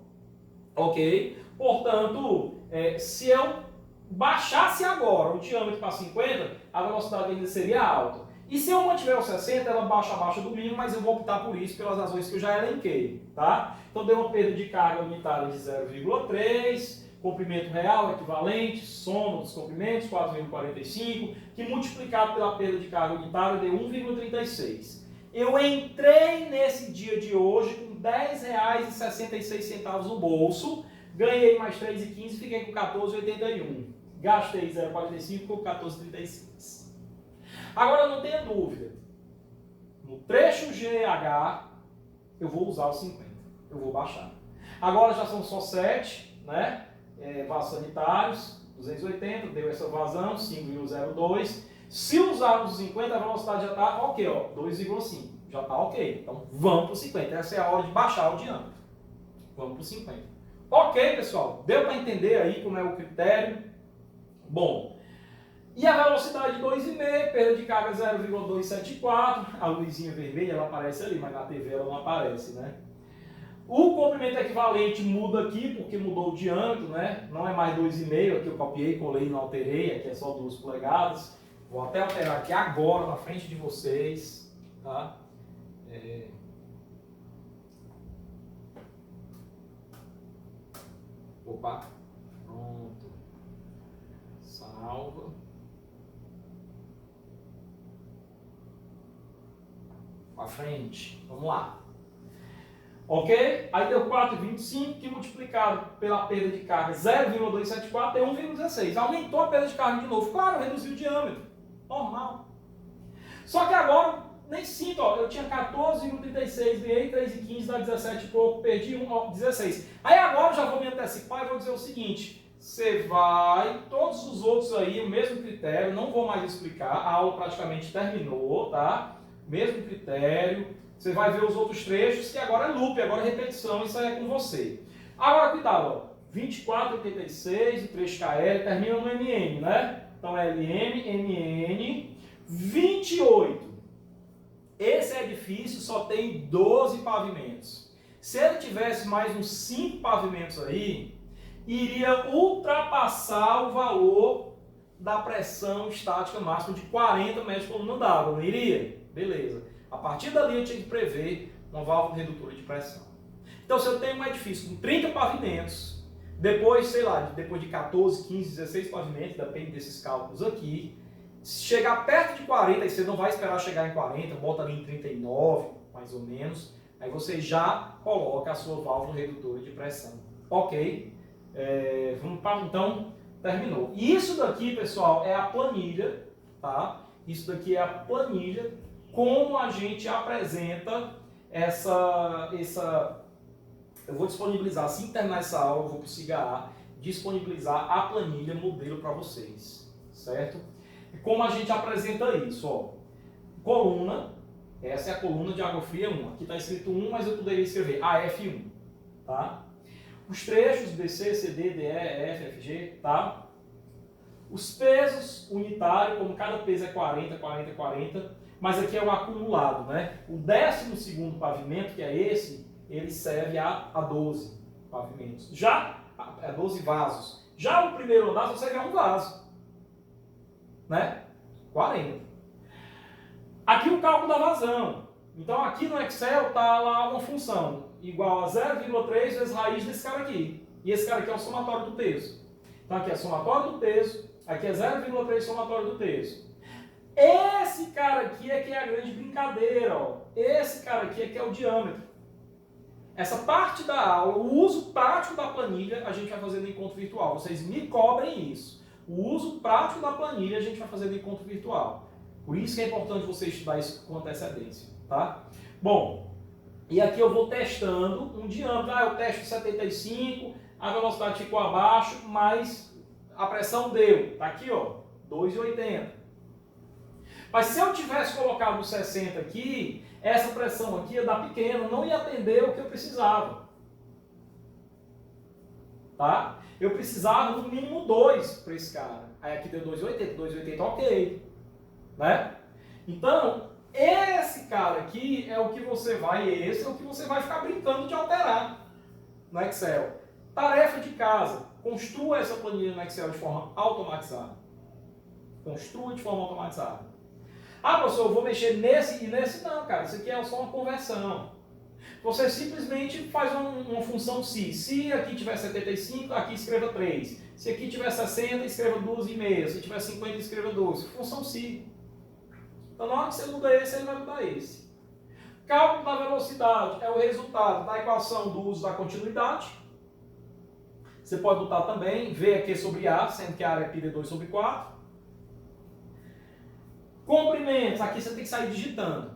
Ok? Portanto, se eu baixasse agora o diâmetro para 50, a velocidade ainda seria alta. E se eu mantiver o 60, ela baixa abaixo do mínimo, mas eu vou optar por isso pelas razões que eu já elenquei. Tá? Então, deu uma perda de carga unitária de 0,3, comprimento real equivalente, soma dos comprimentos, 4,45, que multiplicado pela perda de carga unitária deu 1,36. Eu entrei nesse dia de hoje com R$10,66 no bolso, ganhei mais 3,15, fiquei com 14,81. Gastei 0,45 com 14,36. Agora não tenha dúvida, no trecho GH eu vou usar o 50, eu vou baixar. Agora já são só 7, né? Vasos sanitários, 280, deu essa vazão, 5,02. Se usarmos os 50, a velocidade já está ok, ó, 2,5. Já está ok. Então vamos para o 50. Essa é a hora de baixar o diâmetro. Vamos para o 50. Ok, pessoal? Deu para entender aí como é o critério? Bom, e a velocidade 2,5, perda de carga 0,274. A luzinha vermelha ela aparece ali, mas na TV ela não aparece, né? O comprimento equivalente muda aqui, porque mudou o diâmetro, né? Não é mais 2,5, aqui eu copiei, colei, não alterei, aqui é só 2 polegadas. Vou até alterar aqui agora, na frente de vocês, tá? Opa, pronto. Salva. Para frente, vamos lá. Ok? Aí deu 4,25, que multiplicado pela perda de carga 0,274 deu 1,16. Aumentou a perda de carga de novo. Claro, reduziu o diâmetro. Normal. Só que agora, nem sinto, ó, eu tinha 14,36, ganhei 3,15, dá 17 e pouco, perdi 16. Aí agora eu já vou me antecipar e vou dizer o seguinte, você vai, todos os outros aí, o mesmo critério, não vou mais explicar, a aula praticamente terminou, tá? Mesmo critério. Você vai ver os outros trechos, que agora é loop, agora é repetição, isso aí é com você. Agora, cuidado, 24,86, o trecho KL, termina no MM, né? Então, LM, MN, 28. Esse edifício só tem 12 pavimentos. Se ele tivesse mais uns 5 pavimentos aí, iria ultrapassar o valor da pressão estática máxima de 40 metros por coluna d'água, não iria? Beleza. A partir dali eu tinha que prever uma válvula redutora de pressão. Então, se eu tenho um edifício com 30 pavimentos, depois, sei lá, depois de 14, 15, 16 pavimentos, depende desses cálculos aqui, se chegar perto de 40, aí você não vai esperar chegar em 40, bota ali em 39, mais ou menos, aí você já coloca a sua válvula redutora de pressão. Ok? Vamos para, então, terminou. Isso daqui, pessoal, é a planilha, tá? Isso daqui é a planilha, como a gente apresenta essa eu vou disponibilizar, assim que terminar essa aula, eu vou para o SIGA-A, disponibilizar a planilha modelo para vocês, certo? E como a gente apresenta isso? Ó, coluna, essa é a coluna de água fria 1. Aqui está escrito 1, mas eu poderia escrever AF1, tá? Os trechos BC, CD, DE, EF, FG, tá? Os pesos unitários, como cada peso é 40, 40, 40, mas aqui é o acumulado, né? O 12º pavimento, que é esse, ele serve a 12 pavimentos. Já, é 12 vasos. Já o primeiro andar só serve a um vaso, né? 40. Aqui o cálculo da vazão. Então aqui no Excel está lá uma função igual a 0,3 vezes raiz desse cara aqui. E esse cara aqui é o somatório do peso. Então aqui é somatório do peso, aqui é 0,3 somatório do peso. Esse cara aqui é que é a grande brincadeira, ó. Esse cara aqui é que é o diâmetro. Essa parte da aula, o uso prático da planilha, a gente vai fazer no encontro virtual. Vocês me cobrem isso. O uso prático da planilha a gente vai fazer no encontro virtual. Por isso que é importante você estudar isso com antecedência, tá? Bom, e aqui eu vou testando um diâmetro. Eu testo 75, a velocidade ficou abaixo, mas a pressão deu. Tá aqui, ó, 2,80. Mas se eu tivesse colocado 60 aqui, essa pressão aqui ia dar pequena, não ia atender o que eu precisava. Tá? Eu precisava no mínimo 2 para esse cara. Aí aqui deu 2,80, 2,80 ok. Né? Então, esse cara aqui é o que você vai, esse é o que você vai ficar brincando de alterar no Excel. Tarefa de casa. Construa essa planilha no Excel de forma automatizada. Construa de forma automatizada. Professor, eu vou mexer nesse e nesse. Não, cara, isso aqui é só uma conversão. Você simplesmente faz uma função se. Se aqui tiver 75, aqui escreva 3. Se aqui tiver 60, escreva 12,5. Se tiver 50, escreva 12. Função se. Então, na hora que você muda esse, ele vai mudar esse. Cálculo da velocidade é o resultado da equação do uso da continuidade. Você pode botar também V aqui sobre A, sendo que a área é πd2 sobre 4. Comprimentos, aqui você tem que sair digitando.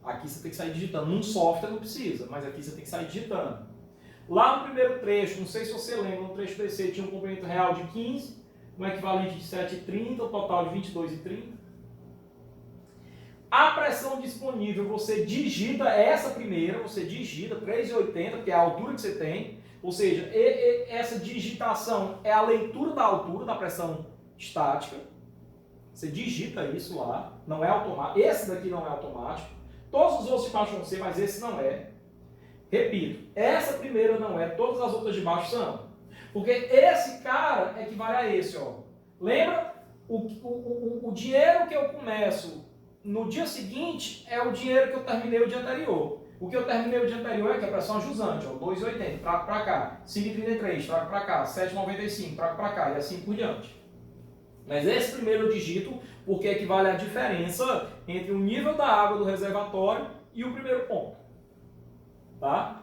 Aqui você tem que sair digitando. Num software não precisa, mas aqui você tem que sair digitando. Lá no primeiro trecho, não sei se você lembra, no trecho BC tinha um comprimento real de 15, um equivalente de 7,30, o total de 22,30. A pressão disponível, você digita essa primeira, você digita 3,80, que é a altura que você tem. Ou seja, essa digitação é a leitura da altura da pressão estática. Você digita isso lá, não é automático. Esse daqui não é automático. Todos os outros de baixo vão ser, mas esse não é. Repito, essa primeira não é, todas as outras de baixo são. Porque esse cara equivale a esse, ó. Lembra? O dinheiro que eu começo no dia seguinte é o dinheiro que eu terminei o dia anterior. O que eu terminei o dia anterior é que a pressão jusante, ó, 2,80, trago para cá. 5,33, trago para cá. 7,95, trago para cá. E assim por diante. Mas esse primeiro eu digito porque equivale à diferença entre o nível da água do reservatório e o primeiro ponto. Tá?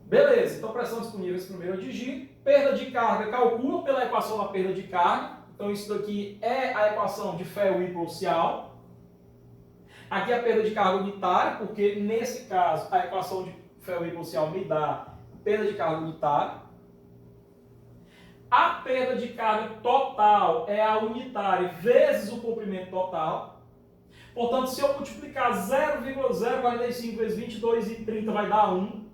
Beleza, então pressão disponível, esse primeiro eu digito. Perda de carga, calculo pela equação da perda de carga. Então isso daqui é a equação de Ferro-Hippoxial. Aqui a perda de carga unitária, porque nesse caso a equação de Ferro-Hippoxial me dá perda de carga unitária. A perda de carga total é a unitária vezes o comprimento total. Portanto, se eu multiplicar 0,045 vezes 22,30 vai dar 1.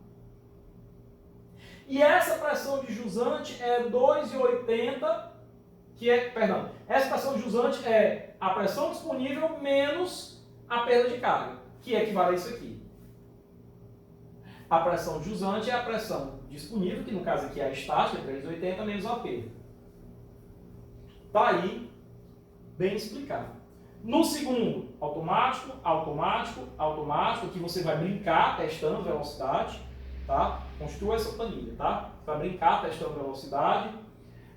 E essa pressão de jusante é 2,80, essa pressão de jusante é a pressão disponível menos a perda de carga, que equivale a isso aqui. A pressão jusante é a pressão disponível, que no caso aqui é a estática, 3,80 menos a perda. Tá aí, bem explicado. No segundo, automático, automático, automático, aqui você vai brincar testando velocidade, tá? Construa essa planilha, tá? Vai brincar testando velocidade,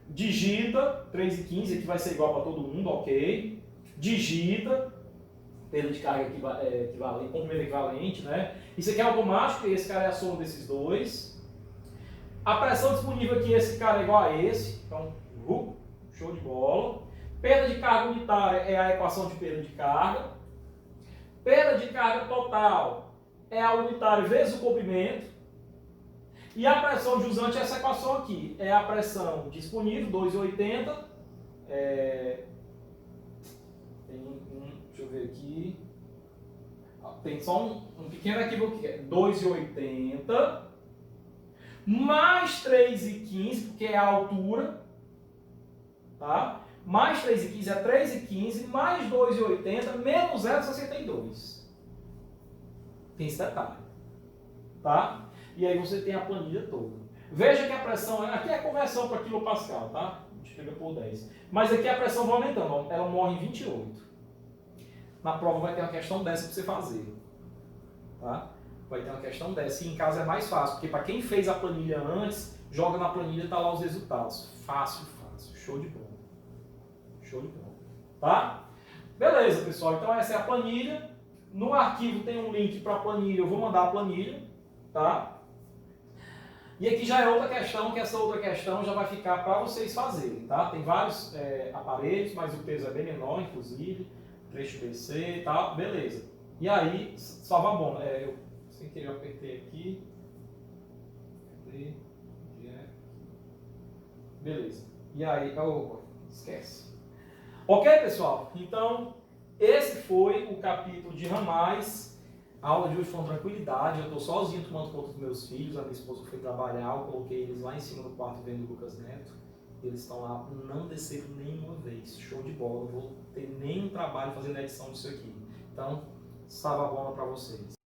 digita 3,15, aqui vai ser igual para todo mundo, ok? Digita, perda de carga equivalente, comprimento equivalente, né? Isso aqui é automático e esse cara é a soma desses dois. A pressão disponível aqui, esse cara é igual a esse, então, show de bola. Perda de carga unitária é a equação de perda de carga. Perda de carga total é a unitária vezes o comprimento. E a pressão jusante é essa equação aqui. É a pressão disponível, 2,80. Deixa eu ver aqui. Tem só um pequeno equívoco aqui. 2,80 mais 3,15, porque é a altura. Tá? Mais 3,15 é 3,15, mais 2,80 menos 0,62. Tem esse detalhe. Tá? E aí você tem a planilha toda. Veja que a pressão, aqui é a conversão para quilopascal, tá? Multiplica por 10. Mas aqui a pressão vai aumentando, ela morre em 28. Na prova vai ter uma questão dessa para você fazer. Tá? Vai ter uma questão dessa. E em casa é mais fácil, porque para quem fez a planilha antes, joga na planilha e tá lá os resultados. Fácil, fácil. Show de bola. Show de bola. Tá? Beleza, pessoal. Então essa é a planilha. No arquivo tem um link para a planilha. Eu vou mandar a planilha. Tá? E aqui já é outra questão, que essa outra questão já vai ficar para vocês fazerem, tá? Tem vários aparelhos, mas o peso é bem menor, inclusive, trecho BC e tal, beleza. E aí, salva a bomba. Eu sem querer eu apertei aqui. Beleza. E aí, esquece. Ok, pessoal? Então, esse foi o capítulo de ramais. A aula de hoje foi uma tranquilidade, eu estou sozinho tomando conta dos meus filhos, a minha esposa foi trabalhar, eu coloquei eles lá em cima do quarto vendo o Lucas Neto, e eles estão lá, não desceram nenhuma vez, show de bola, não vou ter nenhum trabalho fazendo a edição disso aqui. Então, salva a bola para vocês.